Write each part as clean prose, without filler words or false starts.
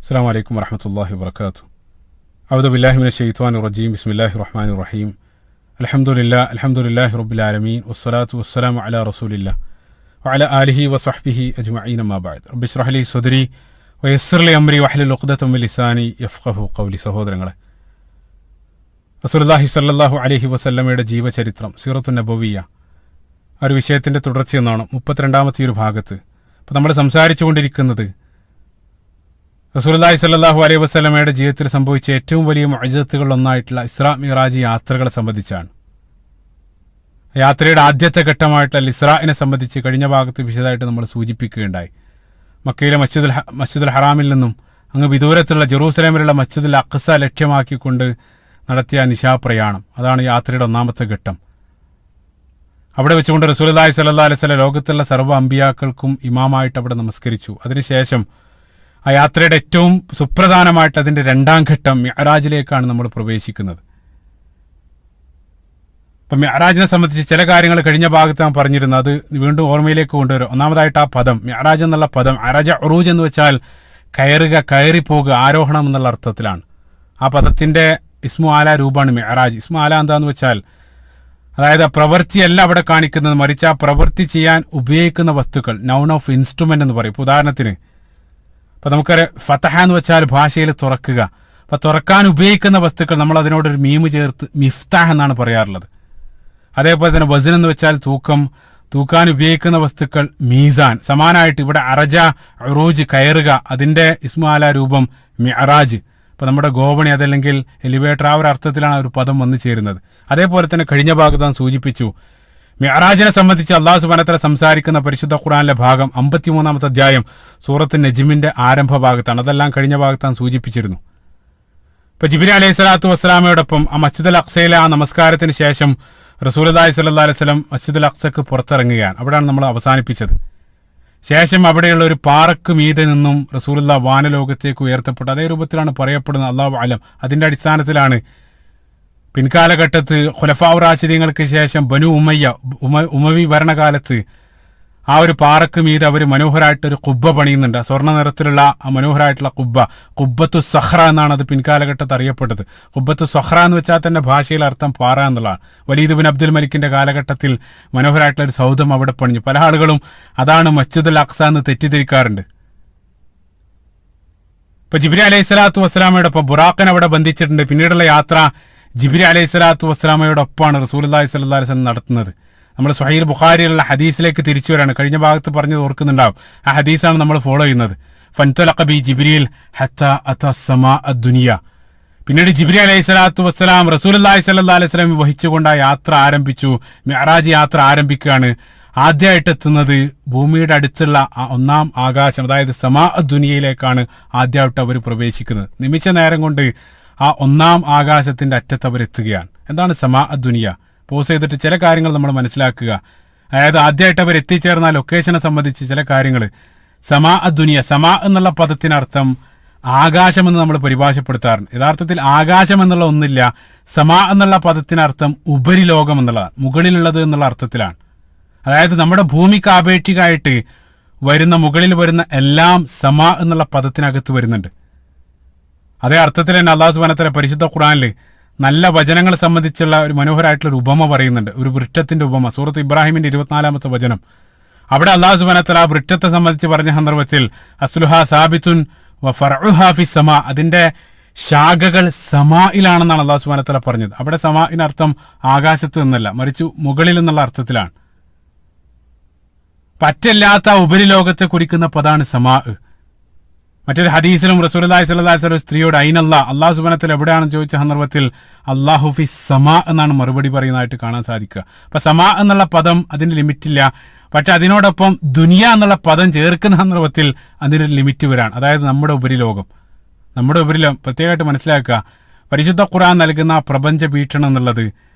السلام عليكم ورحمة الله وبركاته. أعوذ بالله من الشيطان الرجيم. بسم الله الرحمن الرحيم. الحمد لله رب العالمين والصلاة والسلام على رسول الله وعلى آله وصحبه أجمعين ما بعد. رب اشرح لي صدري ويسر لي أمري واحلل عقدة من لساني يفقهوا قولي. സഹോദരങ്ങളെ, റസൂലുള്ളാഹി സ്വല്ലല്ലാഹു അലൈഹി വസല്ലമയുടെ ജീവചരിത്രം സീറത്തുൻ നബവിയ്യ ആ ഒരു വിഷയത്തിന്റെ തുടർച്ചയെന്നാണ് 32ാമത്തെ ഒരു ഭാഗത്ത്. അപ്പോൾ നമ്മൾ സംസാരിച്ചുകൊണ്ടിരിക്കുന്നത് റസൂലുള്ളാഹി സ്വല്ലല്ലാഹു അലൈഹി വസല്ലമയുടെ ജീവിതത്തിൽ സംഭവിച്ച ഏറ്റവും വലിയ മുഅ്ജിസത്തുകളിലൊന്നായിട്ടുള്ള ഇസ്രാ മിഅ്റാജ് യാത്രകളെ സംബന്ധിച്ചാണ്. യാത്രയുടെ ആദ്യത്തെ ഘട്ടമായിട്ടുള്ള ഇസ്രാഇനെ സംബന്ധിച്ച് കഴിഞ്ഞ ഭാഗത്ത് വിശദമായിട്ട് നമ്മൾ സൂചിപ്പിക്കുകയുണ്ടായി. മക്കയിലെ മസ്ജിദുൽ ഹറാമിൽ നിന്നും അങ്ങ് വിദൂരത്തുള്ള ജെറൂസലേമിലുള്ള മസ്ജിദുൽ അഖ്സ ലക്ഷ്യമാക്കിക്കൊണ്ട് നടത്തിയ നിശാപ്രയാണം, അതാണ് യാത്രയുടെ ഒന്നാമത്തെ ഘട്ടം. അവിടെ വെച്ചുകൊണ്ട് റസൂലുള്ളാഹി സ്വല്ലല്ലാഹു അലൈഹി വസല്ലം ലോകത്തുള്ള സർവ്വ അമ്പിയാക്കൾക്കും ഇമാമായിട്ട് അവിടെ നമസ്കരിച്ചു. അതിനുശേഷം ആ യാത്രയുടെ ഏറ്റവും സുപ്രധാനമായിട്ട് അതിന്റെ രണ്ടാം ഘട്ടം മിഅ്റാജിലേക്കാണ് നമ്മൾ പ്രവേശിക്കുന്നത്. അപ്പം മിഅ്റാജിനെ സംബന്ധിച്ച് ചില കാര്യങ്ങൾ കഴിഞ്ഞ ഭാഗത്ത് ഞാൻ പറഞ്ഞിരുന്നു, അത് വീണ്ടും ഓർമ്മയിലേക്ക് കൊണ്ടുവരും. ഒന്നാമതായിട്ട് ആ പദം മിഅ്റാജ് എന്നുള്ള പദം, അറജ ഉറൂജ് എന്ന് വെച്ചാൽ കയറുക, കയറിപ്പോകുക, ആരോഹണം എന്നുള്ള അർത്ഥത്തിലാണ്. ആ പദത്തിന്റെ ഇസ്മു ആല രൂപമാണ് മിഅ്റാജ്. ഇസ്മു ആല എന്താന്ന് വെച്ചാൽ, അതായത് പ്രവൃത്തിയല്ല അവിടെ കാണിക്കുന്നത്, മറിച്ച് ആ പ്രവൃത്തി ചെയ്യാൻ ഉപയോഗിക്കുന്ന വസ്തുക്കൾ, നൗൺ ഓഫ് ഇൻസ്ട്രുമെന്റ് എന്ന് പറയും. ഉദാഹരണത്തിന് അപ്പൊ നമുക്കറിയാം ഫതഹ എന്ന് വെച്ചാൽ ഭാഷയിൽ തുറക്കുക. അപ്പൊ തുറക്കാൻ ഉപയോഗിക്കുന്ന വസ്തുക്കൾ നമ്മൾ അതിനോടൊരു മീമ് ചേർത്ത് മിഫ്താഹ് എന്നാണ് പറയാറുള്ളത്. അതേപോലെ തന്നെ വസൻ എന്ന് വെച്ചാൽ തൂക്കം, തൂക്കാൻ ഉപയോഗിക്കുന്ന വസ്തുക്കൾ മീസാൻ. സമാനമായിട്ട് ഇവിടെ അറജ ഉറൂജ് കയറുക, അതിന്റെ ഇസ്മു ആല രൂപം മിഅ്റാജ്. അപ്പൊ നമ്മുടെ ഗോവണി അതല്ലെങ്കിൽ എലിവേറ്റർ, ആ ഒരു അർത്ഥത്തിലാണ് ഒരു പദം വന്നു ചേരുന്നത്. അതേപോലെ തന്നെ കഴിഞ്ഞ ഭാഗത്ത് ഞാൻ സൂചിപ്പിച്ചു, മിഅ്റാജിനെ സംബന്ധിച്ച് അല്ലാഹു സുബ്ഹാനഹു വ തആല സംസാരിക്കുന്ന പരിശുദ്ധ ഖുർആനിലെ ഭാഗം 53ാമത്തെ അധ്യായം സൂറത്ത് നജ്മിന്റെ ആരംഭ ഭാഗത്താണ്. അതെല്ലാം കഴിഞ്ഞ ഭാഗത്ത് ഞാൻ സൂചിപ്പിച്ചിരുന്നു. ഇപ്പൊ ജിബ്രീൽ അലൈഹി സ്വലാത്തു വസ്സലാമയോടൊപ്പം ആ മസ്ജിദുൽ അഖ്സയിലെ ആ നമസ്കാരത്തിന് ശേഷം റസൂലുള്ളാഹി സ്വല്ലല്ലാഹു അലൈഹി വസല്ലം മസ്ജിദുൽ അഖ്സക്ക് പുറത്തിറങ്ങുകയാണ്. അവിടെയാണ് നമ്മൾ അവസാനിപ്പിച്ചത്. ശേഷം അവിടെയുള്ള ഒരു പാറക്ക് മീതെ നിന്നും റസൂലുള്ളാഹി വാനലോകത്തേക്ക് ഉയർത്തപ്പെട്ടു. അതേ രൂപത്തിലാണ് പറയപ്പെടുന്നത്, അല്ലാഹു അലം. അതിന്റെ അടിസ്ഥാനത്തിലാണ് പിൻകാലഘട്ടത്ത് ഖുലഫാഉ റാഷിദീങ്ങൾക്ക് ശേഷം ബനു ഉമവി ഭരണകാലത്ത് ആ ഒരു പാറക്ക് മീതെ അവർ മനോഹരമായിട്ടൊരു കുബ്ബ പണിയുന്നുണ്ട്. സ്വർണ്ണ നിറത്തിലുള്ള ആ മനോഹരമായിട്ടുള്ള കുബ്ബത്തു സഹ്റ എന്നാണ് അത് പിൻകാലഘട്ടത്ത് അറിയപ്പെട്ടത്. കുബ്ബത്തു സഹ്റ എന്ന് വെച്ചാൽ തന്നെ ഭാഷയിൽ അർത്ഥം പാറ എന്നുള്ളതാണ്. വലീദ് ബിൻ അബ്ദുൽ മലിക്കിന്റെ കാലഘട്ടത്തിൽ മനോഹരമായിട്ടുള്ള ഒരു സൗധം അവിടെ പണിഞ്ഞു. പല ആളുകളും അതാണ് മസ്ജിദുൽ അഖ്സ എന്ന് തെറ്റിദ്ധരിക്കാറുണ്ട്. ഇപ്പൊ ജിബ്രീൽ അലൈഹി സ്വലാത്തു വസ്സലാമയോടൊപ്പം ബുറാഖിനെ അവിടെ ബന്ധിച്ചിട്ടുണ്ട്. പിന്നീടുള്ള യാത്ര ജിബ്രീൽ അലൈഹി സ്വലാത്തു വസ്സലാമയോടൊപ്പമാണ് റസൂലുള്ളാഹി സ്വല്ലല്ലാഹു അലൈഹി വസല്ലം നടത്തുന്നത്. നമ്മൾ സ്വഹീഹ് ബുഖാരിയിലുള്ള ഹദീസിലേക്ക് തിരിച്ചു വരാണ്. കഴിഞ്ഞ ഭാഗത്ത് പറഞ്ഞത് ഓർക്കുന്നുണ്ടാവും. ആ ഹദീസാണ് നമ്മൾ ഫോളോ ചെയ്യുന്നത്. ഫൻതലഖ ബി ജിബ്രീൽ ഹത്താ അതാ സമാ അദ്ദുനിയ. പിന്നീട് ജിബ്രീൽ അലൈഹി സ്വലാത്തു വസ്സലാം റസൂലുള്ളാഹി സ്വല്ലല്ലാഹു അലൈഹി വസല്ലം വഹിച്ചുകൊണ്ട് ആ യാത്ര ആരംഭിച്ചു. മിഅ്റാജ് യാത്ര ആരംഭിക്കുകയാണ്. ആദ്യമായിട്ട് എത്തുന്നത് ഭൂമിയുടെ അടുത്തുള്ള ആ ഒന്നാം ആകാശം, അതായത് സമാ അദ്ദുനിയയിലേക്കാണ് ആദ്യമായിട്ട് അവർ പ്രവേശിക്കുന്നത്. നിമിഷ നേരം കൊണ്ട് ആ ഒന്നാം ആകാശത്തിന്റെ അറ്റത്ത് അവരെത്തുകയാണ്. എന്താണ് സമാ അദ്ദുനിയ? പോസ് ചെയ്തിട്ട് ചില കാര്യങ്ങൾ നമ്മൾ മനസ്സിലാക്കുക. അതായത് ആദ്യമായിട്ട് അവർ എത്തിച്ചേർന്ന ലൊക്കേഷനെ സംബന്ധിച്ച് ചില കാര്യങ്ങൾ. സമാ അദ്ദുനിയ, സമാ എന്നുള്ള പദത്തിനർത്ഥം ആകാശമെന്ന് നമ്മൾ പരിഭാഷപ്പെടുത്താറുണ്ട്. യഥാർത്ഥത്തിൽ ആകാശം എന്നുള്ള ഒന്നില്ല. സമാ എന്നുള്ള പദത്തിനർത്ഥം ഉപരിലോകം എന്നുള്ളതാണ്, മുകളിലുള്ളത് എന്നുള്ള അർത്ഥത്തിലാണ്. അതായത് നമ്മുടെ ഭൂമിക്ക് ആപേക്ഷികമായിട്ട് വരുന്ന മുകളിൽ വരുന്ന എല്ലാം സമാ എന്നുള്ള പദത്തിനകത്ത് വരുന്നുണ്ട്. അതേ അർത്ഥത്തിൽ തന്നെ അല്ലാഹു സുബ്ഹാനഹു വ തആല പരിശുദ്ധ ഖുർആനിൽ നല്ല വചനങ്ങളെ സംബന്ധിച്ചുള്ള ഒരു മനോഹരമായിട്ടുള്ള ഒരു ഉപമ പറയുന്നുണ്ട്, ഒരു വൃക്ഷത്തിന്റെ ഉപമ. സൂറത്ത് ഇബ്രാഹിമിന്റെ 24ാമത്തെ വചനം. അവിടെ അല്ലാഹു സുബ്ഹാനഹു വ തആല ആ വൃക്ഷത്തെ സംബന്ധിച്ച് പറഞ്ഞ സന്ദർഭത്തിൽ അസ്ലുഹാ സാബിത്തുൻ വ ഫർഉഹാ ഫിസ് സമാ, അതിന്റെ ശാഖകൾ സമായിലാണെന്നാണ് അല്ലാഹു സുബ്ഹാനഹു വ തആല പറഞ്ഞത്. അവിടെ സമാഇനർത്ഥം ആകാശത്ത് നിന്നല്ല, മറിച്ച് മുകളിൽ എന്നുള്ള അർത്ഥത്തിലാണ്. പറ്റില്ലാത്ത ഉപരിലോകത്തെ കുറിക്കുന്ന പദമാണ് സമാ. മറ്റൊരു ഹദീസിലും റസൂലുള്ളാഹി സ്വല്ലല്ലാഹു അലൈഹി വസല്ലം സ്ത്രീയോട് അയിനല്ലാ, അല്ലാഹു സുബ്ഹാനഹു വ തആല എവിടെയാണെന്ന് ചോദിച്ച സന്ദർഭത്തിൽ അല്ലാഹു ഫിസ് സമാ എന്നാണ് മറുപടി പറയുന്നതായിട്ട് കാണാൻ സാധിക്കുക. അപ്പൊ സമാ എന്നുള്ള പദം അതിന് ലിമിറ്റില്ല. പക്ഷെ അതിനോടൊപ്പം ദുനിയ എന്നുള്ള പദം ചേർക്കുന്ന സന്ദർഭത്തിൽ അതിനൊരു ലിമിറ്റ് വരാണ്. അതായത് നമ്മുടെ ഉപരിലോകം, നമ്മുടെ ഉപരിലോകം പ്രത്യേകമായിട്ട് മനസ്സിലാക്കുക. പരിശുദ്ധ ഖുർആൻ നൽകുന്ന പ്രപഞ്ച വീക്ഷണം എന്നുള്ളത്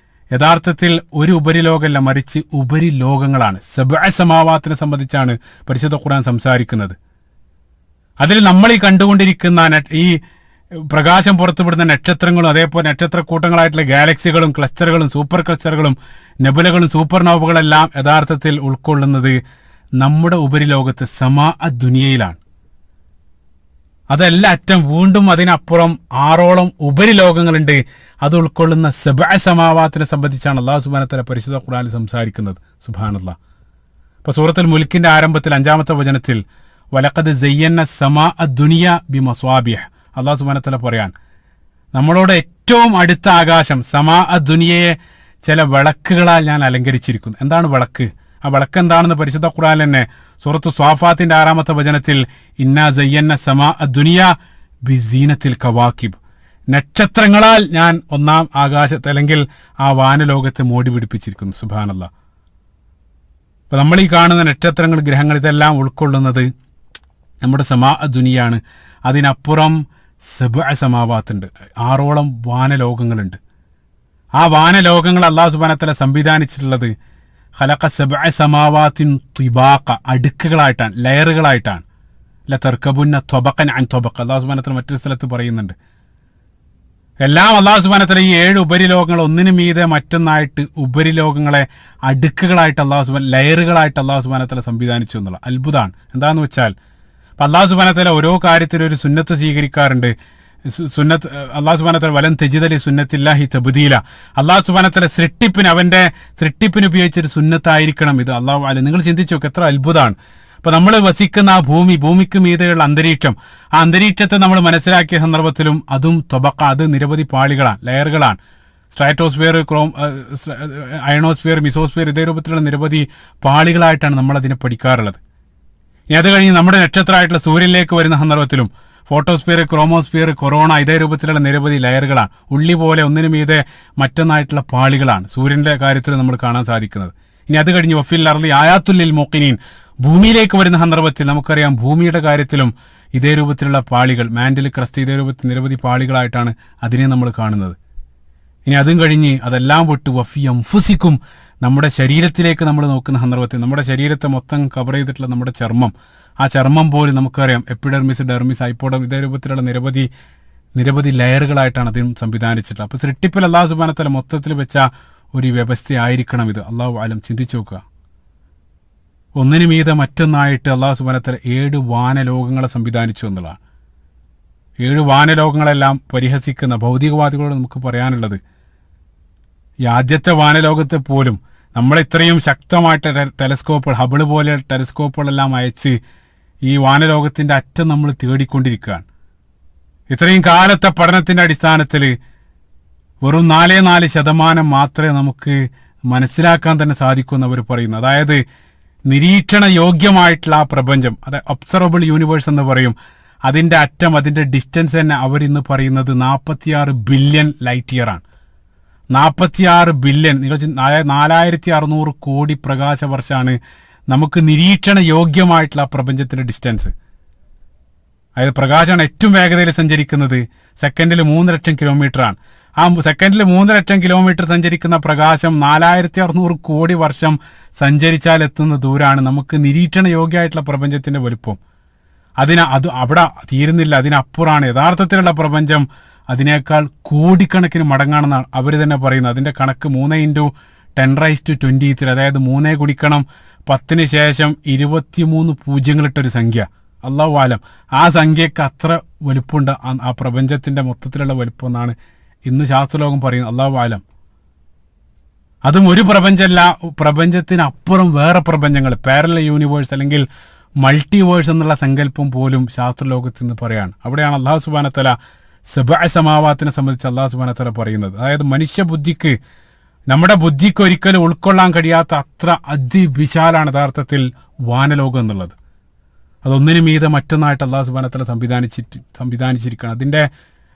യഥാർത്ഥത്തിൽ ഒരു ഉപരിലോകമല്ല, മറിച്ച് ഉപരിലോകങ്ങളാണ്. സബ്അ സമാവാത്തിനെ സംബന്ധിച്ചാണ് പരിശുദ്ധ ഖുർആൻ സംസാരിക്കുന്നത്. അതിൽ നമ്മൾ ഈ കണ്ടുകൊണ്ടിരിക്കുന്ന ഈ പ്രകാശം പുറത്തുവിടുന്ന നക്ഷത്രങ്ങളും അതേപോലെ നക്ഷത്രക്കൂട്ടങ്ങളായിട്ടുള്ള ഗാലക്സികളും ക്ലസ്റ്ററുകളും സൂപ്പർ ക്ലസ്റ്ററുകളും നെബുലകളും സൂപ്പർ നോവുകളെല്ലാം യഥാർത്ഥത്തിൽ ഉൾക്കൊള്ളുന്നത് നമ്മുടെ ഉപരിലോകത്ത് സമാ ദുനിയയിലാണ്. അതല്ല അറ്റം വീണ്ടും അതിനപ്പുറം 6ഓളം ഉപരിലോകങ്ങളുണ്ട്. അത് ഉൾക്കൊള്ളുന്ന സബഅ സമാവാത്തിനെ സംബന്ധിച്ചാണ് അല്ലാഹു സുബ്ഹാനഹു വ തആല പരിശുദ്ധ ഖുർആനിൽ സംസാരിക്കുന്നത്. സുബ്ഹാനല്ലാഹ്. ഇപ്പൊ സൂറത്തുൽ മുൽക്കിന്റെ ആരംഭത്തിൽ 5-ാമത്തെ വചനത്തിൽ വലഖദ് സയ്യന്ന സമാഅ ദുനിയ ബിമസ്വാബിഹ്, അല്ലാഹു സുബ്ഹാനഹു വ തആല പറയാൻ നമ്മളോട് ഏറ്റവും അടുത്ത ആകാശം സമാഅ ദുനിയയെ ചില വിളക്കുകളാൽ ഞാൻ അലങ്കരിച്ചിരിക്കുന്നു. എന്താണ് വിളക്ക്? ആ വിളക്ക് എന്താണെന്ന് പരിശുദ്ധ ഖുർആനിൽ തന്നെ സൂറത്തു സ്വാഫാത്തിന്റെ 6-ാമത്തെ വചനത്തിൽ ഇന്നാ സയ്യന്ന സമാഅ ദുനിയ ബിസീനത്തിൽ കവാക്കിബ്, നക്ഷത്രങ്ങളാൽ ഞാൻ ഒന്നാം ആകാശത്ത് അല്ലെങ്കിൽ ആ വാനലോകത്തെ മോടി പിടിപ്പിച്ചിരിക്കുന്നു. സുബ്ഹാനല്ലാഹ്. അപ്പൊ നമ്മൾ ഈ കാണുന്ന നക്ഷത്രങ്ങൾ, ഗ്രഹങ്ങൾ, ഇതെല്ലാം ഉൾക്കൊള്ളുന്നത് നമ്മുടെ സമാഅ ദുനിയാണ്. അതിനപ്പുറം സബഅ സമാവാത്തുണ്ട്, 6ഓളം വാനലോകങ്ങളുണ്ട്. ആ വാനലോകങ്ങൾ അല്ലാഹു സുബ്ഹാനഹു വ തആല സംവിധാനിച്ചിട്ടുള്ളത് ഖലഖ സബഅ സമാവാത്തിൻ തിബാഖ, അടുക്കുകളായിട്ടാണ്, ലെയറുകളായിട്ടാണ്. ലതർകബുന്ന ത്വബഖൻ അൻ ത്വബഖ, അല്ലാഹു സുബ്ഹാനഹു വ തആല മറ്റൊരു സ്ഥലത്ത് പറയുന്നുണ്ട്. എല്ലാം അല്ലാഹു സുബ്ഹാനഹു വ തആല ഈ 7 ഉപരിലോകങ്ങൾ ഒന്നിനു മീതെ മറ്റൊന്നായിട്ട് ഉപരിലോകങ്ങളെ അടുക്കുകളായിട്ട് ലെയറുകളായിട്ട് അല്ലാഹു സുബ്ഹാനഹു വ തആല സംവിധാനിച്ചു എന്നുള്ള അത്ഭുതമാണ്. എന്താന്ന് വെച്ചാൽ അല്ലാഹു സുബ്ഹാനഹു വ തആല ഓരോ കാര്യത്തിലും ഒരു സുന്നത്ത് സ്വീകരിക്കാറുണ്ട്. സുന്നത്ത് അല്ലാഹു സുബ്ഹാനഹു വ തആല വലൻ തജിദ ലി സുന്നത്തില്ലാഹി തബ്ദീല, അല്ലാഹു സുബ്ഹാനഹു വ തആല അവന്റെ സൃഷ്ടിപ്പിന് ഉപയോഗിച്ചൊരു സുന്നത്തായിരിക്കണം ഇത്. അല്ലാഹു അല, നിങ്ങൾ ചിന്തിച്ചു നോക്ക്, എത്ര അത്ഭുതമാണ്. അപ്പൊ നമ്മൾ വസിക്കുന്ന ആ ഭൂമിക്ക് മീതെയുള്ള അന്തരീക്ഷം, ആ അന്തരീക്ഷത്തെ നമ്മൾ മനസ്സിലാക്കിയ സന്ദർഭത്തിലും അതും ത്വബഖ, അത് നിരവധി പാളികളാണ്, ലെയറുകളാണ്. സ്ട്രാറ്റോസ്ഫിയർ, അയണോസ്ഫിയർ, മിസോസ്ഫിയർ, ഇതേ രൂപത്തിലുള്ള നിരവധി പാളികളായിട്ടാണ് നമ്മൾ അതിനെ പഠിക്കാറുള്ളത്. ഇനി അത് കഴിഞ്ഞ് നമ്മുടെ നക്ഷത്രമായിട്ടുള്ള സൂര്യനിലേക്ക് വരുന്ന സന്ദർഭത്തിലും ഫോട്ടോസ്ഫിയർ, ക്രോമോസ്ഫിയർ, കൊറോണ, ഇതേ രൂപത്തിലുള്ള നിരവധി ലെയറുകളാണ്. ഉള്ളി പോലെ ഒന്നിനു മീതെ മറ്റൊന്നായിട്ടുള്ള പാളികളാണ് സൂര്യന്റെ കാര്യത്തിൽ നമ്മൾ കാണാൻ സാധിക്കുന്നത്. ഇനി അത് കഴിഞ്ഞ് വഫിൽ അർളി ആയാത്തുൽ ലിൽ മുഖിനീൻ, ഭൂമിയിലേക്ക് വരുന്ന സന്ദർഭത്തിൽ നമുക്കറിയാം ഭൂമിയുടെ കാര്യത്തിലും ഇതേ രൂപത്തിലുള്ള പാളികൾ, മാന്റിൽ, ക്രസ്റ്റ്, ഇതേ രൂപത്തിൽ നിരവധി പാളികളായിട്ടാണ് അതിനെ നമ്മൾ കാണുന്നത്. ഇനി അതും കഴിഞ്ഞ് അതെല്ലാം വിട്ട് വഫി അൻഫുസിക്കും, നമ്മുടെ ശരീരത്തിലേക്ക് നമ്മൾ നോക്കുന്ന സന്ദർഭത്തിൽ നമ്മുടെ ശരീരത്തെ മൊത്തം കവർ ചെയ്തിട്ടുള്ള നമ്മുടെ ചർമ്മം, ആ ചർമ്മം പോലും നമുക്കറിയാം എപ്പിഡെർമിസ്, ഡെർമിസ്, ഹൈപ്പോഡെർമിസ്, ഇതേ രൂപത്തിലുള്ള നിരവധി ലെയറുകളായിട്ടാണ് അതിനും സംവിധാനിച്ചിട്ടുള്ളത്. അപ്പൊ സൃഷ്ടിപ്പിൽ അല്ലാഹു സുബ്ഹാനഹു വ തആല മൊത്തത്തിൽ വെച്ച ഒരു വ്യവസ്ഥയായിരിക്കണം ഇത്. അല്ലാഹു അലം. ചിന്തിച്ചു നോക്കുക, ഒന്നിനു മീതെ മറ്റൊന്നായിട്ട് അല്ലാഹു സുബ്ഹാനഹു വ തആല 7 വാനലോകങ്ങളെ സംവിധാനിച്ചു എന്നുള്ളതാണ്. 7 വാനലോകങ്ങളെല്ലാം പരിഹസിക്കുന്ന ഭൗതികവാദികളോട് നമുക്ക് പറയാനുള്ളത്, ഈ ആദ്യത്തെ വാനലോകത്തെ പോലും നമ്മൾ ഇത്രയും ശക്തമായിട്ട് ടെലസ്കോപ്പുകൾ, ഹബിള് പോലെ ടെലസ്കോപ്പുകളെല്ലാം അയച്ച് ഈ വാനലോകത്തിന്റെ അറ്റം നമ്മൾ തേടിക്കൊണ്ടിരിക്കുകയാണ്. ഇത്രയും കാലത്തെ പഠനത്തിന്റെ അടിസ്ഥാനത്തിൽ വെറും 4% മാത്രമേ നമുക്ക് മനസ്സിലാക്കാൻ തന്നെ സാധിക്കൂ എന്നവർ പറയുന്നു. അതായത് നിരീക്ഷണ യോഗ്യമായിട്ടുള്ള ആ പ്രപഞ്ചം, അതായത് ഒബ്സർവബിൾ യൂണിവേഴ്സ് എന്ന് പറയും, അതിന്റെ അറ്റം, അതിന്റെ ഡിസ്റ്റൻസ് തന്നെ അവരിന്ന് പറയുന്നത് 46 ബില്യൺ ലൈറ്റ് ഇയർ ആണ്. 46 ബില്യൺ, നിങ്ങൾ 4600 കോടി പ്രകാശ വർഷമാണ് നമുക്ക് നിരീക്ഷണ യോഗ്യമായിട്ടുള്ള പ്രപഞ്ചത്തിന്റെ ഡിസ്റ്റൻസ്. അതായത് പ്രകാശമാണ് ഏറ്റവും വേഗതയിൽ സഞ്ചരിക്കുന്നത്. സെക്കൻഡിൽ 3 ലക്ഷം കിലോമീറ്റർ ആണ്. ആ സെക്കൻഡിൽ 3 ലക്ഷം കിലോമീറ്റർ സഞ്ചരിക്കുന്ന പ്രകാശം 4600 കോടി വർഷം സഞ്ചരിച്ചാൽ എത്തുന്ന ദൂരാണ് നമുക്ക് നിരീക്ഷണ യോഗ്യമായിട്ടുള്ള പ്രപഞ്ചത്തിന്റെ വലുപ്പം. അവിടെ തീരുന്നില്ല, അതിനപ്പുറമാണ് യഥാർത്ഥത്തിലുള്ള പ്രപഞ്ചം. അതിനേക്കാൾ കോടിക്കണക്കിന് മടങ്ങാണെന്നാണ് അവർ തന്നെ പറയുന്നത്. അതിന്റെ കണക്ക് 3 × 10⁻23, അതായത് 3 ഗുണിക്കണം 10 ശേഷം 23 പൂജ്യങ്ങളിട്ടൊരു സംഖ്യ. അല്ലാഹു ആലം, ആ സംഖ്യക്ക് അത്ര വലുപ്പമുണ്ട് ആ പ്രപഞ്ചത്തിന്റെ മൊത്തത്തിലുള്ള വലുപ്പം എന്നാണ് ഇന്ന് ശാസ്ത്രലോകം പറയുന്നത്. അല്ലാഹു ആലം. അതും ഒരു പ്രപഞ്ചമല്ല, പ്രപഞ്ചത്തിനപ്പുറം വേറെ പ്രപഞ്ചങ്ങൾ, പാരലൽ യൂണിവേഴ്സ് അല്ലെങ്കിൽ മൾട്ടിവേഴ്സ് എന്നുള്ള സങ്കല്പം പോലും ശാസ്ത്രലോകത്ത് നിന്ന് പറയാണ്. അവിടെയാണ് അല്ലാഹു സുബ്ഹാനഹു വ തആല സബഅ സമാവാത്തിനെ സംബന്ധിച്ച് അല്ലാഹു സുബ്ഹാനഹു വ തആല പറയുന്നത്. അതായത് മനുഷ്യ ബുദ്ധിക്ക്, നമ്മുടെ ബുദ്ധിക്ക് ഒരിക്കലും ഉൾക്കൊള്ളാൻ കഴിയാത്ത അത്ര അതിവിശാലാണ് യഥാർത്ഥത്തിൽ വാനലോകം എന്നുള്ളത്. അതൊന്നിനു മീതെ മറ്റൊന്നായിട്ട് അല്ലാഹു സുബ്ഹാനഹു വ തആല സംവിധാനിച്ചിരിക്കുകയാണ്.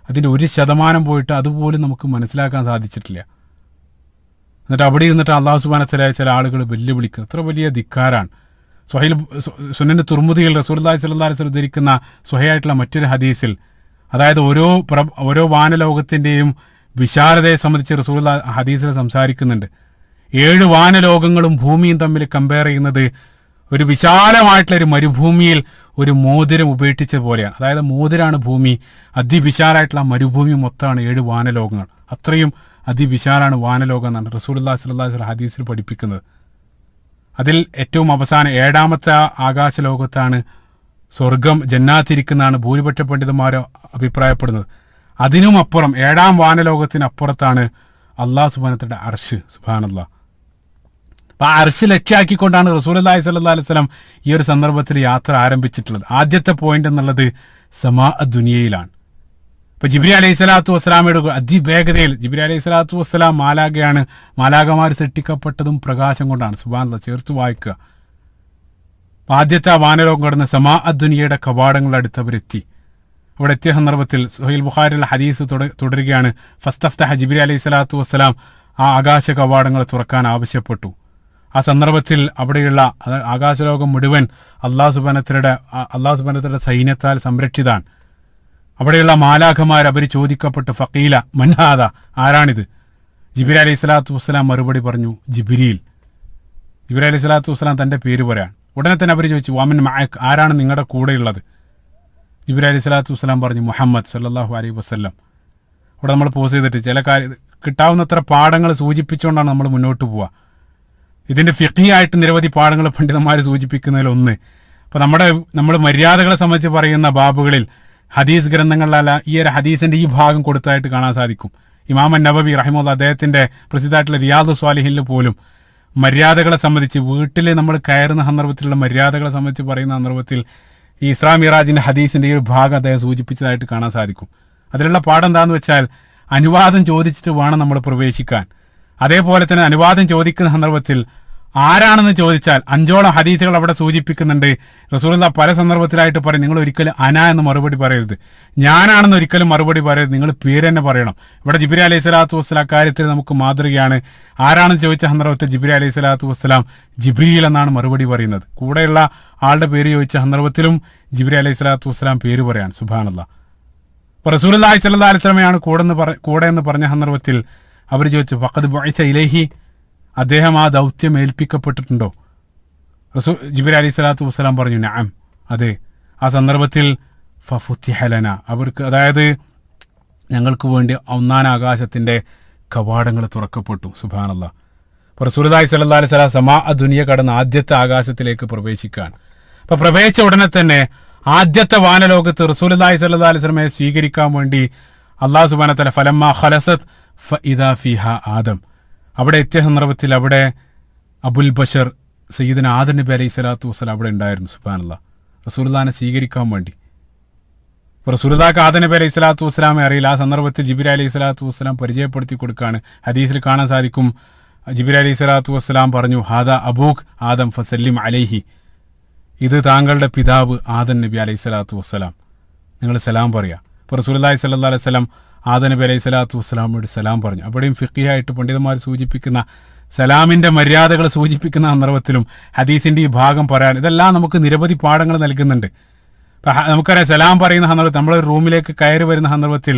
അതിന്റെ 1% പോയിട്ട് അതുപോലും നമുക്ക് മനസ്സിലാക്കാൻ സാധിച്ചിട്ടില്ല. എന്നിട്ട് അവിടെ ഇരുന്നിട്ട് അല്ലാഹു സുബ്ഹാനഹു വ തആല ചില ആളുകൾ വെല്ലുവിളിക്കുന്നു. അത്ര വലിയ ധിക്കാരാണ്. സുനൻ തുർമുദിയിൽ റസൂലുള്ളാഹി സ്വല്ലല്ലാഹു അലൈഹി വസല്ലം ധരിക്കുന്ന സ്വഹീഹായിട്ടുള്ള മറ്റൊരു ഹദീസിൽ, അതായത് ഓരോ വാനലോകത്തിന്റെയും വിശാലതയെ സംബന്ധിച്ച് റസൂലുള്ളാഹി ഹദീസിൽ സംസാരിക്കുന്നുണ്ട്. 7 വാനലോകങ്ങളും ഭൂമിയും തമ്മിൽ കമ്പയർ ചെയ്യുന്നത് ഒരു വിശാലമായിട്ടുള്ള ഒരു മരുഭൂമിയിൽ ഒരു മോതിരം ഉപേക്ഷിച്ച പോലെയാണ്. അതായത് മോതിരാണ് ഭൂമി, അതിവിശാലമായിട്ടുള്ള മരുഭൂമി മൊത്തമാണ് 7 വാനലോകങ്ങൾ. അത്രയും അതിവിശാലാണ് വാനലോകം എന്നാണ് റസൂലുള്ളാഹി സ്വല്ലല്ലാഹു അലൈഹി വസല്ലം ഹദീസിൽ പഠിപ്പിക്കുന്നത്. അതിൽ ഏറ്റവും അവസാനം 7ാമത്തെ ആകാശലോകത്താണ് സ്വർഗം ജന്നാത്തിരിക്കുന്നതാണ് ഭൂരിപക്ഷ പണ്ഡിതന്മാരോ അഭിപ്രായപ്പെടുന്നത്. അതിനും അപ്പുറം 7-ാം വാനലോകത്തിനപ്പുറത്താണ് അള്ളാഹു സുബ്ഹാനഹു അർശ്. സുബ്ഹാനല്ലാഹ്. അപ്പൊ ആ അർശ് ലക്ഷ്യാക്കിക്കൊണ്ടാണ് റസൂലുള്ളാഹി സ്വല്ലല്ലാഹു അലൈഹി വസല്ലം ഈ ഒരു സന്ദർഭത്തിൽ യാത്ര ആരംഭിച്ചിട്ടുള്ളത്. ആദ്യത്തെ പോയിന്റ് എന്നുള്ളത് സമാ ദുനിയയിലാണ്. ഇപ്പൊ ജിബ്രീൽ അലൈഹി സ്വലാത്തു വസ്സലാമയുടെ അതിവേഗതയിൽ, ജിബ്രീൽ അലൈഹി സ്വലാത്തു വസ്സലാം മാലാഖയാണ്. മാലാഖമാർ സൃഷ്ടിക്കപ്പെട്ടതും പ്രകാശം കൊണ്ടാണ്. സുബ്ഹാനല്ലാഹ്. ചേർത്ത് വായിക്കുക. ആദ്യത്തെ ആ വാനലോകം കടന്ന് സമാ ദുനിയയുടെ കവാടങ്ങൾ അടുത്തവരെത്തി. അവിടെ എത്തിയ സന്ദർഭത്തിൽ സുഹൈൽ ബുഖാരിയുടെ ഹദീസ് തുടരുകയാണ്. ഫസ്തഫ്തഹ, ജിബ്രീൽ അലൈഹി സ്വലാത്തു വസ്സലാം ആ ആകാശ കവാടങ്ങൾ തുറക്കാൻ ആവശ്യപ്പെട്ടു. ആ സന്ദർഭത്തിൽ അവിടെയുള്ള ആകാശലോകം മുഴുവൻ അള്ളാഹു സുബ്ഹാനഹു സൈന്യത്താൽ സംരക്ഷിതാണ്. അവിടെയുള്ള മാലാഖമാർ അവർ ചോദിക്കപ്പെട്ടു, ഫഖീല മൻഹാദ, ആരാണിത്? ജിബ്രീൽ അലൈഹി സ്വലാത്തു വസ്സലാം മറുപടി പറഞ്ഞു, ജിബ്രീൽ. ജിബ്രീൽ അലൈഹി സ്വലാത്തു വസ്സലാം തന്റെ പേര് പറയാൻ. ഉടനെ തന്നെ അവർ ചോദിച്ചു, വമൻ മഅക്, ആരാണ് നിങ്ങളുടെ കൂടെയുള്ളത്? ജിബ്രീൽ അലൈഹി സ്വലാത്തു വസ്സലാം പറഞ്ഞു, മുഹമ്മദ് സല്ലല്ലാഹു അലൈഹി വസല്ലം. ഇവിടെ നമ്മൾ പോസ് ചെയ്തിട്ട് ചില കിട്ടാവുന്നത്ര പാഠങ്ങൾ സൂചിപ്പിച്ചുകൊണ്ടാണ് നമ്മൾ മുന്നോട്ട് പോവുക. ഇതിന്റെ ഫിഖിയായിട്ട് നിരവധി പാഠങ്ങൾ പണ്ഡിതന്മാർ സൂചിപ്പിക്കുന്നതിലൊന്ന്, അപ്പൊ നമ്മൾ മര്യാദകളെ സംബന്ധിച്ച് പറയുന്ന ബാബുകളിൽ ഹദീസ് ഗ്രന്ഥങ്ങളിലല്ല ഈ ഒരു ഹദീസിന്റെ ഈ ഭാഗം കൊടുത്തായിട്ട് കാണാൻ സാധിക്കും. ഇമാം നബവി റഹിമഹുല്ലാഹ് അദ്ദേഹത്തിന്റെ പ്രസിദ്ധമായിട്ടുള്ള റിയാദു സ്വാലിഹിൽ പോലും മര്യാദകളെ സംബന്ധിച്ച്, വീട്ടിൽ നമ്മൾ കയറുന്ന സന്ദർഭത്തിലുള്ള മര്യാദകളെ സംബന്ധിച്ച് പറയുന്ന സന്ദർഭത്തിൽ ഈ ഇസ്രാ മിറാജിന്റെ ഹദീസിന്റെ ഈ ഒരു ഭാഗം അദ്ദേഹം സൂചിപ്പിച്ചതായിട്ട് കാണാൻ സാധിക്കും. അതിലുള്ള പാഠം എന്താന്ന് വെച്ചാൽ, അനുവാദം ചോദിച്ചിട്ട് വേണം നമ്മൾ പ്രവേശിക്കാൻ. അതേപോലെ തന്നെ അനുവാദം ചോദിക്കുന്ന സന്ദർഭത്തിൽ ആരാണെന്ന് ചോദിച്ചാൽ 5ഓളം ഹദീസുകൾ അവിടെ സൂചിപ്പിക്കുന്നുണ്ട്. റസൂലുള്ളാഹി പല സന്ദർഭത്തിലായിട്ട് പറയും, നിങ്ങൾ ഒരിക്കലും അന എന്ന് മറുപടി പറയരുത്, ഞാനാണെന്ന് ഒരിക്കലും മറുപടി പറയരുത്, നിങ്ങൾ പേര് തന്നെ പറയണം. ഇവിടെ ജിബ്രീൽ അലൈഹി സ്വലാത്തു വസ്സലാം കാര്യത്തിൽ നമുക്ക് മാതൃകയാണ്. ആരാണെന്ന് ചോദിച്ച സന്ദർഭത്തിൽ ജിബ്രീൽ അലൈഹി സ്വലാത്തു വസ്സലാം ജിബ്രീൽ എന്നാണ് മറുപടി പറയുന്നത്. കൂടെയുള്ള ആളുടെ പേര് ചോദിച്ച സന്ദർഭത്തിലും ജിബ്രീൽ അലൈഹി സ്വലാത്തു വസ്സലാം പേര് പറയാൻ. സുബ്ഹാനല്ലാഹ്. അപ്പൊ റസൂലുള്ളാഹി സ്വല്ലല്ലാഹു അലൈഹി വസല്ലമയാണ് കൂടെ എന്ന് പറഞ്ഞ സന്ദർഭത്തിൽ അവർ ചോദിച്ചു, ഫഖദ് ബുഇസ ഇലൈഹി, അദ്ദേഹം ആ ദൗത്യം ഏൽപ്പിക്കപ്പെട്ടിട്ടുണ്ടോ? ജിബ്രീൽ അലൈഹി സ്വലാത്തു വസ്സലാം പറഞ്ഞു, നഅം, അതെ. ആ സന്ദർഭത്തിൽ ഫഫുത്തിഹ ലനാ, അവർക്ക്, അതായത് ഞങ്ങൾക്ക് വേണ്ടി 1-ാം ആകാശത്തിന്റെ കവാടങ്ങൾ തുറക്കപ്പെട്ടു. സുബ്ഹാനല്ലാഹ്. റസൂലുള്ളാഹി സ്വല്ലല്ലാഹു അലൈഹി വസല്ലം സമാ ദുനിയ കടന്ന് ആദ്യത്തെ ആകാശത്തിലേക്ക് പ്രവേശിക്കുകയാണ്. അപ്പൊ പ്രവേശിച്ച ഉടനെ തന്നെ ആദ്യത്തെ വാനലോകത്ത് റസൂലുള്ളാഹി സ്വല്ലല്ലാഹു അലൈഹി വസല്ലമയെ സ്വീകരിക്കാൻ വേണ്ടി അല്ലാഹു സുബ്ഹാനഹു വ തആല ഫലമ്മാ ഖലസത് ഫഇദാ ഫീഹാ ആദം, അവിടെ എത്തിയ സന്ദർഭത്തിൽ അവിടെ അബുൽ ബഷർ സയ്യിദുനാ ആദം നബി അലൈഹി സ്വലാത്തു വസ്സലാം അവിടെ ഉണ്ടായിരുന്നു. സുബ്ഹാനല്ലാഹ്. റസൂലുള്ളാഹിനെ സ്വീകരിക്കാൻ വേണ്ടി. റസൂലുള്ളാഹിക്ക് ആദം നബി അലൈഹി സ്വലാത്തു വസ്സലാമെ അറിയില്ല. ആ സന്ദർഭത്തിൽ ജിബ്രീൽ അലൈഹി സ്വലാത്തു വസ്സലാം പരിചയപ്പെടുത്തി കൊടുക്കുകയാണ്. ഹദീസിൽ കാണാൻ സാധിക്കും, ജിബ്രീൽ അലൈഹി സ്വലാത്തു വസ്സലാം പറഞ്ഞു, ഹാദാ അബൂഖ് ആദം ഫസല്ലിം അലൈഹി, ഇത് താങ്കളുടെ പിതാവ് ആദം നബി അലൈഹി സ്വലാത്തു വസ്സലാം, നിങ്ങൾ സലാം പറയാ. അപ്പോൾ റസൂലുള്ളാഹി സ്വല്ലല്ലാഹു അലൈഹി വസല്ലം ആദം നബി അലൈഹി സ്വലാത്തു വസ്സലാമോട് സലാം പറഞ്ഞു. അവിടെയും ഫിഖിയായിട്ട് പണ്ഡിതന്മാർ സൂചിപ്പിക്കുന്ന സലാമിന്റെ മര്യാദകൾ സൂചിപ്പിക്കുന്ന സന്ദർഭത്തിലും ഹദീസിന്റെ ഈ ഭാഗം പറയാൻ, ഇതെല്ലാം നമുക്ക് നിരവധി പാഠങ്ങൾ നൽകുന്നുണ്ട്. നമുക്കറിയാം, സലാം പറയുന്ന സന്ദർഭത്തിൽ, നമ്മൾ റൂമിലേക്ക് കയറി വരുന്ന സന്ദർഭത്തിൽ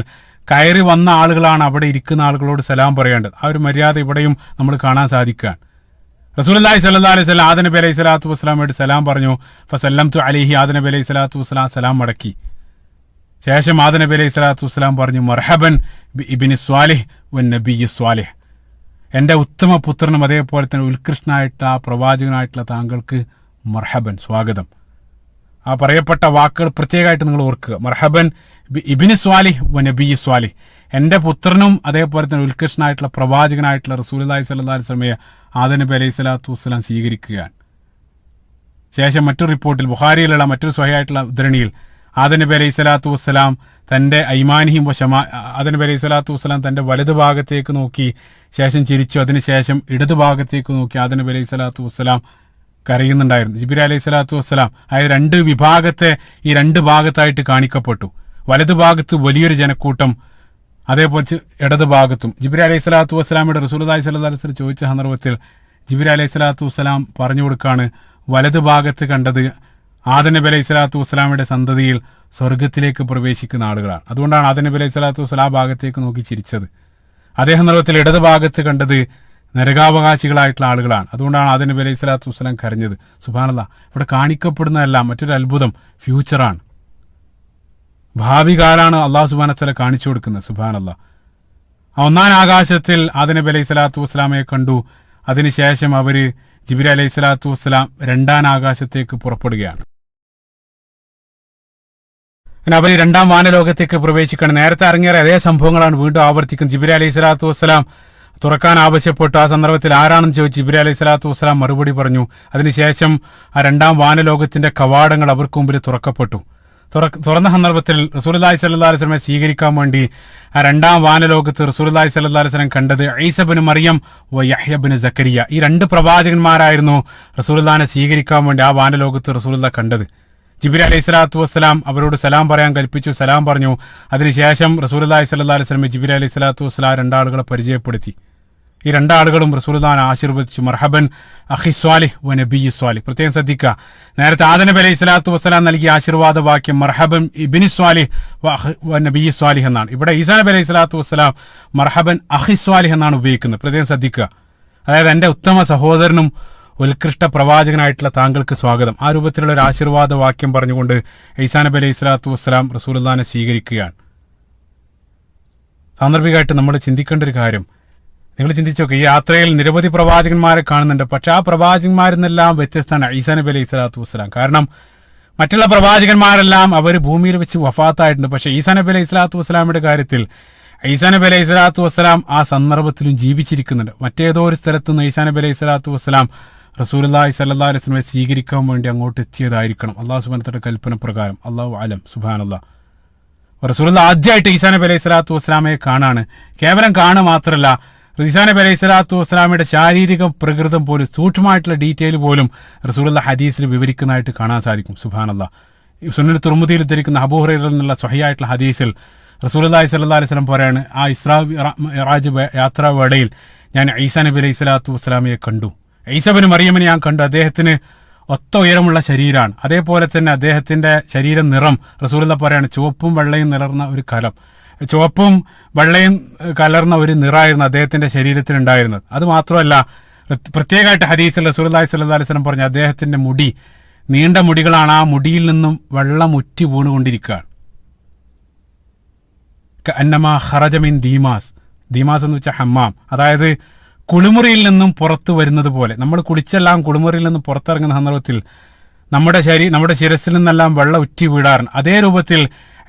കയറി വന്ന ആളുകളാണ് അവിടെ ഇരിക്കുന്ന ആളുകളോട് സലാം പറയേണ്ടത്. ആ ഒരു മര്യാദ ഇവിടെയും നമ്മൾ കാണാൻ സാധിക്കുകയാണ്. റസൂലുള്ളാഹി സ്വല്ലല്ലാഹു അലൈഹി വസല്ലം ആദം നബി അലൈഹി സ്വലാത്തു വസ്സലാമയോട് സലാം പറഞ്ഞു. ഫസല്ലംതു അലൈഹി, ആദം നബി അലൈഹി സ്വലാത്തു വസ്സലാം സലാം മടക്കി. ശേഷം ആദം നബി അലൈഹി സ്വലാത്തു വസ്സലാം പറഞ്ഞു, മർഹബൻ ബി ഇബ്നി സ്വാലിഹ് വൻ നബിയ്യി സ്വാലിഹ്, എന്റെ ഉത്തമ പുത്രനും അതേപോലെ തന്നെ ഉത്കൃഷ്ടനായിട്ടുള്ള ആ പ്രവാചകനായിട്ടുള്ള താങ്കൾക്ക് മർഹബൻ, സ്വാഗതം. ആ പറയപ്പെട്ട വാക്കുകൾ പ്രത്യേകമായിട്ട് നിങ്ങൾ ഓർക്കുക. മർഹബൻ ബി ഇബ്നി സ്വാലിഹ് വൻ നബിയ്യി സ്വാലിഹ്, എന്റെ പുത്രനും അതേപോലെ തന്നെ ഉത്കൃഷ്ടനായിട്ടുള്ള പ്രവാചകനായിട്ടുള്ള റസൂലുള്ളാഹി സ്വല്ലല്ലാഹു അലൈഹി വസല്ലമയെ ആദം നബി അലൈഹി സ്വലാത്തു വസ്സലാം സ്വീകരിക്കുകയാണ്. ശേഷം മറ്റൊരു റിപ്പോർട്ടിൽ, ബുഖാരിയിലുള്ള മറ്റൊരു സ്വഹീഹായിട്ടുള്ള ഉദ്ധരണിയിൽ, ആദം നബി അലൈഹി സ്വലാത്തു വസ്സലാം തന്റെ ഐമാനിഹിം ആദം നബി അലൈഹി സ്വലാത്തു വസ്സലാം തന്റെ വലതു ഭാഗത്തേക്ക് നോക്കി ശേഷം ചിരിച്ചു. അതിനുശേഷം ഇടതു ഭാഗത്തേക്ക് നോക്കി ആദം നബി അലൈഹി സ്വലാത്തു വസ്സലാം കരയുന്നുണ്ടായിരുന്നു. ജിബ്രീൽ അലൈഹി സ്വലാത്തു വസ്സലാം, അതായത് രണ്ട് വിഭാഗത്തെ ഈ രണ്ട് ഭാഗത്തായിട്ട് കാണിക്കപ്പെട്ടു. വലതു ഭാഗത്ത് വലിയൊരു ജനക്കൂട്ടം, അതേപോലെ ഇടതു ഭാഗത്തും. ജിബ്രീൽ അലൈഹി സ്വലാത്തു വസ്സലാമിയുടെ റസൂലുള്ളാഹി സ്വല്ലല്ലാഹു അലൈഹി വസല്ലം ചോദിച്ച സന്ദർഭത്തിൽ ജിബ്രീൽ അലൈഹി സ്വലാത്തു വസ്സലാം പറഞ്ഞു കൊടുക്കാണ്, വലതു ഭാഗത്ത് കണ്ടത് ആദം നബി അലൈഹി സ്വലാത്തു വസ്സലാമിയുടെ സന്തതിയിൽ സ്വർഗത്തിലേക്ക് പ്രവേശിക്കുന്ന ആളുകളാണ്. അതുകൊണ്ടാണ് ആദം നബി അലൈഹി സ്വലാത്തു വസ്സലാം ആ ഭാഗത്തേക്ക് നോക്കി ചിരിച്ചത്. അതേ സന്ദർഭത്തിൽ ഇടതു ഭാഗത്ത് കണ്ടത് നരകാവകാശികളായിട്ടുള്ള ആളുകളാണ്. അതുകൊണ്ടാണ് ആദം നബി അലൈഹി സ്വലാത്തു വസ്സലാം കരഞ്ഞത്. സുബ്ഹാനല്ലാഹ്. ഇവിടെ കാണിക്കപ്പെടുന്നതല്ല, മറ്റൊരു അത്ഭുതം, ഫ്യൂച്ചറാണ്, ഭാവി കാലാണ് അള്ളാഹു സുബ്ഹാനഹു വ തആല കാണിച്ചു കൊടുക്കുന്നത്. സുബ്ഹാനല്ലാഹ്. ആ 1-ാം ആകാശത്തിൽ ആദം നബി അലൈഹി സ്വലാത്തു വസ്സലാമയെ കണ്ടു. അതിനുശേഷം അവര് ജിബ്രീൽ അലൈഹി സ്വലാത്തു വസ്സലാം 2-ാം ആകാശത്തേക്ക് പുറപ്പെടുകയാണ്. അങ്ങനെ അവന് രണ്ടാം വാനലോകത്തേക്ക് പ്രവേശിക്കണം. നേരത്തെ ഇറങ്ങിയ അതേ സംഭവങ്ങളാണ് വീണ്ടും ആവർത്തിക്കുന്നത്. ജിബ്രീൽ അലൈഹി സ്വലാത്തു വസ്സലാം തുറക്കാൻ ആവശ്യപ്പെട്ടു. ആ സന്ദർഭത്തിൽ ആരാണെന്ന് ചോദിച്ചു. ജിബ്രീൽ അലൈഹി സ്വലാത്തു വസ്സലാം മറുപടി പറഞ്ഞു. അതിനുശേഷം ആ രണ്ടാം വാനലോകത്തിന്റെ കവാടങ്ങൾ അവർക്ക് മുമ്പിൽ തുറക്കപ്പെട്ടു. തുറന്ന സന്ദർഭത്തിൽ റസൂലുള്ളാഹി സ്വല്ലല്ലാഹു അലൈഹി വസല്ലമയെ സ്വീകരിക്കാൻ വേണ്ടി ആ രണ്ടാം വാനലോകത്ത് റസൂലുള്ളാഹി സ്വല്ലല്ലാഹു അലൈഹി വസല്ലം കണ്ടത് ഈസ ഇബ്നു മറിയം വ യഹ്യ ഇബ്നു സക്കരിയ, ഈ രണ്ട് പ്രവാചകന്മാരായിരുന്നു റസൂലുള്ളാഹിനെ സ്വീകരിക്കാൻ വേണ്ടി ആ വാനലോകത്ത് റസൂലുള്ളാഹി കണ്ടത്. ജിബ്രീൽ അലൈഹി സ്വലാത്തു വസ്സലാം അവരോട് സലാം പറയാൻ കൽപ്പിച്ചു. സലാം പറഞ്ഞു. അതിനുശേഷം റസൂലുള്ളാഹി സ്വല്ലല്ലാഹു അലൈഹി വസല്ലം ജിബ്രീൽ അലൈഹി സ്വലാത്തു വസ്സലാം രണ്ടാളുകളെ പരിചയപ്പെടുത്തി. ഈ രണ്ടാളുകളും റസൂലുള്ളാഹിനെ ആശീർവദിച്ചു. മർഹബൻ അഖി സ്വാലിഹ് വ നബിയ്യി സ്വാലിഹ്. പ്രത്യേകം ശ്രദ്ധിക്കുക, നേരത്തെ ആദം നബി അലൈഹി സ്വലാത്തു വസ്സലാം നൽകിയ ആശീർവാദ വാക്യം മർഹബൻ ഇബ്നി സ്വാലിഹ് വ നബിയ്യി സ്വാലിഹ് എന്നാണ്. ഇവിടെ ഈസാ നബി അലൈഹി സ്വലാത്തു വസ്സലാം മർഹബൻ അഖി സ്വാലിഹ് എന്നാണ് ഉപയോഗിക്കുന്നത്. പ്രത്യേകം ശ്രദ്ധിക്കുക, അതായത് എന്റെ ഉത്തമ സഹോദരനും ഉത്കൃഷ്ട പ്രവാചകനായിട്ടുള്ള താങ്കൾക്ക് സ്വാഗതം. ആ രൂപത്തിലുള്ള ഒരു ആശീർവാദ വാക്യം പറഞ്ഞുകൊണ്ട് ഈസാ നബി അലൈഹി സ്വലാത്തു വസ്സലാം റസൂലുള്ളാഹിനെ സ്വീകരിക്കുകയാണ്. സാന്ദർഭികമായിട്ട് നമ്മൾ ചിന്തിക്കേണ്ട ഒരു കാര്യം, നിങ്ങൾ ചിന്തിച്ചു നോക്കുക, ഈ യാത്രയിൽ നിരവധി പ്രവാചകന്മാരെ കാണുന്നുണ്ട്. പക്ഷെ ആ പ്രവാചകന്മാരിൽ നിന്നെല്ലാം വ്യത്യസ്തമാണ് ഈസാ നബി അലൈഹി സ്വലാത്തു വസ്സലാം. കാരണം മറ്റുള്ള പ്രവാചകന്മാരെല്ലാം അവർ ഭൂമിയിൽ വെച്ച് വഫാത്തായിട്ടുണ്ട്. പക്ഷെ ഈസാ നബി അലൈഹി സ്വലാത്തു വസ്സലാമിന്റെ കാര്യത്തിൽ ഈസാ നബി അലൈഹി സ്വലാത്തു വസ്സലാം ആ സന്ദർഭത്തിലും ജീവിച്ചിരിക്കുന്നുണ്ട്. മറ്റേതോ ഒരു സ്ഥലത്ത് നിന്ന് ഈസാ നബി അലൈഹി സ്വലാത്തു വസ്സലാം റസൂലുള്ളാഹി സ്വല്ലല്ലാഹു അലൈഹി വസല്ലമയെ സ്വീകരിക്കാൻ വേണ്ടി അങ്ങോട്ട് എത്തിയതായിരിക്കണം. അള്ളാഹു സുബ്ഹാനഹു വ തആലയുടെ കൽപ്പന പ്രകാരം. അള്ളാഹു അലം. സുബ്ഹാനല്ലാഹ്. റസൂലുള്ളാഹി ആദ്യമായിട്ട് ഈസാ നബി അലൈഹി സ്വലാത്തു വസ്സലാമയെ കാണാണ്. കേവലം കാണുക മാത്രമല്ല, ഈസാ നബി അലൈഹി സ്വലാത്തു വസ്സലാമയുടെ ശാരീരിക പ്രകൃതം പോലും സൂക്ഷ്മമായിട്ടുള്ള ഡീറ്റെയിൽ പോലും റസൂലുള്ളാഹി ഹദീസിൽ വിവരിക്കുന്നതായിട്ട് കാണാൻ സാധിക്കും. സുബ്ഹാനല്ലാഹ്. സുനൻ തുർമുദിയിൽ ഉദ്ധരിക്കുന്ന അബൂ ഹുറൈറയിൽ നിന്നുള്ള സ്വഹീഹായിട്ടുള്ള ഹദീസിൽ റസൂലുള്ളാഹി സ്വല്ലല്ലാഹു അലൈഹി വസല്ലം പറയാണ്, ആ ഇസ്രാ മിഅ്റാജ് യാത്രാ വേളയിൽ ഞാൻ ഈസാ നബി അലൈഹി സ്വലാത്തു വസ്സലാമയെ കണ്ടു. ഈസ ഇബ്നു മറിയമിനെ ഞാൻ കണ്ടു. അദ്ദേഹത്തിന് ഒത്ത ഉയരമുള്ള ശരീരമാണ്. അതേപോലെ തന്നെ അദ്ദേഹത്തിന്റെ ശരീര നിറം റസൂലുള്ളാഹി പറയാണ് ചുവപ്പും വെള്ളയും നിലർന്ന ഒരു കലം, ചുവപ്പും വെള്ളയും കലർന്ന ഒരു നിറായിരുന്നു അദ്ദേഹത്തിന്റെ ശരീരത്തിനുണ്ടായിരുന്നത്. അത് മാത്രമല്ല, പ്രത്യേകമായിട്ട് ഹദീസിൽ റസൂലുള്ളാഹി സ്വല്ലല്ലാഹു അലൈഹി വസല്ലം പറഞ്ഞു, അദ്ദേഹത്തിന്റെ മുടി നീണ്ട മുടികളാണ്. ആ മുടിയിൽ നിന്നും വെള്ളം ഉറ്റി വീണുകൊണ്ടിരിക്കുകയാണ്. അന്നമാ ഖറജ മിൻ ദീമാസ്. ദീമാസ് എന്ന് വെച്ചാൽ ഹമ്മാം, അതായത് കുളിമുറിയിൽ നിന്നും പുറത്തു വരുന്നത് പോലെ. നമ്മൾ കുളിച്ചെല്ലാം കുളിമുറിയിൽ നിന്നും പുറത്തിറങ്ങുന്ന സന്ദർഭത്തിൽ നമ്മുടെ ശിരസിൽ നിന്നെല്ലാം വെള്ളം ഉറ്റി വീഴാറുണ്ട്. അതേ രൂപത്തിൽ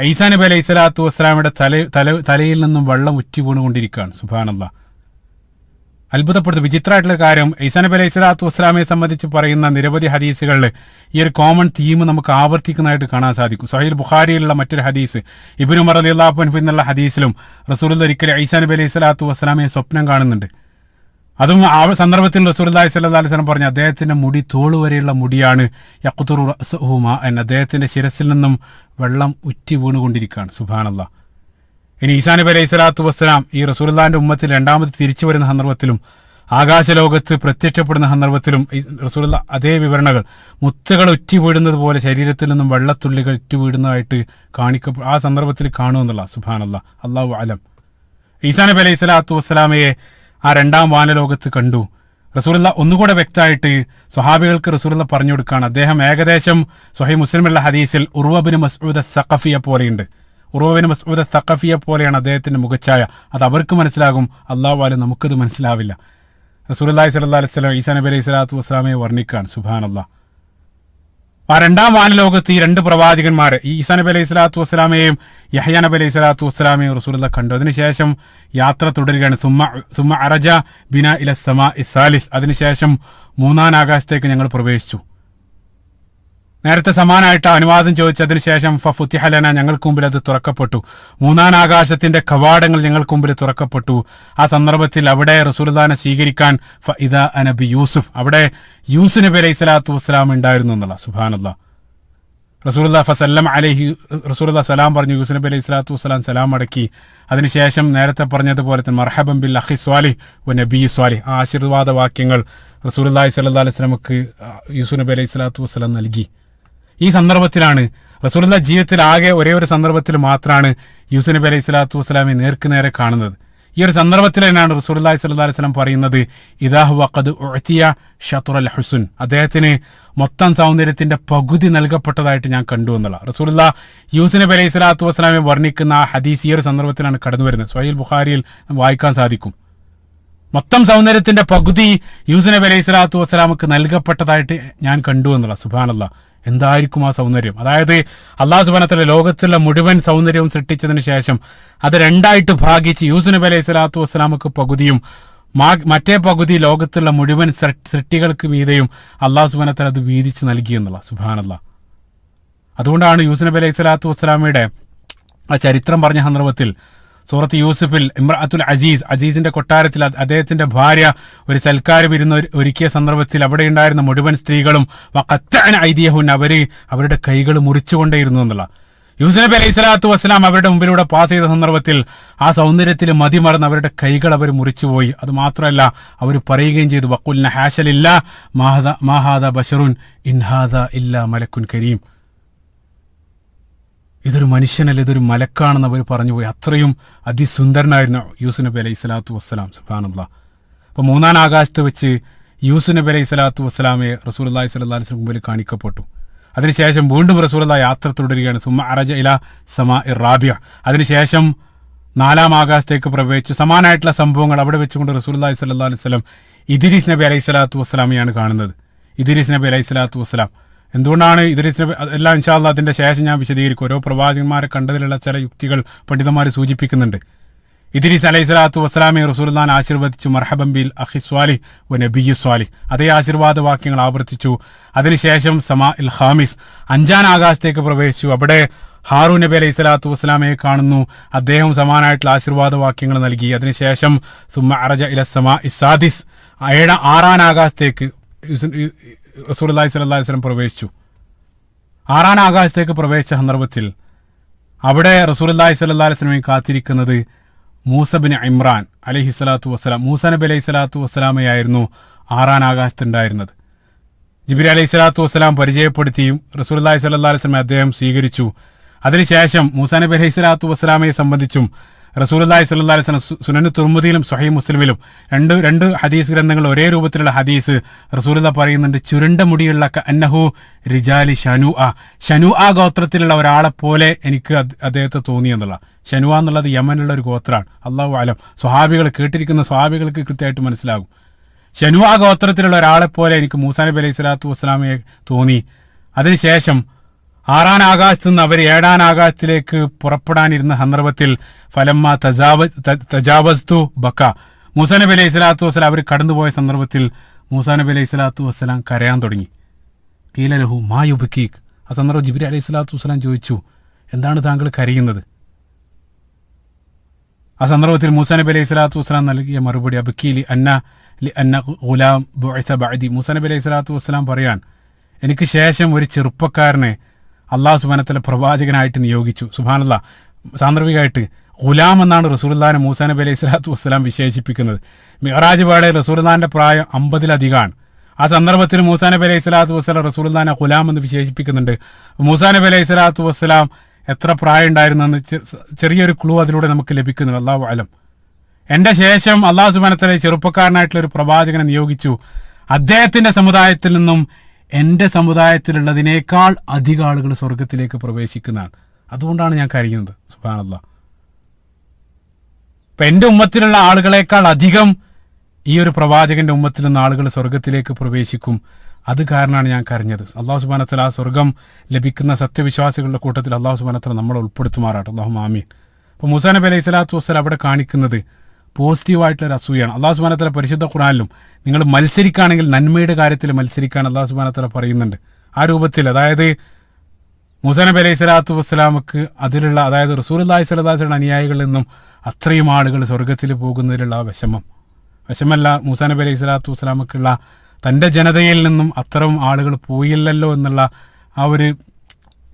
ഈസാ നബി അലൈഹി സ്വലാത്തു വസ്സലാമയുടെ തലയിൽ നിന്നും വെള്ളം ഉറ്റി വീണുകൊണ്ടിരിക്കുകയാണ്. സുബ്ഹാനല്ലാഹ്. അത്ഭുതപ്പെടുത്തും. വിചിത്രമായിട്ടുള്ള കാര്യം, ഈസാ നബി അലൈഹി സ്വലാത്തു വസ്സലാമയെ സംബന്ധിച്ച് പറയുന്ന നിരവധി ഹദീസുകളിൽ ഈ ഒരു കോമൺ തീം നമുക്ക് ആവർത്തിക്കുന്നതായിട്ട് കാണാൻ സാധിക്കും. സ്വഹീഹ് ബുഖാരിയിലുള്ള മറ്റൊരു ഹദീസ്, ഇബ്നു ഉമർ റളിയല്ലാഹു അൻഹു എന്നുള്ള ഹദീസിലും റസൂലുള്ളാഹി ഒരിക്കൽ ഈസാ നബി അലൈഹി സ്വലാത്തു വസ്സലാമയെ സ്വപ്നം കാണുന്നുണ്ട്. അതും ആ സന്ദർഭത്തിൽ റസൂലുള്ളാഹി സ്വല്ലല്ലാഹു അലൈഹി വസല്ലം പറഞ്ഞു, അദ്ദേഹത്തിന്റെ മുടി തോള് വരെയുള്ള മുടിയാണ്. യഖ്തുറു റഅ്സുഹു മാഅൻ, അദ്ദേഹത്തിന്റെ ശിരസിൽ നിന്നും വെള്ളം ഉറ്റി വീണുകൊണ്ടിരിക്കുകയാണ്. സുബ്ഹാനല്ലാഹ്. ഇനി ഈസാ നബി അലൈഹി സ്വലാത്തു വസ്സലാം ഈ റസൂലുള്ളാഹിന്റെ ഉമ്മത്തിൽ രണ്ടാമത് തിരിച്ചു വരുന്ന സന്ദർഭത്തിലും ആകാശലോകത്ത് പ്രത്യക്ഷപ്പെടുന്ന സന്ദർഭത്തിലും റസൂലുള്ളാഹി അതേ വിവരണകൾ, മുത്തുകൾ ഉറ്റി വീഴുന്നത് പോലെ ശരീരത്തിൽ നിന്നും വെള്ളത്തുള്ളികൾ ഉറ്റി വീഴുന്നതായിട്ട് ആ സന്ദർഭത്തിൽ കാണുമെന്നുള്ള. സുബ്ഹാനല്ലാഹ്. അല്ലാഹു അലം. ഈസാ നബി അലൈഹി സ്വലാത്തു വസ്സലാമയെ ആ രണ്ടാം വാനലോകത്ത് കണ്ടു. റസൂലുള്ളാഹി ഒന്നുകൂടെ വ്യക്തമായിട്ട് സ്വഹാബികൾക്ക് റസൂലുള്ളാഹി പറഞ്ഞു കൊടുക്കുകയാണ്. അദ്ദേഹം ഏകദേശം സ്വഹീഹ് മുസ്ലിമിലുള്ള ഹദീസിൽ ഉർവ ബിൻ മസ്ഊദ് അസ്-സഖഫിയെ പോലെയുണ്ട്. ഉർവ ബിൻ മസ്ഊദ് അസ്-സഖഫിയെ പോലെയാണ് അദ്ദേഹത്തിന്റെ മുഖച്ഛായ. അത് അവർക്ക് മനസ്സിലാകും, അല്ലാഹു അലം നമുക്കത് മനസ്സിലാവില്ല. റസൂലുള്ളാഹി സ്വല്ലല്ലാഹു അലൈഹി വസല്ലം ഈസാ നബി അലൈഹി സ്വലാത്തു വസ്സലാമയെ വർണ്ണിക്കുകയാണ്. സുബ്ഹാനല്ലാഹ്. ആ രണ്ടാം വാനലോകത്ത് ഈ രണ്ട് പ്രവാചകന്മാർ, ഈ ഈസാ നബി അലൈഹി സ്വലാത്തു വസ്സലാമയെയും യഹ്യ നബി അലൈഹി സ്വലാത്തു വസ്സലാമയെയും റസൂലുള്ളാഹി കണ്ടു. അതിനുശേഷം യാത്ര തുടരുകയാണ്. സുമ്മ അറജ ബിനാ ഇല സമാഇ സാലിസ്. അതിനുശേഷം മൂന്നാം ആകാശത്തേക്ക് ഞങ്ങൾ പ്രവേശിച്ചു. നേരത്തെ സമാനമായിട്ട് അനുവാദം ചോദിച്ചതിന് ശേഷം ഫഫുത്തിഹ ലനാ, ഞങ്ങൾക്ക് മുമ്പിൽ അത് തുറക്കപ്പെട്ടു. മൂന്നാം ആകാശത്തിന്റെ കവാടങ്ങൾ ഞങ്ങൾക്ക് മുമ്പിൽ തുറക്കപ്പെട്ടു. ആ സന്ദർഭത്തിൽ അവിടെ റസൂലുള്ളാഹിനെ സ്വീകരിക്കാൻ ഫഇദാ നബി യൂസുഫ്, അവിടെ യൂസുഫ് നബി അലൈഹി സ്വലാത്തു വസ്സലാം ഉണ്ടായിരുന്നു എന്നുള്ള. സുബ്ഹാനല്ലാഹ്. റസൂലുള്ളാഹി ഫസല്ലം അലൈഹി, റസൂലുള്ളാഹി സലാം പറഞ്ഞു. യൂസുഫ് നബി അലൈഹി സ്വലാത്തു വസ്സലാം സലാം അടക്കി. അതിനുശേഷം നേരത്തെ പറഞ്ഞതുപോലെ തന്നെ മർഹബൻ ബിൽ അഖി സ്വാലിഹ് വ നബിയ്യി സ്വാലിഹ്, ആ ആശീർവാദ വാക്യങ്ങൾ റസൂലുള്ളാഹി സ്വല്ലല്ലാഹു അലൈഹി വസല്ലമക്ക് യൂസുഫ് നബി അലൈഹി സ്വലാത്തു വസ്സലാം നൽകി. ഈ സന്ദർഭത്തിലാണ് റസൂലുള്ളാഹി ജീവിതത്തിൽ ആകെ ഒരേ ഒരു സന്ദർഭത്തിൽ മാത്രമാണ് യൂസുഫ് നബി അലൈഹി സ്വലാത്തു വസ്സലാമെ നേർക്കുനേരെ കാണുന്നത്. ഈ ഒരു സന്ദർഭത്തിൽ തന്നെയാണ് റസൂലുള്ളാഹി സ്വല്ലല്ലാഹു അലൈഹി വസല്ലം പറയുന്നത്, ഇദാ ഹുവ ഖദ് ഉഅതിയ ശത്റുൽ ഹുസ്ൻ, അദ്ദേഹത്തിന് മൊത്തം സൗന്ദര്യത്തിന്റെ പകുതി നൽകപ്പെട്ടതായിട്ട് ഞാൻ കണ്ടു എന്നുള്ള. റസൂലുള്ളാഹി യൂസുഫ് നബി അലൈഹി സ്വലാത്തു വസ്സലാമെ വർണ്ണിക്കുന്ന ആ ഹദീസ് ഈ ഒരു സന്ദർഭത്തിലാണ് കടന്നു വരുന്നത്. സ്വഹീഹ് ബുഖാരിയിൽ വായിക്കാൻ സാധിക്കും. മൊത്തം സൗന്ദര്യത്തിന്റെ പകുതി യൂസുഫ് നബി അലൈഹി സ്വലാത്തു വസ്സലാമക്ക് നൽകപ്പെട്ടതായിട്ട് ഞാൻ കണ്ടു എന്നുള്ള. സുബ്ഹാനല്ലാഹ്. എന്തായിരിക്കും ആ സൗന്ദര്യം? അതായത് അള്ളാഹു സുബ്ഹാനഹു വ തആല ലോകത്തുള്ള മുഴുവൻ സൗന്ദര്യവും സൃഷ്ടിച്ചതിന് ശേഷം അത് രണ്ടായിട്ട് ഭാഗിച്ച് യൂസുഫ് നബി അലൈഹി സ്വലാത്തു വസ്സലാമക്ക് പകുതിയും മറ്റേ പകുതി ലോകത്തുള്ള മുഴുവൻ സൃഷ്ടികൾക്ക് മീതെയും അള്ളാഹു സുബ്ഹാനഹു വ തആല അത് വീതിച്ച് നൽകി എന്നുള്ള സുബ്ഹാനല്ലാഹ്. അതുകൊണ്ടാണ് യൂസുഫ് നബി അലൈഹി സ്വലാത്തു വസ്സലാമയുടെ ആ ചരിത്രം പറഞ്ഞ സന്ദർഭത്തിൽ സൂറത്ത് യൂസുഫിൽ ഇമ്രഅത്തുൽ അസീസിന്റെ കൊട്ടാരത്തിൽ അദ്ദേഹത്തിന്റെ ഭാര്യ ഒരു സൽക്കാരം ഇരുന്ന് ഒരുക്കിയ സന്ദർഭത്തിൽ അവിടെ ഉണ്ടായിരുന്ന മുഴുവൻ സ്ത്രീകളും വഖത്തഅന ഐദിയഹുൻ, അവരുടെ കൈകൾ മുറിച്ചുകൊണ്ടേയിരുന്നു എന്നുള്ള. യൂസുഫ് നബി അലൈഹി സ്വലാത്തു വസ്സലാം അവരുടെ മുമ്പിലൂടെ പാസ് ചെയ്ത സന്ദർഭത്തിൽ ആ സൗന്ദര്യത്തിൽ മതിമറന്ന് അവരുടെ കൈകൾ അവർ മുറിച്ചുപോയി. അത് മാത്രമല്ല, അവർ പറയുകയും ചെയ്തു, വഖുൽന ഹാശലില്ലാ മാ ഹാദാ ബശറുൻ ഇൻ ഹാദാ ഇല്ലാ മലക്കുൻ കരീം. ഇതൊരു മനുഷ്യനല്ല, ഇതൊരു മലക്കാണെന്ന് അവർ പറഞ്ഞുപോയി. അത്രയും അതിസുന്ദരനായിരുന്നു യൂസുഫ് നബി അലൈഹി സ്വലാത്തു വസ്സലാം. സുബ്ഹാനല്ലാഹ്. അപ്പൊ മൂന്നാം ആകാശത്ത് വെച്ച് യൂസുഫ് നബി അലൈഹി സ്വലാത്തു വസ്സലാമെ റസൂലുള്ളാഹി സ്വല്ലല്ലാഹു അലൈഹി വസല്ലം മുമ്പിൽ കാണിക്കപ്പെട്ടു. അതിനുശേഷം വീണ്ടും റസൂലുള്ളാഹി യാത്ര തുടരുകയാണ്. സുമ്മ അറജ ഇലാ സമാഇർ റാബിഅ. അതിനുശേഷം നാലാം ആകാശത്തേക്ക് പ്രവേശിച്ചു. സമാനമായിട്ടുള്ള സംഭവങ്ങൾ അവിടെ വെച്ചുകൊണ്ട് റസൂലുള്ളാഹി സ്വല്ലല്ലാഹു അലൈഹി വസല്ലം ഇദ്രീസ് നബി അലൈഹി സ്വലാത്തു വസ്സലാമെയാണ് കാണുന്നത്. ഇദ്രീസ് നബി അലൈഹി സ്വലാത്തു വസ്സലാം. എന്തുകൊണ്ടാണ് ഇദ്രീസ് നബി, എല്ലാം ഇൻഷാ അല്ലാഹ് അതിന്റെ ശേഷം ഞാൻ വിശദീകരിക്കും. ഓരോ പ്രവാചകന്മാരെ കണ്ടതിലുള്ള ചില യുക്തികൾ പണ്ഡിതന്മാർ സൂചിപ്പിക്കുന്നുണ്ട്. ഇദ്രീസ് അലൈഹി സ്വലാത്തു വസ്സലാമെ റസൂലുള്ളാഹിനെ ആശീർവദിച്ചു. മർഹബൻ ബിൽ അഖി സ്വാലിഹ് വ നബിയ്യി സ്വാലിഹ്, അതേ ആശീർവാദ വാക്യങ്ങൾ ആവർത്തിച്ചു. അതിനുശേഷം സമാഇൽ ഖാമിസ്, അഞ്ചാം ആകാശത്തേക്ക് പ്രവേശിച്ചു. അവിടെ ഹാറൂൻ നബി അലൈഹി സ്വലാത്തു വസ്സലാമയെ കാണുന്നു. അദ്ദേഹം സമാനമായിട്ടുള്ള ആശീർവാദ വാക്യങ്ങൾ നൽകി. അതിനുശേഷം സുമ്മ അറജ ഇല സമാഇ സാദിസ്, ആറാം ആകാശത്തേക്ക് റസൂലുള്ളാഹി സ്വല്ലല്ലാഹു അലൈഹി വസല്ലം പ്രവേശിച്ചു. ആറാം ആകാശത്തേക്ക് പ്രവേശിച്ച സന്ദർഭത്തിൽ അവിടെ റസൂലുള്ളാഹി സ്വല്ലല്ലാഹു അലൈഹി വസല്ലമയെ കാത്തിരിക്കുന്നത് മൂസ ബിൻ ഇമ്രാൻ അലൈഹി സ്വലാത്തു വസ്സലാം. മൂസ നബി അലൈഹി സ്വലാത്തു വസ്സലാമയായിരുന്നു ആറാം ആകാശത്തുണ്ടായിരുന്നത്. ജിബ്രീൽ അലൈഹി സ്വലാത്തു വസ്സലാം പരിചയപ്പെടുത്തിയും റസൂലുള്ളാഹി സ്വല്ലല്ലാഹു അലൈഹി വസല്ലം അദ്ദേഹം സ്വീകരിച്ചു. അതിനുശേഷം മൂസ നബി അലൈഹി സ്വലാത്തു വസ്സലാമയെ സംബന്ധിച്ചും റസൂലുള്ളാഹി സ്വല്ലല്ലാഹു അലൈഹി വസല്ലം സുനൻ തുർമുദിയിലും സ്വഹീഹ് മുസ്ലിമിലും രണ്ട് ഹദീസ് ഗ്രന്ഥങ്ങൾ ഒരേ രൂപത്തിലുള്ള ഹദീസ് റസൂലുള്ളാഹി പറയുന്നുണ്ട്, ചുരുണ്ട മുടിയുള്ള അന്നഹു റിജാലി ഷനുആ ഗോത്രത്തിലുള്ള ഒരാളെ പോലെ എനിക്ക് അദ്ദേഹത്തെ തോന്നി എന്നുള്ള. ഷനുആ എന്നുള്ളത് യമനിലുള്ള ഒരു ഗോത്രമാണ്. അല്ലാഹു അലം, സ്വഹാബികൾ കേട്ടിരിക്കുന്ന സ്വഹാബികൾക്ക് കൃത്യമായിട്ട് മനസ്സിലാകും. ഷനുആ ഗോത്രത്തിലുള്ള ഒരാളെ പോലെ എനിക്ക് മൂസാ നബി അലൈഹി സ്വലാത്തു വസ്സലാമയെ തോന്നി. അതിനുശേഷം ആറാം ആകാശത്ത് നിന്ന് അവർ ഏഴാം ആകാശത്തിലേക്ക് പുറപ്പെടാനിരുന്ന സന്ദർഭത്തിൽ ഫലമ്മ തജാവസ്തു ബക്ക, മൂസാ നബി അലൈഹി സ്വലാത്തു വസ്സലാം അവർ കടന്നുപോയ സന്ദർഭത്തിൽ മൂസാ നബി അലൈഹി സ്വലാത്തു വസ്സലാം കരയാൻ തുടങ്ങി. ഖീല ലഹു മാ യുബ്കീക്. ആ സന്ദർഭം ജിബ്രീൽ അലൈഹി സ്വലാത്തു വസ്സലാം ചോദിച്ചു, എന്താണ് താങ്കൾ കരയുന്നത്? ആ സന്ദർഭത്തിൽ മൂസാ നബി അലൈഹി സ്വലാത്തു വസ്സലാം നൽകിയ മറുപടി, അബ്കീലി അന്ന ഗുലാം ബുഇസ ബഅദി. മൂസാ നബി അലൈഹി സ്വലാത്തു വസ്സലാം പറയാൻ, എനിക്ക് ശേഷം ഒരു ചെറുപ്പക്കാരനെ അള്ളാഹു സുബ്ഹാനഹു വ തആല പ്രവാചകനായിട്ട് നിയോഗിച്ചു. സുബ്ഹാനല്ലാഹ്. സാന്ദർഭികമായിട്ട് ഗുലാം എന്നാണ് റസൂലുള്ളാഹിനെ മൂസാ നബി അലൈഹി സ്വലാത്തു വസ്സലാം വിശേഷിപ്പിക്കുന്നത്. മിഅ്റാജ് വേളയിൽ റസൂലുള്ളാഹിന്റെ പ്രായം 50-ലധികമാണ്. ആ സന്ദർഭത്തിൽ മൂസാ നബി അലൈഹി സ്വലാത്തു വസ്സലാം റസൂലുള്ളാഹിനെ ഗുലാം എന്ന് വിശേഷിപ്പിക്കുന്നുണ്ട്. മൂസാ നബി അലൈഹി സ്വലാത്തു വസ്സലാം എത്ര പ്രായം ഉണ്ടായിരുന്നെന്ന് ചെറിയൊരു ക്ലൂ അതിലൂടെ നമുക്ക് ലഭിക്കുന്നുണ്ട്. അല്ലാഹു അലം. എന്റെ ശേഷം അള്ളാഹു സുബ്ഹാനഹു വ തആല ചെറുപ്പക്കാരനായിട്ടുള്ള ഒരു പ്രവാചകനെ നിയോഗിച്ചു. അദ്ദേഹത്തിന്റെ സമുദായത്തിൽ നിന്നും എന്റെ സമുദായത്തിലുള്ളതിനേക്കാൾ അധികം ആളുകൾ സ്വർഗത്തിലേക്ക് പ്രവേശിക്കുന്നതാണ്. അതുകൊണ്ടാണ് ഞാൻ കരയുന്നത്. സുബ്ഹാനല്ലാഹ്. ഇപ്പൊ എന്റെ ഉമ്മത്തിലുള്ള ആളുകളെക്കാൾ അധികം ഈ ഒരു പ്രവാചകന്റെ ഉമ്മത്തിൽ നിന്ന് ആളുകൾ സ്വർഗത്തിലേക്ക് പ്രവേശിക്കും. അത് കാരണമാണ് ഞാൻ കരഞ്ഞത്. അള്ളാഹു സുബ്ഹാനഹു വ തആല ആ സ്വർഗം ലഭിക്കുന്ന സത്യവിശ്വാസികളുടെ കൂട്ടത്തിൽ അള്ളാഹു സുബ്ഹാനഹു വ തആല നമ്മളെ ഉൾപ്പെടുത്തുമാറാട്ടെ. അല്ലാഹുമ്മ ആമീൻ. അപ്പോൾ മൂസാ നബി അലൈഹി സ്വലാത്തു വസ്സലാം അവിടെ കാണിക്കുന്നത് പോസിറ്റീവായിട്ടുള്ള ഒരു അസൂയാണ്. അള്ളാഹു സുബ്ഹാനഹു വ തആല പരിശുദ്ധ ഖുർആനിലും നിങ്ങൾ മത്സരിക്കുകയാണെങ്കിൽ നന്മയുടെ കാര്യത്തിൽ മത്സരിക്കാൻ അള്ളാഹു സുബ്ഹാനഹു വ തആല പറയുന്നുണ്ട്. ആ രൂപത്തിൽ, അതായത് മൂസാ നബി അലൈഹി സ്വലാത്തു വസ്സലാമക്ക് അതിലുള്ള, അതായത് റസൂലുള്ളാഹി സ്വല്ലല്ലാഹു അലൈഹി വസല്ലം അനുയായികളിൽ നിന്നും അത്രയും ആളുകൾ സ്വർഗത്തിൽ പോകുന്നതിലുള്ള ആ വിഷമല്ല മൂസാ നബി അലൈഹി സ്വലാത്തു വസ്സലാമക്കുള്ള തന്റെ ജനതയിൽ നിന്നും അത്തരം ആളുകൾ പോയില്ലല്ലോ എന്നുള്ള ആ ഒരു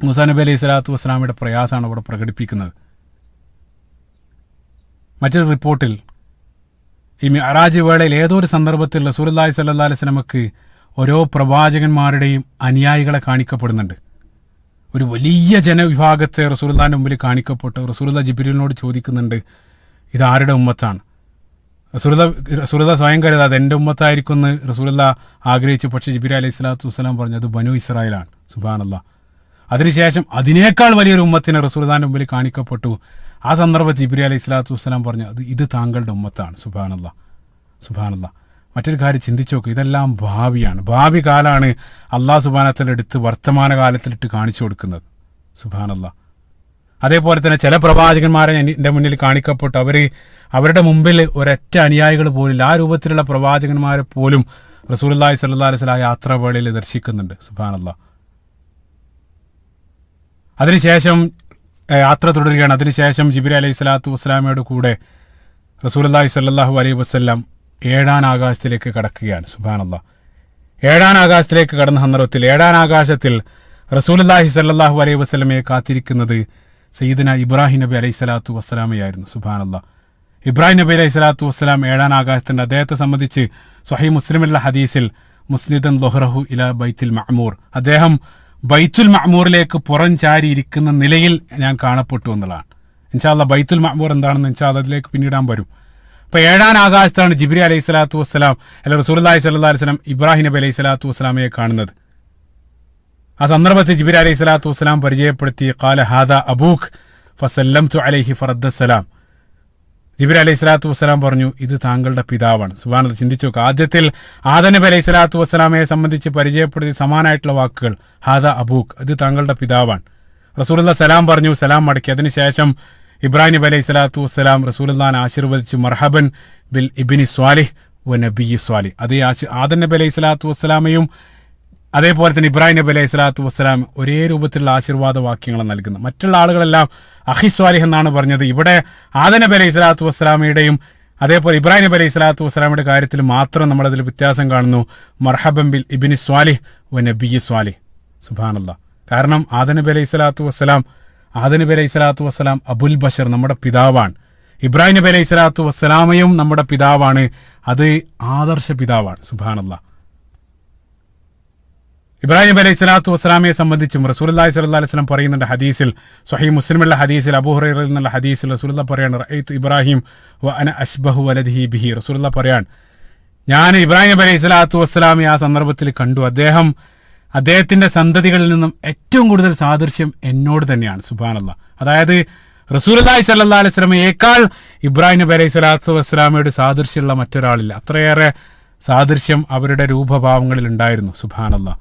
മൂസാ നബി അലൈഹി സ്വലാത്തു വസ്സലാമയുടെ പ്രയാസമാണ് അവിടെ പ്രകടിപ്പിക്കുന്നത്. മറ്റൊരു റിപ്പോർട്ടിൽ ഈ മിഅ്റാജ് വേളയിൽ ഏതോ ഒരു സന്ദർഭത്തിൽ റസൂലുള്ളാഹി സ്വല്ലല്ലാഹു അലൈഹി വസല്ലമക്ക് ഓരോ പ്രവാചകന്മാരുടെയും അനുയായികളെ കാണിക്കപ്പെടുന്നുണ്ട്. ഒരു വലിയ ജനവിഭാഗത്തെ റസൂലുള്ളാഹിന്റെ മുമ്പിൽ കാണിക്കപ്പെട്ടു. റസൂലുള്ളാഹി ജിബ്രീലിനോട് ചോദിക്കുന്നുണ്ട്, ഇത് ആരുടെ ഉമ്മത്താണ്? റസൂലുള്ളാഹി സ്വയം കരുതാതെ എന്റെ ഉമ്മത്തായിരിക്കും എന്ന് റസൂലുള്ളാഹി ആഗ്രഹിച്ചു. പക്ഷെ ജിബ്രീൽ അലൈഹി സ്വലാത്തു വസ്സലാം പറഞ്ഞു അത് ബനു ഇസ്രായേലാണ്. സുബ്ഹാനല്ലാഹ്. അതിനുശേഷം അതിനേക്കാൾ വലിയൊരു ഉമ്മത്തിനെ റസൂലുള്ളാഹിന്റെ മുമ്പിൽ കാണിക്കപ്പെട്ടു. ആ സന്ദർഭത്തിൽ ജിബ്രീൽ അലൈഹി സ്വലാത്തു വസ്സലാം പറഞ്ഞു ഇത് താങ്കളുടെ ഉമ്മത്താണ്. സുബ്ഹാനല്ലാഹ്. മറ്റൊരു കാര്യം ചിന്തിച്ചു നോക്കുക, ഇതെല്ലാം ഭാവിയാണ്. ഭാവി കാലാണ് അള്ളാഹു സുബ്ഹാനഹു എടുത്ത് വർത്തമാന കാലത്തിലിട്ട് കാണിച്ചു കൊടുക്കുന്നത്. സുബ്ഹാനല്ലാഹ്. അതേപോലെ തന്നെ ചില പ്രവാചകന്മാരെ എൻ്റെ മുന്നിൽ കാണിക്കപ്പെട്ടു, അവരുടെ മുമ്പിൽ ഒരൊറ്റ അനുയായികൾ പോലില്ല. ആ രൂപത്തിലുള്ള പ്രവാചകന്മാരെ പോലും റസൂലുള്ളാഹി സ്വല്ലല്ലാഹു അലൈഹി വസല്ലം യാത്രാവേളയിൽ ദർശിക്കുന്നുണ്ട്. സുബ്ഹാനല്ലാഹ്. അതിനുശേഷം യാത്ര തുടരുകയാണ്. അതിനുശേഷം ജിബ്രീൽ അലൈഹി സ്വലാത്തു വസ്സലാമയുടെ കൂടെ റസൂലുള്ളാഹി സ്വല്ലല്ലാഹു അലൈഹി വസല്ലം 7-ാം ആകാശത്തിലേക്ക് കടക്കുകയാണ്. സുബ്ഹാനല്ലാഹ്. 7-ാം ആകാശത്തിലേക്ക് കടന്ന സന്ദർഭത്തിൽ 7-ാം ആകാശത്തിൽ റസൂലുള്ളാഹി സ്വല്ലല്ലാഹു അലൈഹി വസല്ലമയെ കാത്തിരിക്കുന്നത് സയ്യിദന ഇബ്രാഹിം നബി അലൈഹി സ്വലാത്തു വസ്സലാമയായിരുന്നു. സുബ്ഹാനല്ലാഹ്. ഇബ്രാഹിം നബി അലൈഹി സ്വലാത്തു വസ്സലാം 7-ാം ആകാശത്തിന്റെ അദ്ദേഹത്തെ സംബന്ധിച്ച് സ്വഹീഹ് മുസ്ലിമിലുള്ള ഹദീസിൽ മുസ്നിദൻ ദുഹ്റഹു ഇലാ ബൈത്തുൽ മഅ്മൂർ, അദ്ദേഹം ബൈത്തുൽ മഅ്മൂറിലേക്ക് പുറം ചാരി ഇരിക്കുന്ന നിലയിൽ ഞാൻ കാണപ്പെട്ടു എന്നുള്ളതാണ്. ഇൻഷാ അല്ലാഹ് ബൈത്തുൽ മഅ്മൂർ എന്താണെന്ന് ഇൻഷാ അല്ലാഹ് അതിലേക്ക് പിന്നീടാൻ വരും. അപ്പൊ 7-ാം ആകാശത്താണ് ജിബ്രീൽ അലൈഹി സ്വലാത്തു വസ്സലാം റസൂലുള്ളാഹി സ്വല്ലല്ലാഹു അലൈഹി വസല്ലം ഇബ്രാഹിം നബി അലൈഹി സ്വലാത്തു വസ്സലാമയെ കാണുന്നത്. ആ സന്ദർഭത്തിൽ ജിബ്രീൽ അലൈഹി സ്വലാത്തു വസ്സലാം പരിചയപ്പെടുത്തി, ഖാല ഹാദാ അബൂഖ് ഫസല്ലംതു അലൈഹി ഫറദ്ദ സലാം. ജിബ്രീൽ അലൈഹി സ്വലാത്തു വസ്സലാം പറഞ്ഞു, ഇത് താങ്കളുടെ പിതാവാണ്. സുബ്ഹാനല്ലാഹ്. ചിന്തിച്ചു നോക്കുക, ആദ്യത്തിൽ ആദം നബി അലൈഹി സ്വലാത്തു വസ്സലാമയെ സംബന്ധിച്ച് പരിചയപ്പെടുത്തി സമാനമായിട്ടുള്ള വാക്കുകൾ, ഹാദാ അബൂഖ്, ഇത് താങ്കളുടെ പിതാവാണ്. റസൂലുള്ളാഹി സലാം പറഞ്ഞു, സലാം മടക്കി. അതിനുശേഷം ഇബ്രാഹിം നബി അലൈഹി സ്വലാത്തു വസ്സലാം റസൂലുള്ളാഹിനെ ആശീർവദിച്ചു, മർഹബൻ ബിൽ ഇബ്നി സ്വാലിഹ് വ നബിയ്യി സ്വാലിഹ്. അതേ ആദം നബി അലൈഹി സ്വലാത്തു വസ്സലാമയും അതേപോലെ തന്നെ ഇബ്രാഹിം നബി അലൈഹി സ്വലാത്തു വസ്സലാം ഒരേ രൂപത്തിലുള്ള ആശീർവാദ വാക്യങ്ങൾ നൽകുന്നു. മറ്റുള്ള ആളുകളെല്ലാം അഖി സ്വാലിഹ് എന്നാണ് പറഞ്ഞത്. ഇവിടെ ആദം നബി അലൈഹി സ്വലാത്തു വസ്സലാമയുടെയും അതേപോലെ ഇബ്രാഹിം നബി അലൈഹി സ്വലാത്തു വസ്സലാമയുടെ കാര്യത്തിൽ മാത്രം നമ്മളതിൽ വ്യത്യാസം കാണുന്നു. മർഹബൻ ബിൽ ഇബ്നി സ്വാലിഹ് വ നബിയ്യി സ്വാലിഹ്. സുബ്ഹാനല്ലാഹ്. കാരണം ആദം നബി അലൈഹി സ്വലാത്തു വസ്സലാം അബുൽ ബഷർ, നമ്മുടെ പിതാവാണ്. ഇബ്രാഹിം നബി അലൈഹി സ്വലാത്തു വസ്സലാമയും നമ്മുടെ പിതാവാണ്. അത് ആദർശ പിതാവാണ്. സുബ്ഹാനല്ലാഹ്. ഇബ്രാഹിം നബി അലൈഹി സ്വലാത്തു വസ്സലാമയെ സംബന്ധിച്ചും റസൂലുള്ളാഹി സ്വല്ലല്ലാഹു അലൈഹി വസല്ലം പറയുന്നുണ്ട് ഹദീസിൽ, സ്വഹീഹ് മുസ്ലിമുള്ള ഹദീസിൽ, അബൂ ഹുറൈറയിൽ നിന്നുള്ള ഹദീസിൽ റസൂലുള്ളാഹി പറയാണ്, റഅയ്തു ഇബ്രാഹിം വ അന അശ്ബഹു വലദിഹി ബിഹി. റസൂലുള്ളാഹി പറയാണ്, ഞാൻ ഇബ്രാഹിം നബി അലൈഹി സ്വലാത്തു വസ്സലാമയെ ആ സന്ദർഭത്തിൽ കണ്ടു. അദ്ദേഹത്തിന്റെ സന്തതികളിൽ നിന്നും ഏറ്റവും കൂടുതൽ സാദൃശ്യം എന്നോട് തന്നെയാണ്. സുബ്ഹാനല്ലാഹ്. അതായത് റസൂലുള്ളാഹി സ്വല്ലല്ലാഹു അലൈഹി വസല്ലമയേക്കാൾ ഇബ്രാഹിം നബി അലൈഹി സ്വലാത്തു വസ്സലാമയുടെ സാദൃശ്യമുള്ള മറ്റൊരാളില്ല. അത്രയേറെ സാദൃശ്യം അവരുടെ രൂപഭാവങ്ങളിൽ ഉണ്ടായിരുന്നു. സുബ്ഹാനല്ലാഹ്.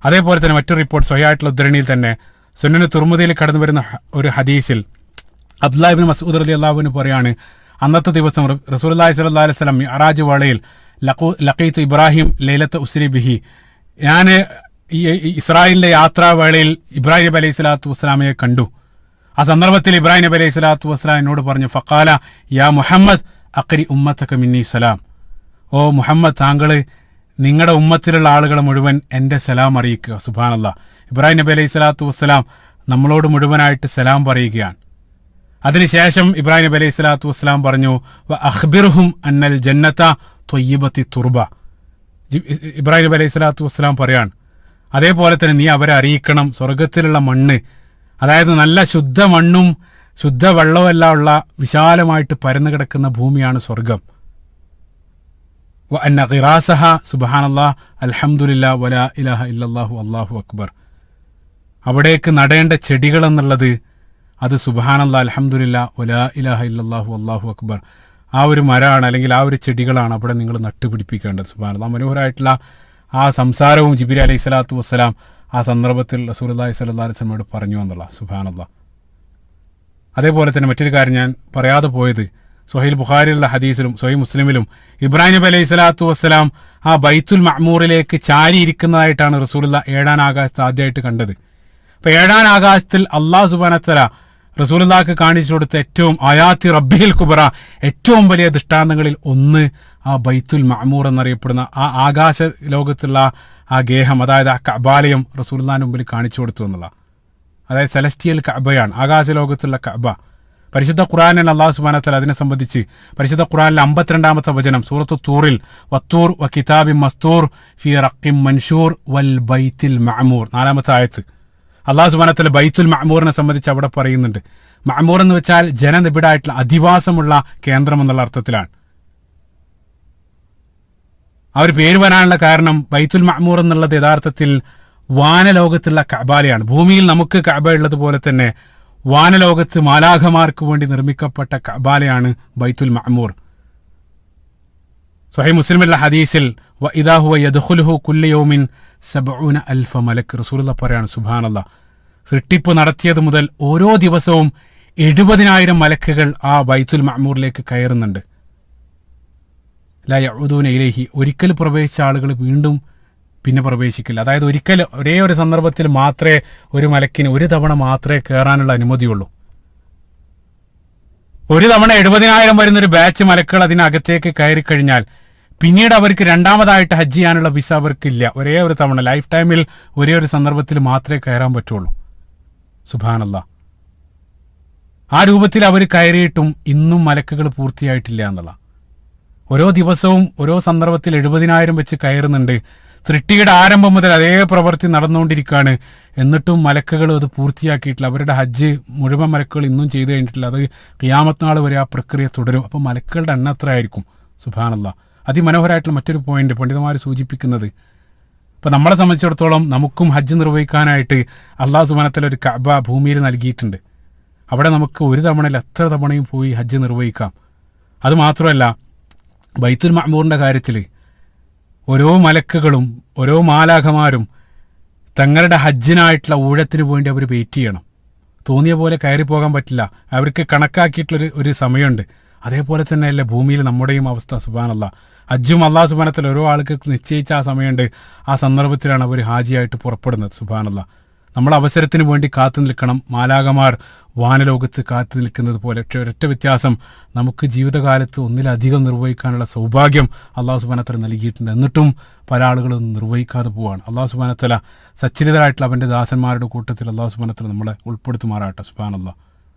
അതേപോലെ തന്നെ മറ്റൊരു റിപ്പോർട്ട് സ്വഹീഹായിട്ടുള്ള ഉദ്ധരണിയിൽ തന്നെ സുനൻ തുർമുദിയിൽ കടന്നു വരുന്ന ഒരു ഹദീസിൽ അബ്ദുല്ലാഹി ഇബ്നു മസ്ഊദ് റളിയല്ലാഹു അൻഹു പറയാണ്, അന്നത്തെ ദിവസം റസൂലുള്ളാഹി സ്വല്ലല്ലാഹു അലൈഹി വസല്ലം മിഅ്റാജ് വേളയിൽ ലഖീതു ഇബ്രാഹിം ലൈലത ഉസ്രി ബിഹി, ഞാൻ ഈ ഇസ്രായേലിന്റെ യാത്രാവേളയിൽ ഇബ്രാഹിം നബി അലൈഹി സ്വലാത്തു വസ്സലാമയെ കണ്ടു. ആ സന്ദർഭത്തിൽ ഇബ്രാഹിം നബി അലൈഹി സ്വലാത്തു വസ്സലാം എന്നോട് പറഞ്ഞു, ഫഖാല യാ മുഹമ്മദ് അഖ്രി ഉമ്മതക മിന്നി സലാം. ഓ മുഹമ്മദ്, താങ്കൾ നിങ്ങളുടെ ഉമ്മത്തിലുള്ള ആളുകളെ മുഴുവൻ എൻ്റെ സലാം അറിയിക്കുക. സുബ്ഹാനല്ലാഹ്. ഇബ്രാഹിം നബി അലൈഹി സ്വലാത്തു വസ്സലാം നമ്മളോട് മുഴുവനായിട്ട് സലാം പറയുകയാണ്. അതിനുശേഷം ഇബ്രാഹിം നബി അലൈഹി സ്വലാത്തു വസ്സലാം പറഞ്ഞു, വ അഖ്ബിർഹും അന്നൽ ജന്നത ത്വയ്യിബത്തി തുർബ. ഇബ്രാഹിം നബി അലൈഹി സ്വലാത്തു വസ്സലാം പറയാണ്, അതേപോലെ തന്നെ നീ അവരെ അറിയിക്കണം, സ്വർഗത്തിലുള്ള മണ്ണ്, അതായത് നല്ല ശുദ്ധ മണ്ണും ശുദ്ധ വെള്ളവുമെല്ലാം ഉള്ള വിശാലമായിട്ട് പരന്നു കിടക്കുന്ന ഭൂമിയാണ് സ്വർഗം. വ അന്ന ഖിറാസഹ സുബ്ഹാനല്ലാഹ് അൽഹംദുലില്ലാഹ് വലാ ഇലാഹ ഇല്ലല്ലാഹു അല്ലാഹു അക്ബർ. അവിടേക്ക് നടേണ്ട ചെടികൾ എന്നുള്ളത് അത് സുബ്ഹാനല്ലാഹ് അൽഹംദുലില്ലാഹ് വലാ ഇലാഹ ഇല്ലല്ലാഹു അല്ലാഹു അക്ബർ, ആ ഒരു മരമാണ്, അല്ലെങ്കിൽ ആ ഒരു ചെടികളാണ് അവിടെ നിങ്ങൾ നട്ടുപിടിപ്പിക്കേണ്ടത്. സുബ്ഹാനല്ലാഹ്. മനോഹരമായിട്ടുള്ള ആ സംസാരവും ജിബ്രീൽ അലൈഹി സ്വലാത്തു വസ്സലാം ആ സന്ദർഭത്തിൽ റസൂലുള്ളാഹി സ്വല്ലല്ലാഹു അലൈഹി വസല്ലമയോട് പറഞ്ഞു എന്നുള്ള. സുബ്ഹാനല്ലാഹ്. അതേപോലെ തന്നെ മറ്റൊരു കാര്യം ഞാൻ പറയാതെ പോയത്, സ്വഹീഹ് ബുഖാരിയിലുള്ള ഹദീസിലും സ്വഹീഹ് മുസ്ലിമിലും ഇബ്രാഹിം നബി അലൈഹി സ്വലാത്തു വസ്സലാം ആ ബൈത്തുൽ മഅ്മൂറിലേക്ക് ചാരിയിരിക്കുന്നതായിട്ടാണ് റസൂലുള്ളാഹി 7-ാം ആകാശത്ത് ആദ്യമായിട്ട് കണ്ടത്. അപ്പൊ 7-ാം ആകാശത്തിൽ അല്ലാഹു സുബ്ഹാനഹു വ തആല റസൂലുള്ളാഹിക്ക് കാണിച്ചു കൊടുത്ത ഏറ്റവും ആയാത്തി റബ്ബിൽ കുബ്ര, ഏറ്റവും വലിയ ദൃഷ്ടാന്തങ്ങളിൽ ഒന്ന് ആ ബൈത്തുൽ മഅ്മൂർ എന്നറിയപ്പെടുന്ന ആ ആകാശ ലോകത്തുള്ള ആ ഗേഹം, അതായത് ആ കഅബാലയം റസൂലുള്ളാഹിന്റെ മുമ്പിൽ കാണിച്ചു കൊടുത്തു എന്നുള്ള. അതായത് സെലസ്റ്റിയൽ കഅബയാണ്, ആകാശ ലോകത്തുള്ള കഅബ. പരിശുദ്ധ ഖുർആനിൽ അല്ലാഹു സുബ്ഹാനഹു വ തആല അതിനെ സംബന്ധിച്ച് പരിശുദ്ധ ഖുർആനിലെ 52-ാമത്തെ വചനം സൂറത്തു തൂറിൽ, വത്തൂർ വ കിതാബിൻ മസ്തൂർ ഫീ റഖിം മൻഷൂർ വൽ ബൈത്തുൽ മഅ്മൂർ, 4-ാമത്തെ ആയത്ത്. അല്ലാഹു സുബ്ഹാനഹു വ തആല ബൈത്തുൽ മഅ്മൂറിനെ സംബന്ധിച്ച് അവിടെ പറയുന്നുണ്ട്. മഅ്മൂർ എന്ന് വെച്ചാൽ ജനനിബിഡായിട്ടുള്ള അധിവാസമുള്ള കേന്ദ്രം എന്നുള്ള അർത്ഥത്തിലാണ്. ആ ഒരു പേര് വരാനുള്ള കാരണം ബൈത്തുൽ മഅ്മൂർ എന്നുള്ളത് യഥാർത്ഥത്തിൽ വാനലോകത്തുള്ള കഅബാലയാണ്. ഭൂമിയിൽ നമുക്ക് കഅബ ഉള്ളതുപോലെ തന്നെ വാനലോകത്ത് മാലാഖമാർക്ക് വേണ്ടി നിർമ്മിക്കപ്പെട്ട കഅബാലയാണ് ബൈത്തുൽ മഅ്മൂർ. സ്വഹീഹ് മുസ്ലിമിലെ ഹദീസിൽ വഇദാ ഹുവ യദ്ഖുലുഹു കുല്ല യൗമിൻ 70,000 മലക്ക്, റസൂലുള്ളാഹി പറയാണ് സുബ്ഹാനല്ലാഹ്, സൃഷ്ടിപ്പ് നടത്തിയത് മുതൽ ഓരോ ദിവസവും 70,000 മലക്കുകൾ ആ ബൈത്തുൽ മഅമൂറിലേക്ക് കയറുന്നുണ്ട്. ലാ യഊദൂന ഇലൈഹി, ഒരിക്കൽ പ്രവേശിച്ച ആളുകൾ വീണ്ടും പിന്നെ പ്രവേശിക്കില്ല. അതായത് ഒരിക്കൽ ഒരേ ഒരു സന്ദർഭത്തിൽ മാത്രമേ ഒരു മലക്കിന് ഒരു തവണ മാത്രമേ കയറാനുള്ള അനുമതിയുള്ളൂ. ഒരു തവണ 70,000 വരുന്നൊരു ബാച്ച് മലക്കുകൾ അതിനകത്തേക്ക് കയറി കഴിഞ്ഞാൽ പിന്നീട് അവർക്ക് രണ്ടാമതായിട്ട് ഹജ്ജ് ചെയ്യാനുള്ള വിസ അവർക്കില്ല. ഒരേ ഒരു തവണ ലൈഫ് ടൈമിൽ ഒരേ ഒരു സന്ദർഭത്തിൽ മാത്രമേ കയറാൻ പറ്റുള്ളൂ. സുബ്ഹാനല്ലാഹ്. ആ രൂപത്തിൽ അവർ കയറിയിട്ടും ഇന്നും മലക്കുകൾ പൂർത്തിയായിട്ടില്ല എന്നുള്ള. ഓരോ ദിവസവും ഓരോ സന്ദർഭത്തിൽ 70,000 വെച്ച് കയറുന്നുണ്ട്. സൃഷ്ടിയുടെ ആരംഭം മുതൽ അതേ പ്രവൃത്തി നടന്നുകൊണ്ടിരിക്കുകയാണ്. എന്നിട്ടും മലക്കുകൾ അത് പൂർത്തിയാക്കിയിട്ടില്ല. അവരുടെ ഹജ്ജ് മുഴുവൻ മലക്കുകൾ ഇന്നും ചെയ്തു കഴിഞ്ഞിട്ടില്ല. അത് ഖിയാമത്ത് നാൾ വരെ ആ പ്രക്രിയ തുടരും. അപ്പോൾ മലക്കുകളുടെ എണ്ണം എത്ര ആയിരിക്കും? സുബ്ഹാനല്ലാഹ്. അതിമനോഹരമായിട്ടുള്ള മറ്റൊരു പോയിന്റ് പണ്ഡിതന്മാർ സൂചിപ്പിക്കുന്നത്, ഇപ്പം നമ്മളെ സംബന്ധിച്ചിടത്തോളം നമുക്കും ഹജ്ജ് നിർവഹിക്കാനായിട്ട് അള്ളാഹു സുബ്ഹാനഹു വ തആല ഒരു കഅബ ഭൂമിയിൽ നൽകിയിട്ടുണ്ട്. അവിടെ നമുക്ക് ഒരു തവണയിൽ എത്ര തവണയും പോയി ഹജ്ജ് നിർവഹിക്കാം. അത് മാത്രമല്ല, ബൈത്തുൽ മഅമൂറിന്റെ കാര്യത്തിൽ ഓരോ മലക്കുകളും ഓരോ മാലാഖമാരും തങ്ങളുടെ ഹജ്ജിനായിട്ടുള്ള ഊഴത്തിന് വേണ്ടി അവർ വെയിറ്റ് ചെയ്യണം. തോന്നിയ പോലെ കയറി പോകാൻ പറ്റില്ല. അവർക്ക് കണക്കാക്കിയിട്ടുള്ളൊരു സമയമുണ്ട്. അതേപോലെ തന്നെയല്ലേ ഭൂമിയിൽ നമ്മുടെയും അവസ്ഥ. സുബ്ഹാനല്ലാഹ്. ഹജ്ജും അല്ലാഹു സുബ്ഹാനഹു വ തആല ഓരോ ആൾക്ക് നിശ്ചയിച്ച ആ സമയമുണ്ട്. ആ സന്ദർഭത്തിലാണ് അവർ ഹാജിയായിട്ട് പുറപ്പെടുന്നത്. സുബ്ഹാനല്ലാഹ്. നമ്മൾ അവസരത്തിന് വേണ്ടി കാത്തു നിൽക്കണം. മാലാഖമാർ വാനലോകത്ത് കാത്തു നിൽക്കുന്നത് പോലെ. ഒരൊറ്റ വ്യത്യാസം, നമുക്ക് ജീവിതകാലത്ത് ഒന്നിലധികം നിർവഹിക്കാനുള്ള സൗഭാഗ്യം അള്ളാഹു സുബ്ഹാനഹു വ തആല നൽകിയിട്ടുണ്ട്. എന്നിട്ടും പല ആളുകളും നിർവഹിക്കാതെ പോവാണ്. അള്ളാഹു സുബ്ഹാനഹു വ തആല സച്ചരിതരായിട്ടുള്ള അവന്റെ ദാസന്മാരുടെ കൂട്ടത്തിൽ അള്ളാഹു സുബ്ഹാനഹു വ തആല നമ്മളെ ഉൾപ്പെടുത്തുമാറാട്ടെ. സുബ്ഹാനല്ലാഹ്.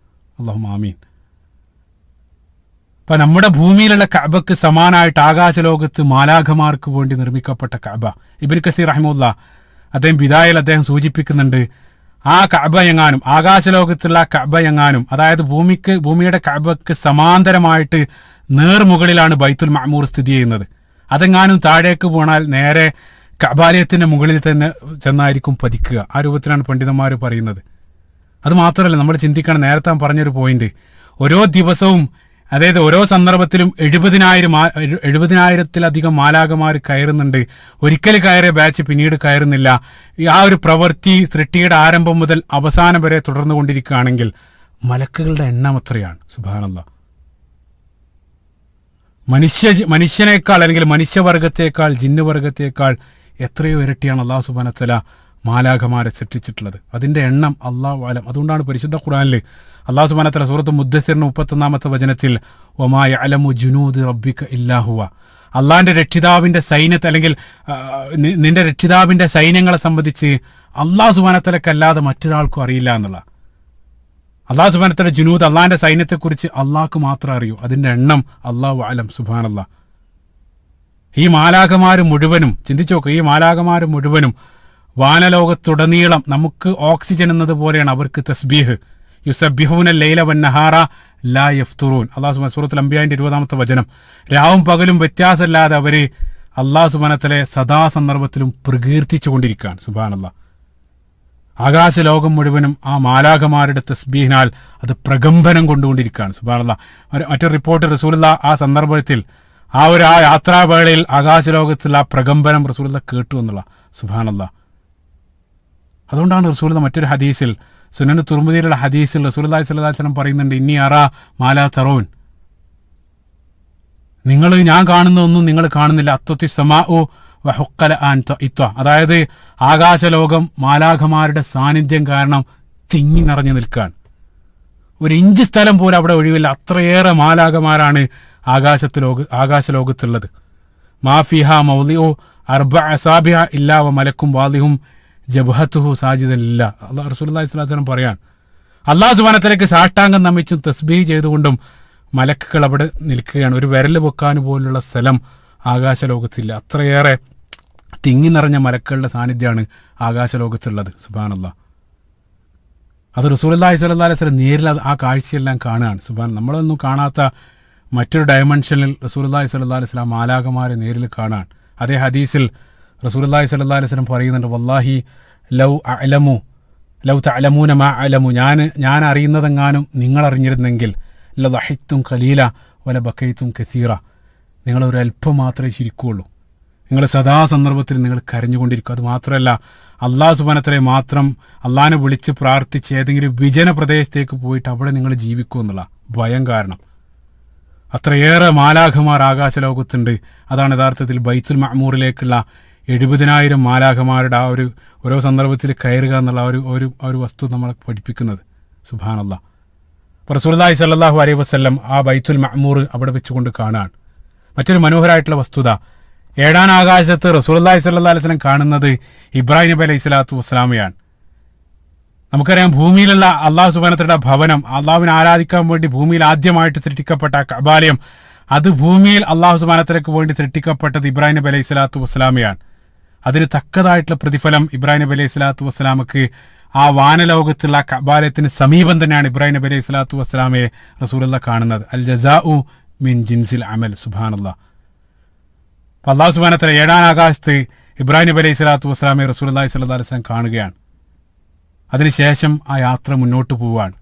അല്ലാഹുമ്മ ആമീൻ. അപ്പൊ നമ്മുടെ ഭൂമിയിലുള്ള കഅബക്ക് സമാനായിട്ട് ആകാശലോകത്ത് മാലാഖമാർക്ക് വേണ്ടി നിർമ്മിക്കപ്പെട്ട കഅബ. ഇബ്നു കസീർ റഹിമഹുല്ലാഹ് അദ്ദേഹം ബിദായയിൽ അദ്ദേഹം സൂചിപ്പിക്കുന്നുണ്ട്, ആ കഅബ എങ്ങാനും ആകാശലോകത്തുള്ള കഅബ എങ്ങാനും, അതായത് ഭൂമിയുടെ കഅബക്ക് സമാന്തരമായിട്ട് നേർമുകളിലാണ് ബൈത്തുൽ മഅമൂർ സ്ഥിതി ചെയ്യുന്നത്. അതെങ്ങാനും താഴേക്ക് പോണാൽ നേരെ കഅബാലയത്തിന്റെ മുകളിൽ തന്നെ ചെന്നായിരിക്കും പതിക്കുക. ആ രൂപത്തിലാണ് പണ്ഡിതന്മാർ പറയുന്നത്. അത് മാത്രമല്ല, നമ്മൾ ചിന്തിക്കണം, നേരത്തെ പറഞ്ഞൊരു പോയിന്റ്, ഓരോ ദിവസവും അതായത് ഓരോ സന്ദർഭത്തിലും 70,000-ത്തിലധികം മാലാഖമാർ കയറുന്നുണ്ട്. ഒരിക്കൽ കയറിയ ബാച്ച് പിന്നീട് കയറുന്നില്ല. ആ ഒരു പ്രവൃത്തി സൃഷ്ടിയുടെ ആരംഭം മുതൽ അവസാനം വരെ തുടർന്നുകൊണ്ടിരിക്കുകയാണെങ്കിൽ മലക്കുകളുടെ എണ്ണം എത്രയാണ്? സുബ്ഹാനല്ലാഹ്. മനുഷ്യനേക്കാൾ അല്ലെങ്കിൽ മനുഷ്യവർഗത്തേക്കാൾ ജിന്നുവർഗത്തേക്കാൾ എത്രയോ ഇരട്ടിയാണ് അല്ലാഹു സുബ്ഹാനഹു വ തആല മാലാഖമാരെ സൃഷ്ടിച്ചിട്ടുള്ളത്. അതിന്റെ എണ്ണം അല്ലാഹു അലം. അതുകൊണ്ടാണ് പരിശുദ്ധ ഖുർആനിൽ അല്ലാഹു സുബ്ഹാനഹു വ തആല സൂറത്ത് മുദ്ദസ്സിറിന്റെ 31-ാമത്തെ വചനത്തിൽ വമാ യഅലമു ജുനൂദ റബ്ബിക ഇല്ലാ ഹുവ, അള്ളാഹിന്റെ രക്ഷിതാവിന്റെ സൈന്യത്തെ അല്ലെങ്കിൽ നിന്റെ രക്ഷിതാവിന്റെ സൈന്യങ്ങളെ സംബന്ധിച്ച് അല്ലാഹു സുബ്ഹാനഹു വ തആലക്കല്ലാതെ മറ്റൊരാൾക്കും അറിയില്ല എന്നുള്ള. അല്ലാഹു സുബ്ഹാനഹു വ തആല ജുനൂദ്, അള്ളാഹിന്റെ സൈന്യത്തെക്കുറിച്ച് അള്ളാഹ്ക്ക് മാത്രം അറിയൂ. അതിന്റെ എണ്ണം അല്ലാഹു അലം. സുബ്ഹാനല്ലാഹ്. ഈ മാലാഖമാര് മുഴുവനും ചിന്തിച്ചു നോക്കുക, ഈ മാലാഖമാര് മുഴുവനും വാനലോകത്തുടനീളം നമുക്ക് ഓക്സിജൻ എന്നതുപോലെയാണ് അവർക്ക് തസ്ബീഹ്. യുസബ്ബിഹൂന ലൈല വന്നഹാറ ലാ യഫ്തുറൂൻ. അല്ലാഹു സുബ്ഹാനഹു സൂറത്തുൽ അംബിയാന്റെ 20-ാമത്തെ വചനം. രാവും പകലും വ്യത്യാസമില്ലാതെ അവര് അല്ലാഹു സുബ്ഹാനഹു വ തആലയെ സദാ സന്ദർഭത്തിലും പ്രകീർത്തിച്ചു കൊണ്ടിരിക്കുകയാണ്. സുബ്ഹാനല്ലാഹ്. ആകാശലോകം മുഴുവനും ആ മാലാഖമാരുടെ തസ്ബീഹിനാൽ അത് പ്രകമ്പനം കൊണ്ടുകൊണ്ടിരിക്കുകയാണ്. സുബ്ഹാനല്ലാഹ്. മറ്റൊരു റിപ്പോർട്ട്, റസൂലുള്ളാഹി ആ സന്ദർഭത്തിൽ ആ യാത്രാവേളയിൽ ആകാശലോകത്തുള്ള ആ പ്രകമ്പനം റസൂലുള്ളാഹി കേട്ടു എന്നുള്ള. സുബ്ഹാനല്ലാഹ്. അതുകൊണ്ടാണ് റസൂലുള്ളാഹി മറ്റൊരു ഹദീസിൽ, സുനൻ തുർമുദിയിലുള്ള ഹദീസിൽ റസൂലുള്ളാഹി സ്വല്ലല്ലാഹു അലൈഹി വസല്ലം പറയുന്നുണ്ട്, ഇന്നി അറാ മാലാ തറൂൻ, ഞാൻ കാണുന്ന ഒന്നും നിങ്ങൾ കാണുന്നില്ല. അത്വത്തി സമാഉ വഹുക്കല ആൻ ഇത്വ, അതായത് ആകാശലോകം മാലാഖമാരുടെ സാന്നിധ്യം കാരണം തിങ്ങി നിറഞ്ഞു നിൽക്കുകയാണ്. ഒരു ഇഞ്ച് സ്ഥലം പോലും അവിടെ ഒഴിവില്ല. അത്രയേറെ മാലാഖമാരാണ് ആകാശലോകത്തുള്ളത്. മാഫിഹ മൗദിഉ അർബഅ അസാബിഹ ഇല്ലാ വ മലക്കും വാദിഹും ജബ്ഹത്തുഹു സാജിദൻ ലില്ലാഹ്. റസൂലുള്ളാഹി സ്വല്ലല്ലാഹു അലൈഹി വസല്ലം പറയാൻ, അല്ലാഹു സുബ്ഹാനഹു വ തആലയ്ക്ക് സാഷ്ടാംഗം നമിച്ചും തസ്ബീഹ് ചെയ്തുകൊണ്ടും മലക്കുകൾ അവിടെ നിൽക്കുകയാണ്. ഒരു വിരൽ വെക്കാൻ പോലുള്ള സ്ഥലം ആകാശലോകത്തില്ല. അത്രയേറെ തിങ്ങി നിറഞ്ഞ മലക്കുകളുടെ സാന്നിധ്യമാണ് ആകാശലോകത്തുള്ളത്. സുബ്ഹാനല്ലാഹ്. അത് റസൂലുള്ളാഹി സ്വല്ലല്ലാഹു അലൈഹി വസല്ലം നേരിൽ ആ കാഴ്ചയെല്ലാം കാണുകയാണ്. നമ്മളൊന്നും കാണാത്ത മറ്റൊരു ഡയമെൻഷനിൽ റസൂലുള്ളാഹി സ്വല്ലല്ലാഹു അലൈഹി വസല്ലം മാലാഖമാരെ നേരിൽ കാണാൻ. അതേ ഹദീസിൽ റസൂലുള്ളാഹി സ്വല്ലല്ലാഹു അലൈഹി വസല്ലം പറയുന്നുണ്ട്, വല്ലാഹി ലൗ തഅലമൂന മാ അലമു, ഞാൻ അറിയുന്നതെങ്ങാനും നിങ്ങൾ അറിഞ്ഞിരുന്നെങ്കിൽ ലദഹിത്തും ഖലീല വല ബക്കൈത്തും കസീറ, നിങ്ങൾ ഒരു അല്പം മാത്രമേ ചിരിക്കുകയുള്ളൂ. നിങ്ങൾ സദാ സന്ദർഭത്തിൽ നിങ്ങൾ കരഞ്ഞുകൊണ്ടിരിക്കും. അത് മാത്രമല്ല, അള്ളാഹു സുബ്ഹാനഹു വ തആലയെ മാത്രം അള്ളാഹിനെ വിളിച്ച് പ്രാർത്ഥിച്ച് ഏതെങ്കിലും വിജന പ്രദേശത്തേക്ക് പോയിട്ട് അവിടെ നിങ്ങൾ ജീവിക്കൂ എന്നുള്ള ഭയം കാരണം. അത്രയേറെ മാലാഖമാർ ആകാശലോകത്തുണ്ട്. അതാണ് യഥാർത്ഥത്തിൽ ബൈത്തുൽ മഅ്മൂറിലേക്കുള്ള 70,000 മാലാഖമാരുടെ ആ ഒരു ഓരോ സന്ദർഭത്തിൽ കയറുക എന്നുള്ള ഒരു വസ്തു നമ്മളെ പഠിപ്പിക്കുന്നത്. സുബ്ഹാനല്ലാഹ്. റസൂലുള്ളാഹി സ്വല്ലല്ലാഹു അലൈഹി വസല്ലം ആ ബൈത്തുൽ മഅ്മൂർ അവിടെ വെച്ചുകൊണ്ട് കാണാൻ. മറ്റൊരു മനോഹരമായിട്ടുള്ള വസ്തുത, 7-ാം ആകാശത്ത് റസൂലുള്ളാഹി സ്വല്ലല്ലാഹു അലൈഹി വസല്ലം കാണുന്നത് ഇബ്രാഹിം നബി അലൈഹി സ്വലാത്തു വസ്സലാമയാണ്. നമുക്കറിയാം, ഭൂമിയിലുള്ള അള്ളാഹു സുബ്ഹാനഹു വ തആലയുടെ ഭവനം, അള്ളാഹുവിനെ ആരാധിക്കാൻ വേണ്ടി ഭൂമിയിൽ ആദ്യമായിട്ട് സൃഷ്ടിക്കപ്പെട്ട കഅബാലയം, അത് ഭൂമിയിൽ അള്ളാഹു സുബ്ഹാനഹു വ തആലയ്ക്ക് വേണ്ടി സൃഷ്ടിക്കപ്പെട്ടത് ഇബ്രാഹിം നബി അലൈഹി സ്വലാത്തു വസ്സലാമയാണ്. അതിന് തക്കതായിട്ടുള്ള പ്രതിഫലം ഇബ്രാഹിം നബി അലൈഹി സ്വലാത്തു വസ്സലാമക്ക് ആ വാനലോകത്തുള്ള കഅബാലയത്തിന് സമീപം തന്നെയാണ് ഇബ്രാഹിം നബി അലൈഹി സ്വലാത്തു വസ്സലാമയെ റസൂലുള്ളാഹി കാണുന്നത്. അൽ ജസാഉ മിൻ ജിൻസിൽ അമൽ. സുബ്ഹാനല്ലാഹ്. അള്ളാഹു സുബ്ഹാനഹു വ തആല 7-ാം ആകാശത്ത് ഇബ്രാഹിം നബി അലൈഹി സ്വലാത്തു വസ്സലാമയെ റസൂലുള്ളാഹി സ്വല്ലല്ലാഹു അലൈഹി വസല്ലം കാണുകയാണ്. അതിനുശേഷം ആ യാത്ര മുന്നോട്ട് പോവുകയാണ്.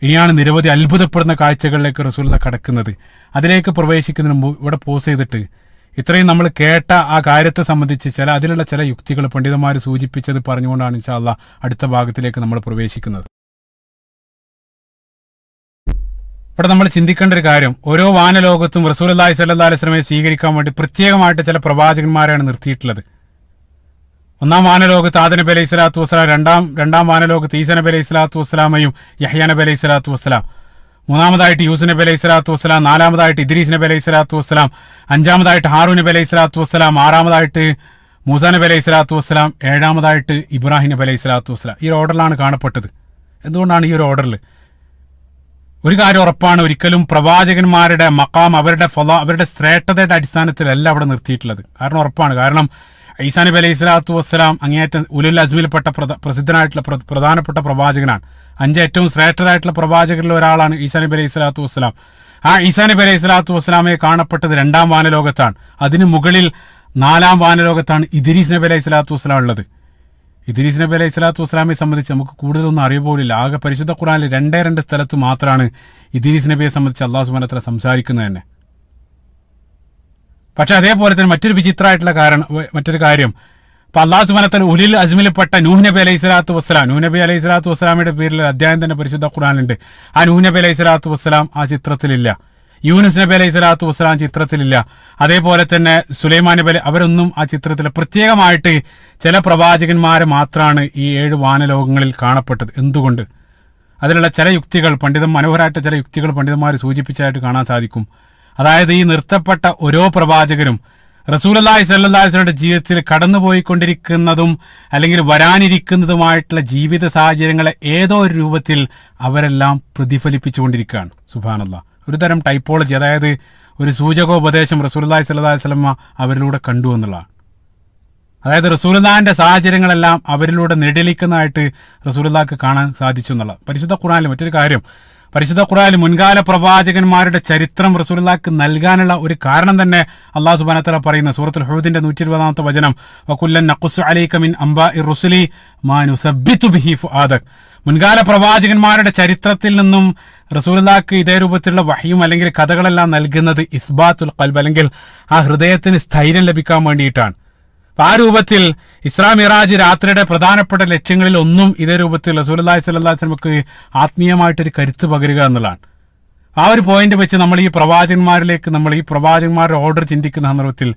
ഇനിയാണ് നിരവധി അത്ഭുതപ്പെടുന്ന കാഴ്ചകളിലേക്ക് റസൂലുള്ളാഹി കടക്കുന്നത്. അതിലേക്ക് പ്രവേശിക്കുന്നതിന് മുമ്പ് ഇവിടെ പോസ് ചെയ്തിട്ട് ഇത്രയും നമ്മൾ കേട്ട ആ കാര്യത്തെ സംബന്ധിച്ച് അതിലുള്ള ചില യുക്തികൾ പണ്ഡിതന്മാർ സൂചിപ്പിച്ചത് പറഞ്ഞുകൊണ്ടാണ് ഇൻഷാ അല്ലാഹ് അടുത്ത ഭാഗത്തിലേക്ക് നമ്മൾ പ്രവേശിക്കുന്നത്. ഇവിടെ നമ്മൾ ചിന്തിക്കേണ്ട ഒരു കാര്യം, ഓരോ വാനലോകത്തും റസൂലുള്ളാഹി സ്വല്ലല്ലാഹു അലൈഹി വസല്ലമയെ സ്വീകരിക്കാൻ വേണ്ടി പ്രത്യേകമായിട്ട് ചില പ്രവാചകന്മാരെയാണ് നിർത്തിയിട്ടുള്ളത്. 1-ാം വാനലോകത്ത് ആദം നബി അലൈഹി സ്വലാത്തു വസ്സലാം, രണ്ടാം വാനലോകത്ത് ഈസ നബി അലൈഹി സ്വലാത്തു വസ്സലാമയും യഹ്യാ നബി അലൈഹി സ്വലാത്തു വസ്സലാം, 3-ാമതായിട്ട് യൂസുഫ് നബി അലൈഹി സ്വലാത്തു വസ്സലാം, 4-ാമതായിട്ട് ഇദ്രീസ് നബി അലൈഹി സ്വലാത്തു വസ്സലാം, 5-ാമതായിട്ട് ഹാറൂൻ നബി അലൈഹി സ്വലാത്തു വസ്സലാം, 6-ാമതായിട്ട് മൂസാ നബി അലൈഹി സ്വലാത്തു വസ്സലാം, 7-ാമതായിട്ട് ഇബ്രാഹിം നബി അലൈഹി സ്വലാത്തു വസ്സലാം. ഈ ഓർഡറിലാണ് കാണപ്പെട്ടത്. എന്തുകൊണ്ടാണ് ഈ ഒരു ഓർഡറിൽ? ഒരു കാര്യം ഉറപ്പാണ്, ഒരിക്കലും പ്രവാചകന്മാരുടെ മഖാം, അവരുടെ ശ്രേഷ്ഠതയുടെ അടിസ്ഥാനത്തിലല്ല അവിടെ നിർത്തിയിട്ടുള്ളത്. കാരണം ഉറപ്പാണ്. കാരണം ഈസാ നബി അലൈഹി സ്വലാത്തു വസ്സലാം അങ്ങേയറ്റം ഉലുൽ അസ്മിൽപ്പെട്ട പ്രസിദ്ധനായിട്ടുള്ള പ്രധാനപ്പെട്ട പ്രവാചകനാണ്. 5 ഏറ്റവും ശ്രേഷ്ഠരായിട്ടുള്ള പ്രവാചകരിൽ ഒരാളാണ് ഈസാ നബി അലൈഹി സ്വലാത്തു വസ്സലാം. ആ ഈസാ നബി അലൈഹി സ്വലാത്തു വസ്സലാമയെ കാണപ്പെട്ടത് 2-ാം വാനലോകത്താണ്. അതിന് മുകളിൽ 4-ാം വാനലോകത്താണ് ഇദ്രീസ് നബി അലൈഹി സ്വലാത്തു വസ്സലാം ഉള്ളത്. ഇദ്രീസ് നബി അലൈഹി സ്വലാത്തു വസ്സലാമയെ സംബന്ധിച്ച് നമുക്ക് കൂടുതലൊന്നും അറിയ പോലില്ല. ആകെ പരിശുദ്ധ ഖുർആനിൽ 2 സ്ഥലത്ത് മാത്രമാണ് ഇദ്രീസ് നബിയെ സംബന്ധിച്ച് അല്ലാഹു സുബ്ഹാനഹു വ തആല സംസാരിക്കുന്നത് തന്നെ. പക്ഷെ അതേപോലെ തന്നെ മറ്റൊരു കാര്യം, ഇപ്പൊ അല്ലാഹു സുബ്ഹാനഹു വ തആല ഉലുൽ അസ്മിൽപ്പെട്ട നൂഹ് നബി അലൈഹി സ്വലാത്തു വസ്സലാമയുടെ പേരിൽ അധ്യായം തന്നെ പരിശുദ്ധ ഖുർആനിലുണ്ട്. ആ നൂഹ് നബി അലൈഹി സ്വലാത്തു വസ്സലാം ആ ചിത്രത്തിലില്ല. യൂനുസ് നബി അലൈഹി സ്വലാത്തു വസ്സലാം ചിത്രത്തിലില്ല. അതേപോലെ തന്നെ സുലൈമാൻ നബി അവരൊന്നും ആ ചിത്രത്തില്ല. പ്രത്യേകമായിട്ട് ചില പ്രവാചകന്മാരെ മാത്രമാണ് ഈ 7 വാനലോകങ്ങളിൽ കാണപ്പെട്ടത്. എന്തുകൊണ്ട്? അതിലുള്ള ചില യുക്തികൾ മനോഹരമായിട്ട് ചില യുക്തികൾ പണ്ഡിതന്മാർ സൂചിപ്പിച്ചായിട്ട് കാണാൻ സാധിക്കും. അതായത് ഈ നിർത്തപ്പെട്ട ഓരോ പ്രവാചകരും റസൂലുള്ളാഹി സ്വല്ലല്ലാഹു അലൈഹി വസല്ലമയുടെ ജീവിതത്തിൽ കടന്നുപോയിക്കൊണ്ടിരിക്കുന്നതും അല്ലെങ്കിൽ വരാനിരിക്കുന്നതുമായിട്ടുള്ള ജീവിത സാഹചര്യങ്ങളെ ഏതോ ഒരു രൂപത്തിൽ അവരെല്ലാം പ്രതിഫലിപ്പിച്ചുകൊണ്ടിരിക്കുകയാണ്. സുബ്ഹാനല്ലാഹ്. ഒരു തരം ടൈപ്പോളജി, അതായത് ഒരു സൂചകോപദേശം റസൂലുള്ളാഹി സ്വല്ലല്ലാഹു അലൈഹി വസല്ലമ അവരിലൂടെ കണ്ടു എന്നുള്ളതാണ്. അതായത് റസൂലുള്ളാഹിന്റെ സാഹചര്യങ്ങളെല്ലാം അവരിലൂടെ നെടിലിക്കുന്നതായിട്ട് റസൂലുള്ളാഹിക്ക് കാണാൻ സാധിച്ചു എന്നുള്ള. പരിശുദ്ധ ഖുർആനിൽ മറ്റൊരു കാര്യം, പരിശുദ്ധ ഖുർആനിൽ മുൻകാല പ്രവാചകന്മാരുടെ ചരിത്രം റസൂലുള്ളാഹിക്ക് നൽകാനുള്ള ഒരു കാരണം തന്നെ അല്ലാഹു സുബ്ഹാനഹു വ തആല പറയുന്ന സൂറത്തുൽ ഹൂദിന്റെ 120-ാമത്തെ വചനം, വകുല്ലൻ നഖുസ്സു അലൈക മിൻ അംബാഇർ റുസുലി മാ നുസബ്ബിതു ബിഹി ഫുആദക്. മുൻകാല പ്രവാചകന്മാരുടെ ചരിത്രത്തിൽ നിന്നും റസൂലുള്ളാഹിക്ക് ഇതേ രൂപത്തിലുള്ള വഹയും അല്ലെങ്കിൽ കഥകളെല്ലാം നൽകുന്നത് ഇസ്ബാത്തുൽ ഖൽബ്, അല്ലെങ്കിൽ ആ ഹൃദയത്തിന് സ്ഥൈര്യം ലഭിക്കാൻ വേണ്ടിയിട്ടാണ്. ആ രൂപത്തിൽ ഇസ്രാ മിറാജ് രാത്രിയുടെ പ്രധാനപ്പെട്ട ലക്ഷ്യങ്ങളിൽ ഒന്നും ഇതേ രൂപത്തിൽ റസൂലുള്ളാഹി സ്വല്ലല്ലാഹു അലൈഹി വസല്ലമക്ക് ആത്മീയമായിട്ടൊരു കരുത്ത് പകരുക എന്നുള്ളതാണ്. ആ ഒരു പോയിന്റ് വെച്ച് നമ്മൾ ഈ പ്രവാചകന്മാരുടെ ഓർഡർ ചിന്തിക്കുന്ന സന്ദർഭത്തിൽ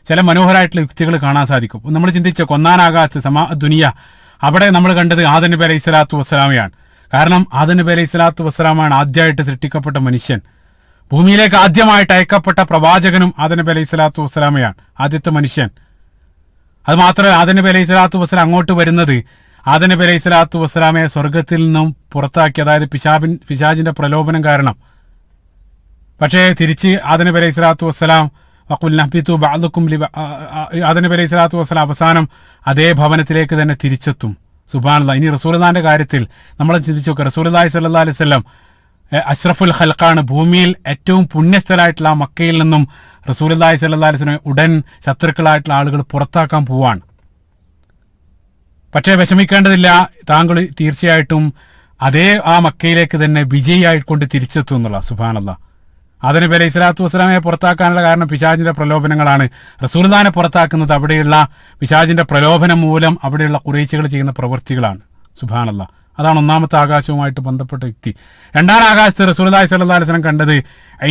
ചില മനോഹരമായിട്ടുള്ള യുക്തികൾ കാണാൻ സാധിക്കും. നമ്മൾ ചിന്തിച്ച കൊന്നാനാകാത്ത സമാ ദുനിയ, അവിടെ നമ്മൾ കണ്ടത് ആദം നബി അലൈഹി സ്വലാത്തു വസ്സലാമയാണ്. കാരണം ആദം നബി അലൈഹി സ്വലാത്തു വസ്സലാമാണ് ആദ്യമായിട്ട് സൃഷ്ടിക്കപ്പെട്ട മനുഷ്യൻ. ഭൂമിയിലേക്ക് ആദ്യമായിട്ട് അയക്കപ്പെട്ട പ്രവാചകനും ആദം നബി അലൈഹി സ്വലാത്തു വസ്സലാമയാണ്, ആദ്യത്തെ മനുഷ്യൻ. അത് മാത്രമല്ല, ആദം നബി അലൈഹി സ്വലാത്തു വസ്സലാം അങ്ങോട്ട് വരുന്നത് ആദം നബി അലൈഹി സ്വലാത്തു വസ്സലാമയെ സ്വർഗത്തിൽ നിന്നും പുറത്താക്കി, അതായത് പിശാചിന്റെ പ്രലോഭനം കാരണം. പക്ഷേ തിരിച്ച് ആദം നബി അലൈഹി സ്വലാത്തു വസ്സലാം ആദം നബി അലൈഹി സ്വലാത്തു വസ്സലാം അവസാനം അതേ ഭവനത്തിലേക്ക് തന്നെ തിരിച്ചെത്തും. സുബ്ഹാനല്ലാഹ്. ഇനി റസൂലുള്ളാഹിന്റെ കാര്യത്തിൽ നമ്മൾ ചിന്തിച്ചു നോക്കുക. റസൂലുള്ളാഹി സ്വല്ലല്ലാഹു അലൈഹി വസല്ലം അഷ്റഫുൽ ഖൽഖാണ്. ഭൂമിയിൽ ഏറ്റവും പുണ്യസ്ഥലായിട്ടുള്ള ആ മക്കയിൽ നിന്നും റസൂലുള്ളാഹി സ്വല്ലല്ലാഹു അലൈഹി വസല്ലം ഉടൻ ശത്രുക്കളായിട്ടുള്ള ആളുകൾ പുറത്താക്കാൻ പോവാണ്. പക്ഷേ വിഷമിക്കേണ്ടതില്ല, താങ്കൾ തീർച്ചയായിട്ടും അതേ ആ മക്കയിലേക്ക് തന്നെ വിജയിയായിക്കൊണ്ട് തിരിച്ചെത്തും എന്നുള്ള. സുബ്ഹാനല്ലാഹ്. ആദം നബി അലൈഹി സ്വലാത്തു വസ്സലാമയെ പുറത്താക്കാനുള്ള കാരണം പിശാചിന്റെ പ്രലോഭനങ്ങളാണ്. റസൂലുള്ളാഹിനെ പുറത്താക്കുന്നത് അവിടെയുള്ള പിശാചിന്റെ പ്രലോഭനം മൂലം അവിടെയുള്ള ഖുറൈശികൾ ചെയ്യുന്ന പ്രവൃത്തികളാണ്. സുബ്ഹാനല്ലാഹ്. അതാണ് ഒന്നാമത്തെ ആകാശവുമായിട്ട് ബന്ധപ്പെട്ട വ്യക്തി. രണ്ടാം ആകാശത്ത് റസൂലുള്ളാഹി സ്വല്ലല്ലാഹു അലൈഹി വസല്ലം കണ്ടത്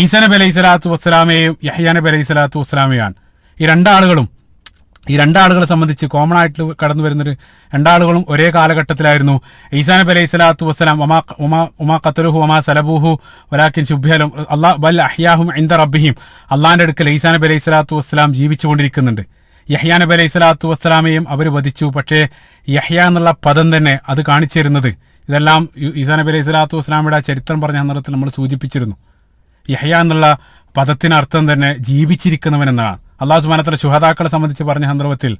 ഈസാ നബി അലൈഹി സ്വലാത്തു വസ്സലാമയെയും യഹ്യാ നബി അലൈഹി സ്വലാത്തു വസ്സലാമയാണ്. ഈ രണ്ടാളുകളെ സംബന്ധിച്ച് കോമൺ ആയിട്ട് കടന്നു വരുന്നൊരു രണ്ടാളുകളും ഒരേ കാലഘട്ടത്തിലായിരുന്നു. ഈസാ നബി അലൈഹി സ്വലാത്തു വസ്സലാം ഉമാ ഖതലുഹു വമാ സലബൂഹു വലാകിൻ ശുബ്ബിഹലഹും ബൽ അഹ്യാഹും ഇൻദ റബ്ബിഹിം. അള്ളാന്റെ അടുക്കൽ ഈസാ നബി അലൈഹി സ്വലാത്തു വസ്സലാം ജീവിച്ചുകൊണ്ടിരിക്കുന്നുണ്ട്. യഹ്യാ നബി അലൈഹി സ്വലാത്തു വസ്സലാമയും അവർ വധിച്ചു. പക്ഷേ യഹ്യാ എന്നുള്ള പദം തന്നെ അത് കാണിച്ചു തരുന്നത്, ഇതെല്ലാം ഈസാ നബി അലൈഹി സ്വലാത്തു വസ്സലാമയുടെ ചരിത്രം പറഞ്ഞ സന്ദർഭത്തിൽ നമ്മൾ സൂചിപ്പിച്ചിരുന്നു. യഹ്യാ എന്നുള്ള പദത്തിനർത്ഥം തന്നെ ജീവിച്ചിരിക്കുന്നവൻ എന്നാണ്. അള്ളാഹു സുബ്ഹാനഹു വ തആല ശുഹദാക്കളെ സംബന്ധിച്ച് പറഞ്ഞ സന്ദർഭത്തിൽ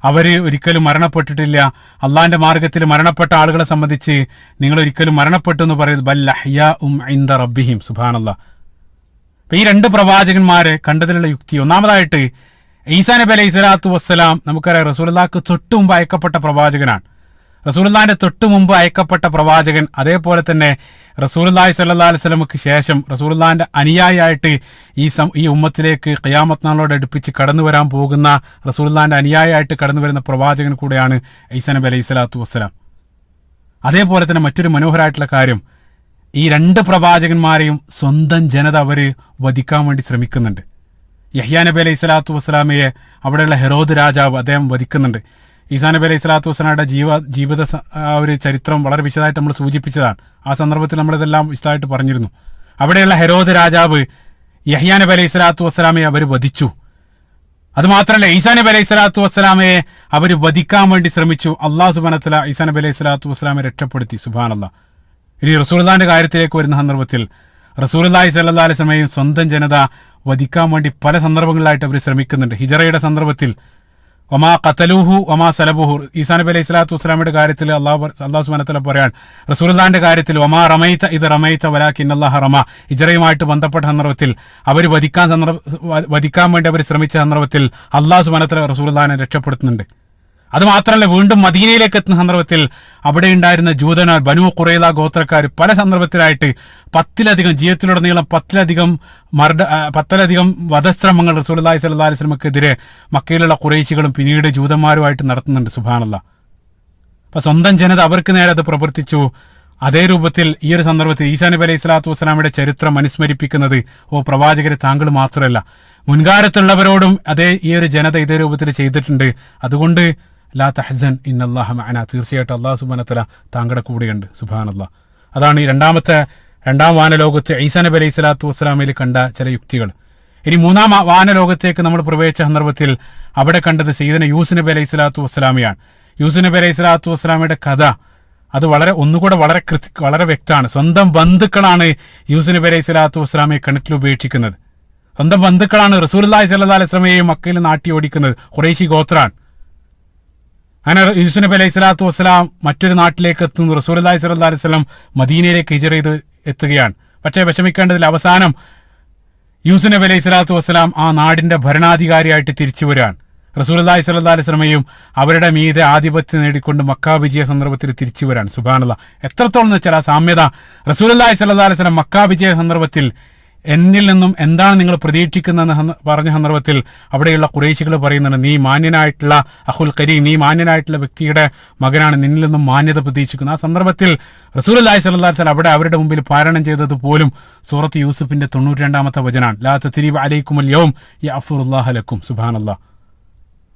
അവര് ഒരിക്കലും മരണപ്പെട്ടിട്ടില്ല. അള്ളാന്റെ മാർഗത്തിൽ മരണപ്പെട്ട ആളുകളെ സംബന്ധിച്ച് നിങ്ങൾ ഒരിക്കലും മരണപ്പെട്ടു എന്ന് പറയുന്നത് ബൽ അഹ്യാഉം ഇൻദ റബ്ബിഹിം. സുബ്ഹാനല്ലാഹ്. അപ്പൊ ഈ രണ്ട് പ്രവാചകന്മാരെ കണ്ടതിലുള്ള യുക്തി, ഒന്നാമതായിട്ട് ഈസാ നബി അലൈഹി സ്വലാത്തു വസ്സലാം നമുക്കറിയാം റസൂലുള്ളാഹിക്ക് തൊട്ടു മുമ്പ് അയക്കപ്പെട്ട പ്രവാചകനാണ്. റസൂലുള്ളാഹിന്റെ തൊട്ടു മുമ്പ് അയക്കപ്പെട്ട പ്രവാചകൻ, അതേപോലെ തന്നെ റസൂലുള്ളാഹി സ്വല്ലല്ലാഹു അലൈഹി വസല്ലമക്ക് ശേഷം റസൂലുള്ളാഹിന്റെ അനുയായിയായിട്ട് ഈ ഉമ്മത്തിലേക്ക് ഖിയാമത്ത് നാളോട് അടുപ്പിച്ച് കടന്നു വരാൻ പോകുന്ന റസൂലുള്ളാഹിന്റെ അനുയായിയായിട്ട് കടന്നു വരുന്ന പ്രവാചകൻ കൂടെയാണ് ഈസാ നബി അലൈഹി സ്വലാത്തു വസ്സലാം. അതേപോലെ തന്നെ മറ്റൊരു മനോഹരമായിട്ടുള്ള കാര്യം, ഈ രണ്ട് പ്രവാചകന്മാരെയും സ്വന്തം ജനത അവര് വധിക്കാൻ വേണ്ടി ശ്രമിക്കുന്നുണ്ട്. യഹ്യാ നബി അലൈഹി സ്വലാത്തു വസ്സലാമയെ അവിടെയുള്ള ഹെറോദ് രാജാവ് അദ്ദേഹം വധിക്കുന്നുണ്ട്. ഈസാ നബി അലൈഹി സ്വലാത്തു വസ്സലാമയുടെ ജീവിത ഒരു ചരിത്രം വളരെ വിശദമായിട്ട് നമ്മൾ സൂചിപ്പിച്ചതാണ്. ആ സന്ദർഭത്തിൽ നമ്മളിതെല്ലാം വിശദമായിട്ട് പറഞ്ഞിരുന്നു. അവിടെയുള്ള ഹെറോദ് രാജാവ് യഹ്യാ നബി അലൈഹി സ്വലാത്തു വസ്സലാമയെ അവർ വധിച്ചു. അതുമാത്രമല്ല, ഈസാ നബി അലൈഹി സ്വലാത്തു വസ്സലാമയെ അവർ വധിക്കാൻ വേണ്ടി ശ്രമിച്ചു. അള്ളാഹു സുബ്ഹാനഹു വ തആല ഈസാ നബി അലൈഹി സ്വലാത്തു വസ്സലാമയെ രക്ഷപ്പെടുത്തി. സുബ്ഹാനല്ലാഹ്. ഇനി റസൂലുള്ളാഹിന്റെ കാര്യത്തിലേക്ക് വരുന്ന സന്ദർഭത്തിൽ റസൂലുള്ളാഹി സ്വല്ലല്ലാഹു അലൈഹി വസല്ലമയും സ്വന്തം ജനത വധിക്കാൻ വേണ്ടി പല സന്ദർഭങ്ങളിലായിട്ട് അവർ ശ്രമിക്കുന്നുണ്ട്. ഹിജറയുടെ സന്ദർഭത്തിൽ ഒമാ ഖതലൂഹു ഒമാ സലബൂഹു, ഈസാ നബി അലൈഹി സ്വലാത്തു വസ്സലാമയുടെ കാര്യത്തിൽ അല്ലാഹു സുബ്ഹാനഹു വ തആല പറയാൻ, റസൂലുള്ളാഹിന്റെ കാര്യത്തിൽ ഒമാ റമൈത ഇത് റമൈത വലാകിന്നല്ലാഹ റമ, ഹിജറയുമായിട്ട് ബന്ധപ്പെട്ട സന്ദർഭത്തിൽ അവർ വധിക്കാൻ വേണ്ടി അവർ ശ്രമിച്ച സന്ദർഭത്തിൽ അല്ലാഹു സുബ്ഹാനഹു വ തആല റസൂലുള്ളാഹിനെ രക്ഷപ്പെടുത്തുന്നുണ്ട്. അത് മാത്രമല്ല, വീണ്ടും മദീനയിലേക്ക് എത്തുന്ന സന്ദർഭത്തിൽ അവിടെ ഉണ്ടായിരുന്ന ജൂതനാർ ബനൂ ഖുറൈള ഗോത്രക്കാർ പല സന്ദർഭത്തിലായിട്ട് ജീവിതത്തിലുടനീളം പത്തിലധികം വധശ്രമങ്ങൾ റസൂലുള്ളാഹി സ്വല്ലല്ലാഹു അലൈഹി വസല്ലമക്കെതിരെ മക്കയിലുള്ള ഖുറൈശികളും പിന്നീട് ജൂതന്മാരുമായിട്ട് നടത്തുന്നുണ്ട്. സുബ്ഹാനല്ലാഹ്. അപ്പൊ സ്വന്തം ജനത അവർക്ക് നേരെ അത് പ്രവർത്തിച്ചു. അതേ രൂപത്തിൽ ഈ ഒരു സന്ദർഭത്തിൽ ഈസാ നബി അലൈഹി സ്വലാത്തു വസ്സലാമയുടെ ചരിത്രം അനുസ്മരിപ്പിക്കുന്നത്, പ്രവാചകരെ താങ്കൾ മാത്രമല്ല മുൻകാലത്തുള്ളവരോടും ഈ ഒരു ജനത ഇതേ രൂപത്തിൽ ചെയ്തിട്ടുണ്ട്. അതുകൊണ്ട് ലാ തഹ്സൻ ഇന്നല്ലാഹ മഅനാ, തീർച്ചയായിട്ടും അല്ലാഹു സുബ്ഹാനഹു വ തആല താങ്കളുടെ കൂടെയുണ്ട്. സുബ്ഹാനല്ലാഹ്. അതാണ് ഈ രണ്ടാം വാനലോകത്ത് ഈസാ നബി അലൈഹി സ്വലാത്തു വസ്സലാമയിൽ കണ്ട ചില യുക്തികൾ. ഇനി മൂന്നാം വാനലോകത്തേക്ക് നമ്മൾ പ്രവേശിച്ച സന്ദർഭത്തിൽ അവിടെ കണ്ടത് സയ്യിദന യൂസുഫ് നബി അലൈഹി സ്വലാത്തു വസ്സലാമയാണ്. യൂസുഫ് നബി അലൈഹി സ്വലാത്തു വസ്സലാമയുടെ കഥ അത് വളരെ വ്യക്തമാണ്. സ്വന്തം ബന്ധുക്കളാണ് യൂസുഫ് നബി അലൈഹി സ്വലാത്തു വസ്സലാമയെ കിണറ്റിൽ ഉപേക്ഷിക്കുന്നത്. സ്വന്തം ബന്ധുക്കളാണ് റസൂലുള്ളാഹി സ്വല്ലല്ലാഹു അലൈഹി വസല്ലമയെ മക്കയിൽ നാട്ടി ഓടിക്കുന്നത്. ഖുറൈശി ഗോത്രാണ്. അങ്ങനെ യൂസുഫ് നബി അലൈഹി സ്വലാത്തു വസ്സലാം മറ്റൊരു നാട്ടിലേക്ക് എത്തുന്നു. റസൂലുള്ളാഹി സ്വല്ലല്ലാഹു അലൈഹി വസല്ലം മദീനയിലേക്ക് ഹിജറ ചെയ്ത് എത്തുകയാണ്. പക്ഷേ വിഷമിക്കേണ്ടതിൽ അവസാനം യൂസുഫ് നബി അലൈഹി സ്വലാത്തു വസ്സലാം ആ നാടിന്റെ ഭരണാധികാരിയായിട്ട് തിരിച്ചു വരികയാണ്. റസൂലുള്ളാഹി സ്വല്ലല്ലാഹു അലൈഹി വസല്ലമയും അവരുടെ മീതെ ആധിപത്യം നേടിക്കൊണ്ട് മക്ക വിജയ സന്ദർഭത്തിൽ തിരിച്ചു വരാൻ. സുബ്ഹാനല്ലാഹ്. എത്രത്തോളം എന്ന് വെച്ചാൽ ആ സാമ്യത, റസൂലുള്ളാഹി സ്വല്ലല്ലാഹു അലൈഹി വസല്ലം മക്ക വിജയ സന്ദർഭത്തിൽ എന്നിൽ നിന്നും എന്താണ് നിങ്ങൾ പ്രതീക്ഷിക്കുന്നതെന്ന് പറഞ്ഞ സന്ദർഭത്തിൽ അവിടെയുള്ള ഖുറൈശികൾ പറയുന്നുണ്ട്, നീ മാന്യനായിട്ടുള്ള അഹുൽ കരീം, നീ മാന്യനായിട്ടുള്ള വ്യക്തിയുടെ മകനാണ്, നിന്നിൽ നിന്നും മാന്യത പ്രതീക്ഷിക്കുന്നത്. ആ സന്ദർഭത്തിൽ റസൂലുള്ളാഹി സ്വല്ലല്ലാഹു അലൈഹി വസല്ലം അവിടെ അവരുടെ മുമ്പിൽ പാരായണം ചെയ്തത് പോലും സൂറത്ത് യൂസുഫിന്റെ 92-ാമത്തെ വചനാണ്. ലാ തത്രീബ അലൈക്കുമുൽ യൗം യഗ്ഫിറുല്ലാഹു ലക്കും. സുബ്ഹാനല്ലാഹ്.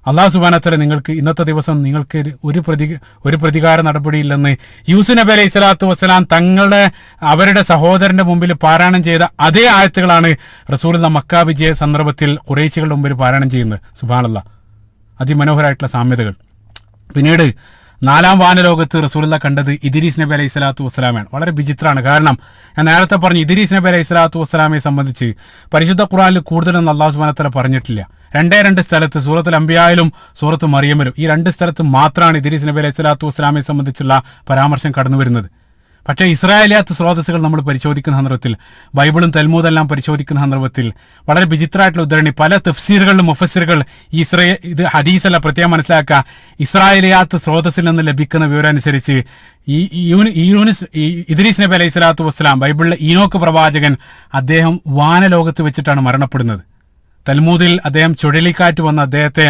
അല്ലാഹു സുബ്ഹാനഹു വ തആല നിങ്ങൾക്ക് ഇന്നത്തെ ദിവസം നിങ്ങൾക്ക് ഒരു പ്രതികാര നടപടിയില്ലെന്ന് യൂസുഫ് നബി അലൈഹി സ്വലാത്തു വസ്സലാം അവരുടെ സഹോദരന്റെ മുമ്പിൽ പാരായണം ചെയ്ത അതേ ആയത്തുകളാണ് റസൂലുള്ളാഹി മക്ക വിജയ സന്ദർഭത്തിൽ ഖുറൈശികളുടെ മുമ്പിൽ പാരായണം ചെയ്യുന്നത്. സുബ്ഹാനല്ലാഹ്. അതിമനോഹരമായിട്ടുള്ള സാമ്യതകൾ. പിന്നീട് 4-ാം വാനലോകത്ത് റസൂലുള്ളാഹി കണ്ടത് ഇദ്രീസ് നബി അലൈഹി സ്വലാത്തു വസ്സലാമാണ്. വളരെ വിചിത്രമാണ്. കാരണം ഞാൻ നേരത്തെ പറഞ്ഞു, ഇദ്രീസ് നബി അലൈഹി സ്വലാത്തു വസ്സലാമയെ സംബന്ധിച്ച് പരിശുദ്ധ ഖുർആനിൽ കൂടുതലൊന്നും അല്ലാഹു സുബ്ഹാനഹു വ തആല പറഞ്ഞിട്ടില്ല. 2 സ്ഥലത്ത്, സൂറത്തുൽ അംബിയായിലും സൂറത്ത് മറിയമിലും, ഈ 2 സ്ഥലത്ത് മാത്രമാണ് ഇദ്രീസ് നബി അലൈഹി സ്വലാത്തു വസ്സലാമയെ സംബന്ധിച്ചുള്ള പരാമർശം കടന്നു വരുന്നത്. പക്ഷേ ഇസ്രായേലിയാത്ത സ്രോതസ്സുകൾ നമ്മൾ പരിശോധിക്കുന്ന സന്ദർഭത്തിൽ, ബൈബിളും തൽമൂദെല്ലാം പരിശോധിക്കുന്ന സന്ദർഭത്തിൽ വളരെ വിചിത്രമായിട്ടുള്ള ഉദ്ധരണി. പല തഫ്സീറുകളിലും മുഫസ്സിറുകൾ ഇത് ഹദീസല്ല, പ്രത്യേകം മനസ്സിലാക്കുക, ഇസ്രായേലിയാത്ത സ്രോതസ്സിൽ നിന്ന് ലഭിക്കുന്ന വിവരം അനുസരിച്ച് ഇദ്രീസ് നബി അലൈഹി സ്വലാത്തു വസ്സലാം, ബൈബിളിലെ ഈനോക്ക് പ്രവാചകൻ, അദ്ദേഹം വാനലോകത്ത് വെച്ചിട്ടാണ് മരണപ്പെടുന്നത്. തൽമൂദിൽ അദ്ദേഹം ചുഴലിക്കാറ്റ് വന്ന് അദ്ദേഹത്തെ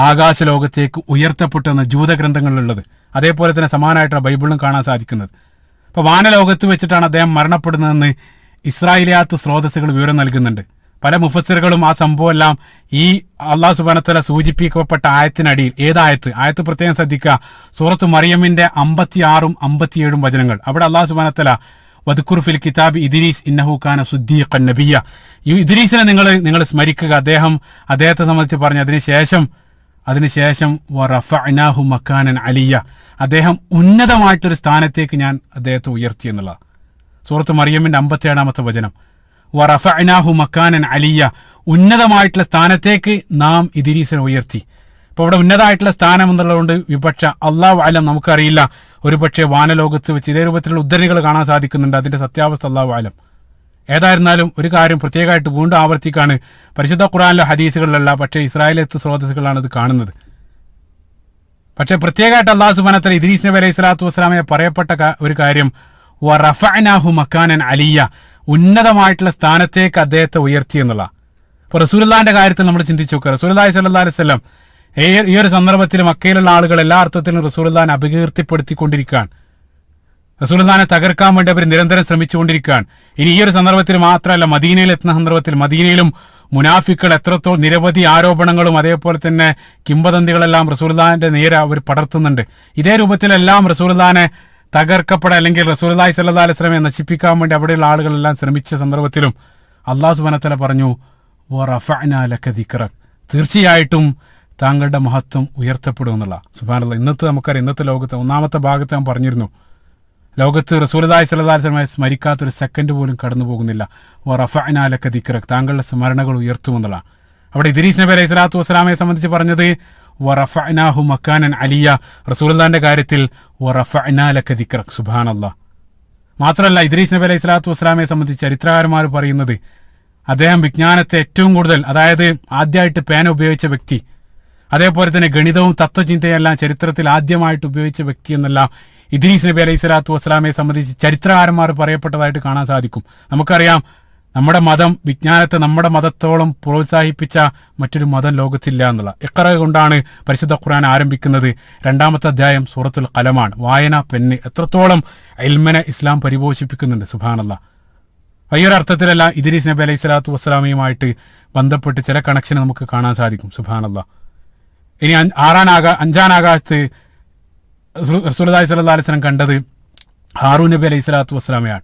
ആകാശ ലോകത്തേക്ക് ഉയർത്തപ്പെട്ടു എന്ന ജൂതഗ്രന്ഥങ്ങളിലുള്ളത്. അതേപോലെ തന്നെ സമാനമായിട്ടുള്ള ബൈബിളിലും കാണാൻ സാധിക്കുന്നത്. അപ്പൊ വാനലോകത്ത് വെച്ചിട്ടാണ് അദ്ദേഹം മരണപ്പെടുന്നതെന്ന് ഇസ്രായേലിയാത്ത് സ്രോതസ്സുകൾ വിവരം നൽകുന്നുണ്ട്. പല മുഫസ്സിറുകളും ആ സംഭവം എല്ലാം ഈ അള്ളാഹു സുബ്ഹാനഹു വ തആല സൂചിപ്പിക്കപ്പെട്ട ആയത്തിനടിയിൽ, ആയത്ത് പ്രത്യേകം ശ്രദ്ധിക്കുക, സൂറത്ത് മറിയമിന്റെ 56ഉം 57ഉം വചനങ്ങൾ. അവിടെ അള്ളാഹു സുബ്ഹാനഹു വ തആല വദ്കുർ ഫിൽ കിതാബി ഇദ്രീസ് ഇന്നഹു കാന സുദ്ദീഖൻ നബിയ്യ, ഈ ഇദ്രീസിനെ നിങ്ങൾ സ്മരിക്കുക, അദ്ദേഹത്തെ സംബന്ധിച്ച് പറഞ്ഞു. അതിനുശേഷം വറഫഅനാഹു മക്കാനൻ അലിയ്യ, അദ്ദേഹം ഉന്നതമായിട്ടൊരു സ്ഥാനത്തേക്ക് ഞാൻ അദ്ദേഹത്തെ ഉയർത്തി എന്നുള്ള സൂറത്ത് മറിയമിന്റെ 57-ാമത്തെ വചനം. വറഫഅനാഹു മക്കാനൻ അലിയ്യ, ഉന്നതമായിട്ടുള്ള സ്ഥാനത്തേക്ക് നാം ഇദ്രീസിനെ ഉയർത്തി. ഇപ്പൊ ഇവിടെ ഉന്നതമായിട്ടുള്ള സ്ഥാനം എന്നുള്ളതുകൊണ്ട് വിപക്ഷ, അല്ലാഹു അലം, നമുക്കറിയില്ല. ഒരു പക്ഷേ വാനലോകത്ത് വെച്ച് ഇതേ രൂപത്തിലുള്ള ഉദ്ധരണികൾ കാണാൻ സാധിക്കുന്നുണ്ട്. അതിന്റെ സത്യാവസ്ഥ അല്ലാഹു അലം. ഏതായിരുന്നാലും ഒരു കാര്യം പ്രത്യേകമായിട്ട് വീണ്ടും ആവർത്തിക്കാണ്, പരിശുദ്ധ ഖുർആനിലെ ഹദീസുകളിലല്ല, പക്ഷേ ഇസ്രായേലിയത്ത് സ്രോതസ്സുകളാണ് ഇത് കാണുന്നത്. പക്ഷെ പ്രത്യേകമായിട്ട് അല്ലാഹു സുബ്ഹാനഹു വ തആല ഇദ്രീസ് നബി അലൈഹി സ്വലാത്തു വസ്സലാമയെ പറയപ്പെട്ട ഒരു കാര്യം, വറഫഅനാഹു മക്കാനൻ അലിയ്യ, ഉന്നതമായിട്ടുള്ള സ്ഥാനത്തേക്ക് അദ്ദേഹത്തെ ഉയർത്തി എന്നുള്ള. അപ്പൊ റസൂലുള്ളാഹിന്റെ കാര്യത്തിൽ നമ്മൾ ചിന്തിച്ചു നോക്കുക. റസൂലുള്ളാഹി സ്വല്ലല്ലാഹു അലൈഹി വസല്ലം ഈ ഒരു സന്ദർഭത്തിൽ മക്കയിലുള്ള ആളുകൾ എല്ലാ അർത്ഥത്തിലും റസൂലുള്ളാഹിനെ അപകീർത്തിപ്പെടുത്തിക്കൊണ്ടിരിക്കുകയാണ്. റസൂലുള്ളാഹിനെ തകർക്കാൻ വേണ്ടി അവർ നിരന്തരം ശ്രമിച്ചുകൊണ്ടിരിക്കുകയാണ്. ഇനി ഈ ഒരു സന്ദർഭത്തിൽ മാത്രമല്ല, മദീനയിൽ എത്തുന്ന സന്ദർഭത്തിൽ മദീനയിലും മുനാഫിക്കുകൾ എത്രത്തോളം നിരവധി ആരോപണങ്ങളും അതേപോലെ തന്നെ കിംവദന്തികളെല്ലാം റസൂലുള്ളാഹിന്റെ നേരെ അവർ പടർത്തുന്നുണ്ട്. ഇതേ രൂപത്തിലെല്ലാം റസൂലുള്ളാഹിനെ തകർക്കപ്പെടാൻ, അല്ലെങ്കിൽ റസൂലുള്ളാഹി സ്വല്ലല്ലാഹു അലൈഹി വസല്ലമയെ നശിപ്പിക്കാൻ വേണ്ടി അവിടെയുള്ള ആളുകളെല്ലാം ശ്രമിച്ച സന്ദർഭത്തിലും അല്ലാഹു സുബ്ഹാനഹു വ തആല പറഞ്ഞു, വറഫഅനാ ലക ദിക്റക്, തീർച്ചയായിട്ടും താങ്കളുടെ മഹത്വം ഉയർത്തപ്പെടും എന്നുള്ള. സുബ്ഹാനല്ലാഹ്, നമുക്കറിയാം, ഇന്നത്തെ ലോകത്ത് ഒന്നാമത്തെ ഭാഗത്ത് ഞാൻ പറഞ്ഞിരുന്നു, ലോകത്ത് റസൂലുള്ളാഹി സ്വല്ലല്ലാഹു അലൈഹി വസല്ലമയെ സ്മരിക്കാത്തൊരു സെക്കൻഡ് പോലും കടന്നു പോകുന്നില്ല. വറഫഅനാ ലക ദിക്റക്, താങ്കളുടെ സ്മരണകൾ ഉയർത്തുമെന്നുള്ള. അവിടെ ഇദ്രീസ് നബി അലൈഹി സ്വലാത്തു വസ്സലാമയെ സംബന്ധിച്ച് പറഞ്ഞത് വറഫഅനാഹു മക്കാനൻ അലിയ്യ, റസൂലുള്ളാഹിന്റെ കാര്യത്തിൽ വറഫഅനാ ലക ദിക്റക്. സുബ്ഹാനല്ലാഹ്. മാത്രമല്ല, ഇദ്രീസ് നബി അലൈഹി സ്വലാത്തു വസ്സലാമയെ സംബന്ധിച്ച് ചരിത്രകാരന്മാർ പറയുന്നത്, അദ്ദേഹം വിജ്ഞാനത്തെ ഏറ്റവും കൂടുതൽ, അതായത് ആദ്യമായിട്ട് പേന ഉപയോഗിച്ച വ്യക്തി, അതേപോലെ തന്നെ ഗണിതവും തത്വചിന്തയും എല്ലാം ചരിത്രത്തിൽ ആദ്യമായിട്ട് ഉപയോഗിച്ച വ്യക്തി എന്നെല്ലാം ഇദ്രീസ് നബി അലൈഹി സ്വലാത്തു വസ്സലാമയെ സംബന്ധിച്ച് ചരിത്രകാരന്മാർ പറയപ്പെട്ടതായിട്ട് കാണാൻ സാധിക്കും. നമുക്കറിയാം, നമ്മുടെ മതം വിജ്ഞാനത്തെ നമ്മുടെ മതത്തോളം പ്രോത്സാഹിപ്പിച്ച മറ്റൊരു മതം ലോകത്തില്ല എന്നുള്ള. ഇഖ്റ കൊണ്ടാണ് പരിശുദ്ധ ഖുർആൻ ആരംഭിക്കുന്നത്. 2-ാമത്തെ അധ്യായം സൂറത്തുൽ ഖലമാണ്. വായന, പെണ്ണ്, എത്രത്തോളം ഇൽമിനെ ഇസ്ലാം പരിപോഷിപ്പിക്കുന്നുണ്ട്. സുബ്ഹാനല്ലാഹ്. ഈ ഒരു അർത്ഥത്തിലല്ല ഇദ്രീസ് നബി അലൈഹി സ്വലാത്തു വസ്സലാമയുമായിട്ട് ബന്ധപ്പെട്ട് ചില കണക്ഷൻ നമുക്ക് കാണാൻ സാധിക്കും. സുബ്ഹാനല്ലാഹ്. ഇനി 5-ാം ആകാശത്ത് റസൂലുള്ളാഹി സ്വല്ലല്ലാഹു അലൈഹി വസല്ലം കണ്ടത് ഹാറൂൻ നബി അലൈഹി സ്വലാത്തു വസ്സലാമയാണ്.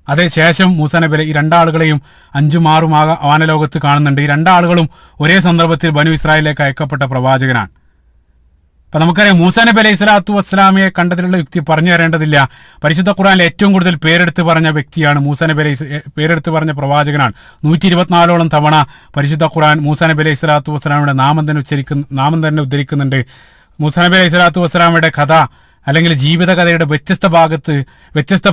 അതേശേഷം മൂസാ നബി, ഈ രണ്ടാളുകളെയും 5ഉം 6ഉം വാനലോകത്ത് കാണുന്നുണ്ട്. ഈ രണ്ടാളുകളും ഒരേ സന്ദർഭത്തിൽ ബനു ഇസ്രായേലിലേക്ക് അയക്കപ്പെട്ട പ്രവാചകനാണ്. അപ്പൊ നമുക്കറിയാം, മൂസാ നബി അലൈഹി സ്വലാത്തു വസ്സലാമയെ കണ്ടതിലുള്ള യുക്തി പറഞ്ഞു തരേണ്ടതില്ല. പരിശുദ്ധ ഖുർആനിൽ ഏറ്റവും കൂടുതൽ പേരെടുത്ത് പറഞ്ഞ വ്യക്തിയാണ് മൂസാ നബി പേരെടുത്ത് പറഞ്ഞ പ്രവാചകനാണ്. 124ഓളം തവണ പരിശുദ്ധ ഖുർആൻ മൂസാ നബി അലൈഹി സ്വലാത്തു വസ്സലാമയുടെ നാമം തന്നെ ഉദ്ധരിക്കുന്നുണ്ട്. മൂസാ നബി അലൈഹി സ്വലാത്തു വസ്സലാമയുടെ കഥ, അല്ലെങ്കിൽ ജീവിത കഥയുടെ വ്യത്യസ്ത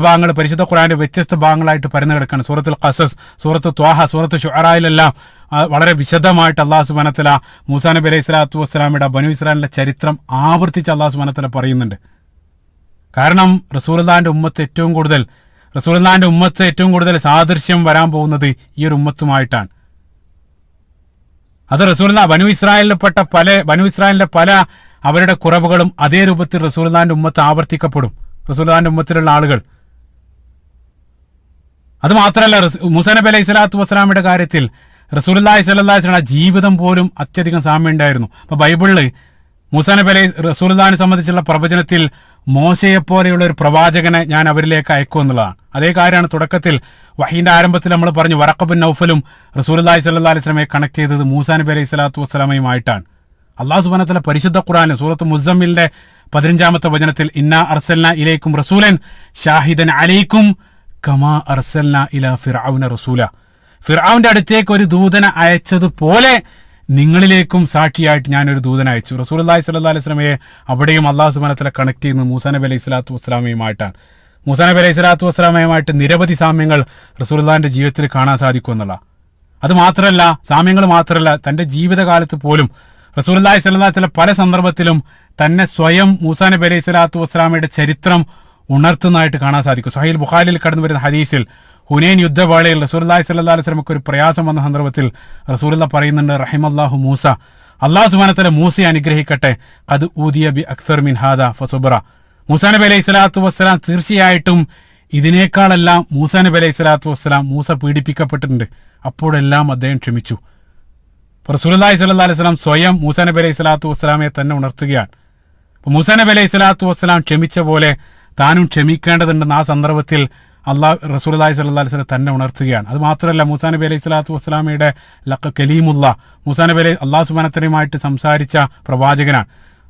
ഭാഗങ്ങൾ പരിശുദ്ധ ഖുർആന്റെ വ്യത്യസ്ത ഭാഗങ്ങളായിട്ട് പരന്നു കിടക്കുകയാണ്. സൂറത്തുൽ ഖസസ്, സൂറത്ത് ത്വാഹ, സൂറത്ത് ശുഅറയിലെല്ലാം വളരെ വിശദമായിട്ട് അല്ലാഹു സുബ്ഹാനഹു വ തആല മൂസാ നബി അലൈഹി സ്വലാത്തു വസ്സലാമയുടെ ബനു ഇസ്രായേലിന്റെ ചരിത്രം ആവർത്തിച്ച് അല്ലാഹു സുബ്ഹാനഹു വ തആല പറയുന്നുണ്ട്. കാരണം റസൂലുള്ളാഹിന്റെ ഉമ്മത്ത് ഏറ്റവും കൂടുതൽ സാദൃശ്യം വരാൻ പോകുന്നത് ഈ ഒരു ഉമ്മത്തുമായിട്ടാണ്. അത് ബനു ഇസ്രായേലിന്റെ പല അവരുടെ കുറവുകളും അതേ രൂപത്തിൽ റസൂലുള്ളാഹിന്റെ ഉമ്മത്ത് ആവർത്തിക്കപ്പെടും. റസൂലുള്ളാഹിന്റെ ഉമ്മത്തിലുള്ള ആളുകൾ. അത് മാത്രമല്ല, മൂസാ നബി അലൈഹി സ്വലാത്തു വസ്സലാമയുടെ കാര്യത്തിൽ റസൂലുള്ളാഹി സ്വല്ലല്ലാഹു അലൈഹി വസല്ലം ജീവിതം പോലും അത്യധികം സാമ്യം ഉണ്ടായിരുന്നു. അപ്പൊ ബൈബിളില് മൂസാ നബി റസൂലുള്ളാഹിനെ സംബന്ധിച്ചുള്ള പ്രവചനത്തിൽ മോശയെ പോലെയുള്ള ഒരു പ്രവാചകനെ ഞാൻ അവരിലേക്ക് അയക്കും എന്നുള്ളതാണ്. അതേ കാര്യമാണ് തുടക്കത്തിൽ വഹീന്റെ ആരംഭത്തിൽ നമ്മൾ പറഞ്ഞു, വറഖ ബിൻ നൗഫലും റസൂലുള്ളാഹി സ്വല്ലല്ലാഹു അലൈഹി വസല്ലമയെ കണക്ട് ചെയ്തത് മൂസാ നബി അലൈഹി സ്വലാത്തു വസ്സലാമയുമായിട്ടാണ്. അല്ലാഹു സുബ്ഹാനഹു വ തആല പരിശുദ്ധ ഖുർആനിൽ സൂറത്ത് മുസ്സമ്മിലിന്റെ 15-ാമത്തെ വചനത്തിൽ ഇന്നാ അർസൽനാ ഇലൈക്കും റസൂലൻ ഷാഹിദൻ അലൈക്കും കമാ അർസൽനാ ഇലാ ഫിർഔന റസൂല, ഫിർഔന്റെ അടുത്തേക്ക് ഒരു ദൂതനെ അയച്ചതുപോലെ നിങ്ങളിലേക്കും സാക്ഷിയായിട്ട് ഞാനൊരു ദൂതനെ അയച്ചു. റസൂലുള്ളാഹി സ്വല്ലല്ലാഹു അലൈഹി വസല്ലമയെ അവിടെയും അല്ലാഹു സുബ്ഹാനഹു വ തആല കണക്ട് ചെയ്യുന്നത് മൂസാ നബി അലൈഹി സ്വലാത്തു വസ്സലാമയുമായിട്ടാണ്. മൂസാ നബി അലൈഹി സ്വലാത്തു വസ്സലാമയുമായിട്ട് നിരവധി സാമ്യങ്ങൾ റസൂലുള്ളാഹിന്റെ ജീവിതത്തിൽ കാണാൻ സാധിക്കും എന്നുള്ള. അത് മാത്രമല്ല, സാമ്യങ്ങൾ മാത്രമല്ല, തന്റെ ജീവിതകാലത്ത് പോലും റസൂലുള്ളാഹി സ്വല്ലല്ലാഹു അലൈഹി വസല്ലം പല സന്ദർഭത്തിലും തന്നെ സ്വയം മൂസാ നബി അലൈഹി സ്വലാത്തു വസ്സലാമയുടെ ചരിത്രം ഉണർത്തുന്നതായിട്ട് കാണാൻ സാധിക്കും. സ്വഹീഹ് ബുഖാരിയിൽ കടന്നു വരുന്ന ഹദീസിൽ ഹുനൈൻ യുദ്ധവേളയിൽ റസൂലുള്ളാഹി സ്വല്ലല്ലാഹു അലൈഹി വസല്ലമക്ക് ഒരു പ്രയാസം വന്ന സന്ദർഭത്തിൽ റസൂലുള്ളാഹി പറയുന്നുണ്ട്, റഹിമല്ലാഹു മൂസ, അല്ലാഹു സുബ്ഹാനഹു വ തആല മൂസയെ അനുഗ്രഹിക്കട്ടെ, ഖദ് ഊദിയ ബി അക്സർ മിൻ ഹാദാ ഫസുബ്ര. മൂസാ നബി അലൈഹി സ്വലാത്തു വസ്സലാം തീർച്ചയായിട്ടും ഇതിനേക്കാളെല്ലാം മൂസാ നബി അലൈഹി സ്വലാത്തു വസ്സലാം മൂസ പീഡിപ്പിക്കപ്പെട്ടിട്ടുണ്ട്, അപ്പോഴെല്ലാം അദ്ദേഹം ക്ഷമിച്ചു. റസൂലുള്ളാഹി സ്വല്ലല്ലാഹു അലൈഹി വസല്ലം സ്വയം മൂസാ നബി അലൈഹി സ്വലാത്തു വസ്സലാമയെ തന്നെ ഉണർത്തുകയാണ്. അപ്പൊ മൂസാ നബി അലൈഹി സ്വലാത്തു വസ്സലാം ക്ഷമിച്ച പോലെ താനും ക്ഷമിക്കേണ്ടതുണ്ടെന്ന് ആ സന്ദർഭത്തിൽ റസൂലുള്ളാഹി സ്വല്ലല്ലാഹു അലൈഹി വസല്ലം തന്നെ ഉണർത്തുകയാണ്. അത് മാത്രമല്ല, മൂസാ നബി അലൈഹി സ്വലാത്തു വസ്സലാമയുടെ കലീമുള്ള, മൂസാ നബി അലൈഹി അല്ലാഹു സുബ്ഹാനഹു വ തആലയുമായിട്ട് സംസാരിച്ച പ്രവാചകനാണ്.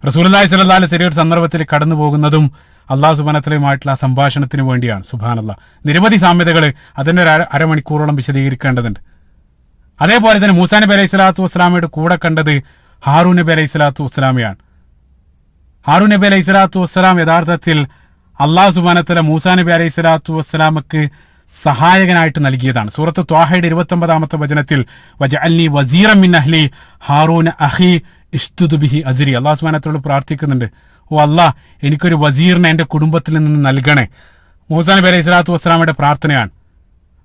റസൂലുള്ളാഹി സ്വല്ലല്ലാഹു അലൈഹി വസല്ലം ഒരു സന്ദർഭത്തിൽ കടന്നു പോകുന്നതും അല്ലാഹു സുബ്ഹാനഹു വ തആലയുമായിട്ടുള്ള സംഭാഷണത്തിന് വേണ്ടിയാണ്. സുബ്ഹാനല്ലാഹ്, നിരവധി സാമ്യതകൾ അതിന്റെ ഒരു അരമണിക്കൂറോളം വിശദീകരിക്കേണ്ടതുണ്ട്. അതേപോലെ തന്നെ മൂസാ നബി അലൈഹി സ്വലാത്തു വസ്സലാമയുടെ കൂടെ കണ്ടത് ഹാറൂൻ നബി അലൈഹി സ്വലാത്തു വസ്സലാമയാണ്. ഹാറൂൻ നബി അലൈഹി സ്വലാത്തു വസ്സലാം യഥാർത്ഥത്തിൽ അല്ലാഹു സുബ്ഹാനഹു വ തആല മൂസാ നബി അലൈഹി സ്വലാത്തു വസ്സലാമക്ക് സഹായകനായിട്ട് നൽകിയതാണ്. സൂറത്ത് ത്വാഹയുടെ 29-ാമത്തെ വചനത്തിൽ വജഅൽനി വസീറൻ മിൻ അഹ്ലി ഹാറൂന അഖി ഇഷ്തുദ് ബിഹി അസ്രി, അല്ലാഹു സുബ്ഹാനഹു വ തആലയോട് പ്രാർത്ഥിക്കുന്നുണ്ട്, ഓ അല്ലാഹ്, എനിക്കൊരു വസീറിനെ എന്റെ കുടുംബത്തിൽ നിന്ന് നൽകണേ. മൂസാ നബി അലൈഹി സ്വലാത്തു വസ്സലാമയുടെ പ്രാർത്ഥനയാണ്.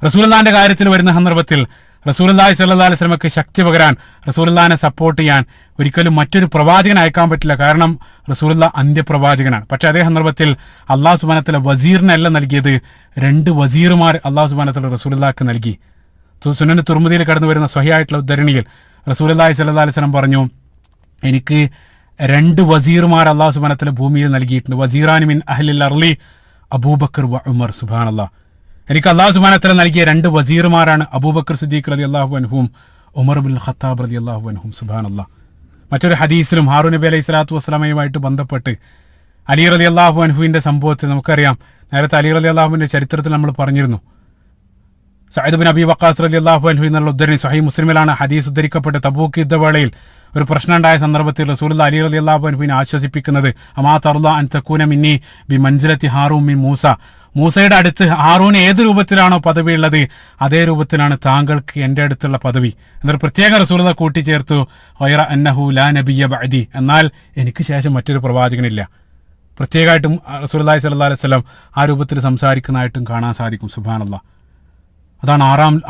റസൂലുള്ളാഹിന്റെ കാര്യത്തിൽ വരുന്ന സന്ദർഭത്തിൽ റസൂലുള്ളാഹി സ്വല്ലല്ലാഹു അലൈഹി വസല്ലമക്ക് ശക്തി പകരാൻ, റസൂലുള്ളാഹിനെ സപ്പോർട്ട് ചെയ്യാൻ ഒരിക്കലും മറ്റൊരു പ്രവാചകൻ അയക്കാൻ പറ്റില്ല. കാരണം റസൂലുള്ളാഹി അന്ത്യപ്രവാചകനാണ്. പക്ഷെ അതേ സന്ദർഭത്തിൽ അല്ലാഹു സുബ്ഹാനഹു വ തആല വസീറിനല്ല നൽകിയത്, 2 വസീറുമാർ അല്ലാഹു സുബ്ഹാനഹു വ തആല റസൂലുള്ളാഹിക്ക് നൽകി. സുനൻ തുർമുദിയിൽ കടന്നു വരുന്ന സ്വഹീഹായിട്ടുള്ള ഉദ്ധരണിയിൽ റസൂലുള്ളാഹി സ്വല്ലല്ലാഹു അലൈഹി വസല്ലം പറഞ്ഞു, എനിക്ക് 2 വസീറുമാർ അല്ലാഹു സുബ്ഹാനഹു വ തആല ഭൂമിയിൽ നൽകിയിട്ടുണ്ട്. വസീറാനി മിൻ അഹ്ലിൽ അർളി അബൂബക്കർ വ ഉമർ. സുബ്ഹാനല്ലാഹ്, എനിക്ക് അല്ലാഹു സുബ്ഹാനഹു വ തആല നൽകിയ 2 വസീറുമാരാണ് അബൂബക്കർ സിദ്ദീഖ് റളിയല്ലാഹു അൻഹും ഉമർ ഇബ്നുൽ ഖത്താബ് റളിയല്ലാഹു അൻഹും. സുബ്ഹാനല്ലാഹ്, മറ്റൊരു ഹദീസിലും ഹാറൂൻ നബി അലൈഹി സ്വലാത്തു വസ്സലാമയുമായിട്ട് ബന്ധപ്പെട്ട് അലി റളിയല്ലാഹു അൻഹുവിന്റെ സംഭവത്തിൽ നമുക്കറിയാം, നേരത്തെ അലി റളിയല്ലാഹുവിന്റെ ചരിത്രത്തിൽ നമ്മൾ പറഞ്ഞിരുന്നു. സഅദ് ബിൻ അബി വഖാസ് റളിയല്ലാഹു അൻഹു എന്നുള്ള ഉദ്ധരണി സ്വഹീഹ് മുസ്ലിമിലാണ് ഹദീസ് ഉദ്ധരിക്കപ്പെട്ട. തബൂക്ക് യുദ്ധവേളയിൽ ഒരു പ്രശ്നമുണ്ടായ സന്ദർഭത്തിൽ റസൂലുള്ളാഹി അലി റളിയല്ലാഹു അൻഹുവിനെ ആശ്വസിപ്പിക്കുന്നത്, അമാ തർള അൻ തകൂന മിന്നി ബി മൻസിലത്തി ഹാറൂൻ മിൻ മൂസ, മൂസയുടെ അടുത്ത് ഹാറൂൻ ഏത് രൂപത്തിലാണോ പദവി ഉള്ളത് അതേ രൂപത്തിലാണ് താങ്കൾക്ക് എന്റെ അടുത്തുള്ള പദവി എന്നൊരു പ്രത്യേക റസൂലുള്ളാഹി കൂട്ടിച്ചേർത്തു. ഗൈറ അന്നഹു ലാ നബിയ്യ ബഅദി, എന്നാൽ എനിക്ക് ശേഷം മറ്റൊരു പ്രവാചകനില്ല. പ്രത്യേകമായിട്ടും റസൂലുള്ളാഹി സ്വല്ലല്ലാഹു അലൈഹി വസല്ലം ആ രൂപത്തിൽ സംസാരിക്കുന്നതായിട്ടും കാണാൻ സാധിക്കും. സുബ്ഹാനല്ലാഹ്, അതാണ്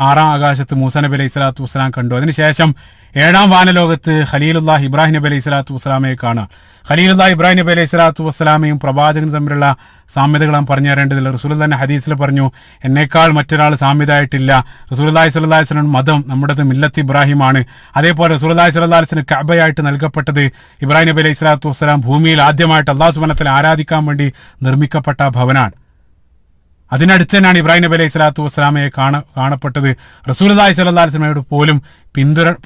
ആറാം ആകാശത്ത് മൂസാ നബി അലൈഹി സ്വലാത്തു വസ്സലാം കണ്ടു. അതിനുശേഷം 7-ാം വാനലോകത്ത് ഖലീലുല്ലാഹ് ഇബ്രാഹിം നബി അലൈഹി സ്വലാത്തു വസ്സലാമയെ കാണാം. ഖലീലുല്ലാഹ് ഇബ്രാഹിം നബി അലൈഹി സ്വലാത്തു വസ്സലാമയും പ്രവാചകനും തമ്മിലുള്ള സാമ്യതകൾ പറഞ്ഞു തരേണ്ടതില്ല. റസൂലുള്ളാഹി ഹദീസിൽ പറഞ്ഞു, എന്നേക്കാൾ മറ്റൊരാൾ സാമ്യതയായിട്ടില്ല. റസൂലുള്ളാഹി സ്വല്ലല്ലാഹു അലൈഹി വസല്ലം മതം നമ്മുടേത് മില്ലത്ത് ഇബ്രാഹിമാണ്. അതേപോലെ റസൂലുള്ളാഹി സ്വല്ലല്ലാഹു അലൈഹി വസല്ലം കഅബയായിട്ട് നൽകപ്പെട്ടത് ഇബ്രാഹിം നബി അലൈഹി സ്വലാത്തു വസ്സലാം ഭൂമിയിൽ ആദ്യമായിട്ട് അല്ലാഹു സുബ്ഹാനഹു വ തആല ആരാധിക്കാൻ വേണ്ടി നിർമ്മിക്കപ്പെട്ട ഭവനാണ്. അതിനടുത്ത് തന്നെയാണ് ഇബ്രാഹിം നബി അലൈഹി സ്വലാത്തു വസ്സലാമയെ കാണപ്പെട്ടത്. റസൂലുള്ളാഹി സ്വല്ലല്ലാഹു അലൈഹി വസല്ലമയോട് പോലും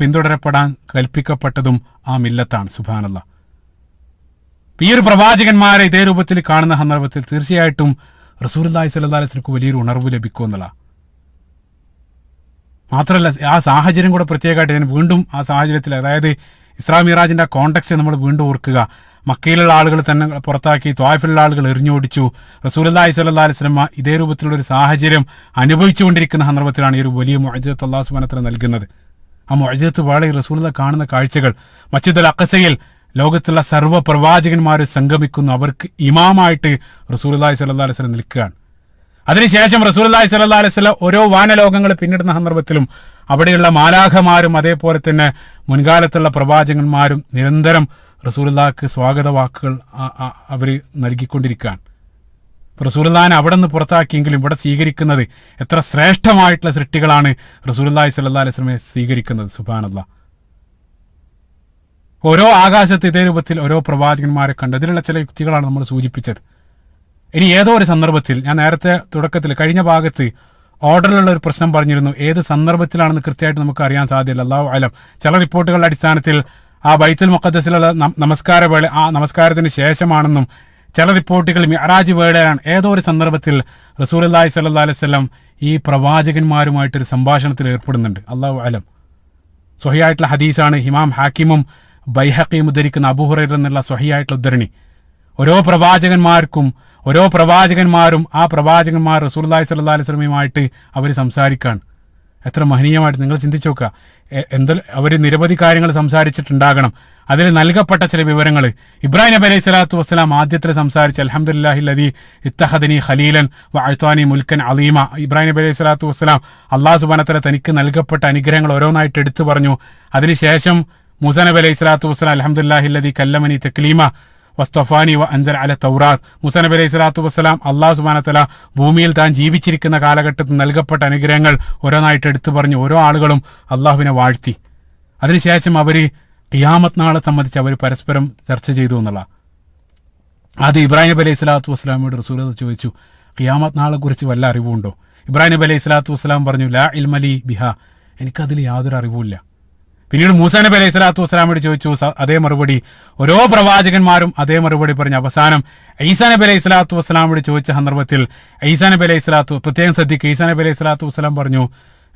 പിന്തുടരപ്പെടാൻ കൽപ്പിക്കപ്പെട്ടതും ആ മില്ലത്താണ്. സുബ്ഹാനല്ലാഹ്, ഈ ഒരു പ്രവാചകന്മാരെ ഇതേ രൂപത്തിൽ കാണുന്ന സന്ദർഭത്തിൽ തീർച്ചയായിട്ടും റസൂലുള്ളാഹി സ്വല്ലല്ലാഹു അലൈഹി വസല്ലമക്ക് വലിയൊരു ഉണർവ് ലഭിക്കുമെന്നുള്ള. മാത്രമല്ല, ആ സാഹചര്യം കൂടെ പ്രത്യേകമായിട്ട് ഞാൻ വീണ്ടും ആ സാഹചര്യത്തിൽ, അതായത് ഇസ്രാ മിറാജിന്റെ കോണ്ടെക്സ്റ്റ് നമ്മൾ വീണ്ടും ഓർക്കുക. മക്കയിലുള്ള ആളുകൾ തന്നെ പുറത്താക്കി, ത്വായിഫിലുള്ള ആളുകൾ എറിഞ്ഞോടിച്ചു. റസൂലുള്ളാഹി സ്വല്ലല്ലാഹു അലൈഹി വസല്ലം ഇതേ രൂപത്തിലുള്ള ഒരു സാഹചര്യം അനുഭവിച്ചുകൊണ്ടിരിക്കുന്ന സന്ദർഭത്തിലാണ് ഈ ഒരു വലിയ മുഅ്ജിസത്ത് അല്ലാഹു സുബ്ഹാനഹു വ തആല നൽകുന്നത്. ആ മുഅ്ജിസത്ത് വളരെ റസൂലുള്ളാഹി കാണുന്ന കാഴ്ചകൾ. മസ്ജിദുൽ അഖ്സയിൽ ലോകത്തുള്ള സർവ്വ പ്രവാചകന്മാർ സംഗമിക്കുന്നു. അവർക്ക് ഇമാമായിട്ട് റസൂലുള്ളാഹി സ്വല്ലല്ലാഹു അലൈഹി വസല്ലം നിൽക്കുകയാണ്. അതിനുശേഷം റസൂലുള്ളാഹി സ്വല്ലല്ലാഹു അലൈഹി വസല്ലം ഓരോ വാനലോകങ്ങൾ പിന്നിടുന്ന സന്ദർഭത്തിലും അവിടെയുള്ള മാലാഖമാരും അതേപോലെ തന്നെ മുൻകാലത്തുള്ള പ്രവാചകന്മാരും നിരന്തരം റസൂലുള്ളാഹിക്ക് സ്വാഗത വാക്കുകൾ അവർ നൽകിക്കൊണ്ടിരിക്കുകയാണ്. റസൂലുള്ളാഹിനെ അവിടെ നിന്ന് പുറത്താക്കിയെങ്കിലും ഇവിടെ സ്വീകരിക്കുന്നത് എത്ര ശ്രേഷ്ഠമായിട്ടുള്ള സൃഷ്ടികളാണ് റസൂലുള്ളാഹി സ്വല്ലല്ലാഹു അലൈഹി വസല്ലമയെ സ്വീകരിക്കുന്നത്. സുബ്ഹാനല്ലാഹ്, ഓരോ ആകാശത്ത് ഇതേ രൂപത്തിൽ ഓരോ പ്രവാചകന്മാരെ കണ്ട് അതിലുള്ള ചില യുക്തികളാണ് നമ്മൾ സൂചിപ്പിച്ചത്. ഇനി ഏതോ ഒരു സന്ദർഭത്തിൽ, ഞാൻ നേരത്തെ തുടക്കത്തിൽ കഴിഞ്ഞ ഭാഗത്ത് ഓർഡറിലുള്ള ഒരു പ്രശ്നം പറഞ്ഞിരുന്നു. ഏത് സന്ദർഭത്തിലാണെന്ന് കൃത്യമായിട്ട് നമുക്ക് അറിയാൻ സാധ്യമല്ല, അല്ലാഹു അലം. ചില റിപ്പോർട്ടുകളുടെ അടിസ്ഥാനത്തിൽ ആ ബൈത്തുൽ മുഖദ്ദസിലുള്ള നമസ്കാര വേള ആ നമസ്കാരത്തിന് ശേഷമാണെന്നും, ചില റിപ്പോർട്ടുകൾ മിഅ്റാജ് വേളയാണ്. ഏതോ ഒരു സന്ദർഭത്തിൽ റസൂലുള്ളാഹി സ്വല്ലല്ലാഹു അലൈഹി വസല്ലം ഈ പ്രവാചകന്മാരുമായിട്ടൊരു സംഭാഷണത്തിൽ ഏർപ്പെടുന്നുണ്ട്. അല്ലാഹു അലം. സ്വഹീഹായിട്ടുള്ള ഹദീസാണ്. ഇമാം ഹാക്കിമും ബൈഹഖിയും ഉദ്ധരിക്കുന്ന അബൂ ഹുറൈറ എന്നുള്ള സ്വഹീഹായിട്ടുള്ള ഉദ്ധരണി. ഓരോ പ്രവാചകന്മാർക്കും ഓരോ പ്രവാചകന്മാരും ആ പ്രവാചകന്മാർ റസൂലുള്ളാഹി സ്വല്ലല്ലാഹി അലൈഹി വസല്ലമയുമായിട്ട് അവർ സംസാരിക്കാണ്. എത്ര മഹനീയമായിട്ട് നിങ്ങൾ ചിന്തിച്ചു നോക്കുക. അവർ നിരവധി കാര്യങ്ങൾ സംസാരിച്ചിട്ടുണ്ടാകണം. അതിൽ നൽകപ്പെട്ട ചില വിവരങ്ങൾ, ഇബ്രാഹിം നബി അലൈഹി സ്വലാത്തു വസ്സലാം ആദ്യത്തിൽ സംസാരിച്ച അൽഹംദുലില്ലാഹി ലദീ ഇത്തഖദനി ഖലീലൻ വഅഅതാനി മുൽക്കൻ അലീമ. ഇബ്രാഹിം നബി അലൈഹി സ്വലാത്തു വസ്സലാം അല്ലാഹു സുബ്ഹാനഹു വ തആല തനിക്ക് നൽകപ്പെട്ട അനുഗ്രഹങ്ങൾ ഓരോന്നായിട്ട് എടുത്തു പറഞ്ഞു. അതിനുശേഷം മൂസാ നബി അലൈഹി സ്വലാത്തു വസ്സലാം അൽഹംദുലില്ലാഹി ലദീ കല്ലമനി തക്ലീമ വസ്തഫാനി വ അൻസല അല തൗറാത്ത്. മൂസാ നബി അലൈഹി സ്വലാത്തു വസ്സലാം അല്ലാഹു സുബ്ഹാനഹു വ തആല ഭൂമിയിൽ താൻ ജീവിച്ചിരിക്കുന്ന കാലഘട്ടത്തിൽ നൽകപ്പെട്ട അനുഗ്രഹങ്ങൾ ഓരോന്നായിട്ട് എടുത്തു പറഞ്ഞു. ഓരോ ആളുകളും അള്ളാഹുവിനെ വാഴ്ത്തി. അതിനുശേഷം അവര് ഖിയാമത്ത് നാളെ സംബന്ധിച്ച് അവർ പരസ്പരം ചർച്ച ചെയ്തു എന്നുള്ള. അത് ഇബ്രാഹിം നബി അലൈഹി സ്വലാത്തു വസ്സലാമയോട് റസൂൽ ചോദിച്ചു, ഖിയാമത്ത് നാളെ കുറിച്ച് വല്ല അറിവുണ്ടോ? ഇബ്രാഹിം നബി അലൈഹി സ്വലാത്തു വസ്സലാം പറഞ്ഞു, ലാ ഇൽമലി ബിഹ, എനിക്കതിൽ യാതൊരു അറിവുമില്ല. പിന്നീട് മൂസാ നബി അലൈഹി സ്വലാത്തു വസ്സലാമോട് ചോദിച്ചു, അതേ മറുപടി. ഓരോ പ്രവാചകന്മാരും അതേ മറുപടി പറഞ്ഞു. അവസാനം ഈസാ നബി അലൈഹി സ്വലാത്തു വസ്സലാമോട് ചോദിച്ച സന്ദർഭത്തിൽ ഈസാ നബി അലൈഹി സ്വലാത്തു, പ്രത്യേകം ശ്രദ്ധിക്കുക, ഈസാ നബി അലൈഹി സ്വലാത്തു വസ്സലാം പറഞ്ഞു,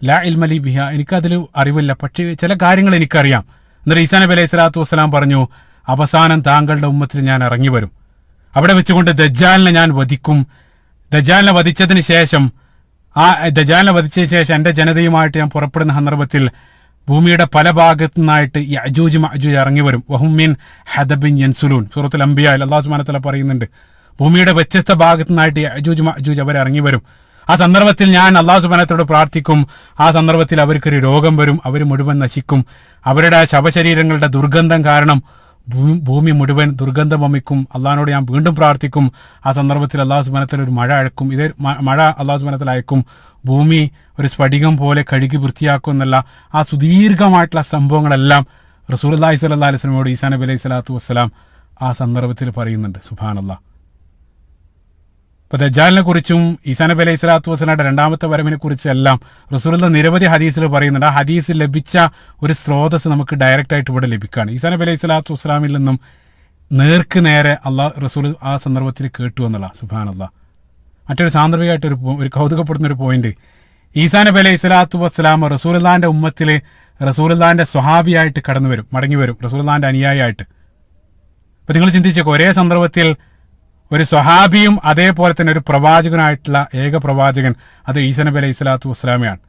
ലാ ഇൽമലി ബിഹ, എനിക്കതിൽ അറിവില്ല, പക്ഷേ ചില കാര്യങ്ങൾ എനിക്കറിയാം. എന്നിട്ട് ഈസാ നബി അലൈഹി സ്വലാത്തു വസ്സലാം പറഞ്ഞു, അവസാനം താങ്കളുടെ ഉമ്മത്തിൽ ഞാൻ ഇറങ്ങി വരും. അവിടെ വെച്ചുകൊണ്ട് ദജ്ജാലിനെ ഞാൻ വധിക്കും. ദജ്ജാലിനെ വധിച്ചതിന് ശേഷം എന്റെ ജനതയുമായിട്ട് ഞാൻ പുറപ്പെടുന്ന സന്ദർഭത്തിൽ ഭൂമിയുടെ പല ഭാഗത്തു നിന്നായിട്ട് യഅജൂജ് മഅജൂജ് ഇറങ്ങി വരും. വഹും മിൻ ഹദബിൻ യൻസുലൂൻ. സൂറത്തുൽ അംബിയായിൽ അല്ലാഹു സുബ്ഹാനഹു വ തആല പറയുന്നുണ്ട്, ഭൂമിയുടെ വ്യത്യസ്ത ഭാഗത്തു നിന്നായിട്ട് യഅജൂജ് മഅജൂജ് അവർ ഇറങ്ങി വരും. ആ സന്ദർഭത്തിൽ ഞാൻ അല്ലാഹു സുബ്ഹാനഹു വ തആലയോട് പ്രാർത്ഥിക്കും. ആ സന്ദർഭത്തിൽ അവർക്കൊരു രോഗം വരും, അവർ മുഴുവൻ നശിക്കും. അവരുടെ ശവശരീരങ്ങളുടെ ദുർഗന്ധം കാരണം ഭൂമി മുഴുവൻ ദുർഗന്ധം വമിക്കും. അള്ളാഹിനോട് ഞാൻ വീണ്ടും പ്രാർത്ഥിക്കും. ആ സന്ദർഭത്തിൽ അല്ലാഹു സുബ്ഹാനഹു വ തആല ഒരു മഴ അയക്കും. ഇതേ മഴ അല്ലാഹു സുബ്ഹാനഹു വ തആല അയക്കും. ഭൂമി ഒരു സ്ഫടികം പോലെ കഴുകി വൃത്തിയാക്കും എന്നുള്ള ആ സുദീർഘമായിട്ടുള്ള സംഭവങ്ങളെല്ലാം റസൂലുള്ളാഹി സ്വല്ലല്ലാഹി അലൈഹി വസല്ലമയോട് ഈസാ നബി അലൈഹി സ്വലാത്തു വസ്സലാം ആ സന്ദർഭത്തിൽ പറയുന്നുണ്ട്. സുബ്ഹാനല്ലാഹ്. അപ്പൊ ദജ്ജാലിനെ കുറിച്ചും ഈസാ നബി അലൈഹി സ്വലാത്തു വസ്സലാമിന്റെ രണ്ടാമത്തെ വരവിനെ കുറിച്ചെല്ലാം റസൂലുള്ള നിരവധി ഹദീസിൽ പറയുന്നുണ്ട്. ആ ഹദീസ് ലഭിച്ച ഒരു സ്രോതസ് നമുക്ക് ഡയറക്റ്റ് ആയിട്ട് ഇവിടെ ലഭിക്കുകയാണ്. ഈസാ നബി അലൈഹി സ്വലാത്തു വസ്സലാമിൽ നിന്നും നേർക്ക് നേരെ റസൂൽ ആ സന്ദർഭത്തിൽ കേട്ടു എന്നുള്ള. സുബ്ഹാനല്ലാഹ്. മറ്റൊരു സാന്ദർഭികമായിട്ട് ഒരു കൗതുകപ്പെടുന്ന ഒരു പോയിന്റ്, ഈസാ നബി അലൈഹി സ്വലാത്തു വസ്സലാം റസൂലുള്ളാഹിന്റെ ഉമ്മത്തില് റസൂലുള്ളാഹിന്റെ സ്വഹാബിയായിട്ട് കടന്നു വരും, മടങ്ങി വരും, റസൂലുള്ളാഹിന്റെ അനുയായിയായിട്ട്. അപ്പൊ നിങ്ങൾ ചിന്തിച്ചേക്കും, ഒരേ സന്ദർഭത്തിൽ ഒരു സ്വഹാബിയും അതേപോലെ തന്നെ ഒരു പ്രവാചകനായിട്ടുള്ള ഏക പ്രവാചകൻ അത് ഈസാ നബി അലൈഹി സ്വലാത്തു വസ്സലാമയാണ്.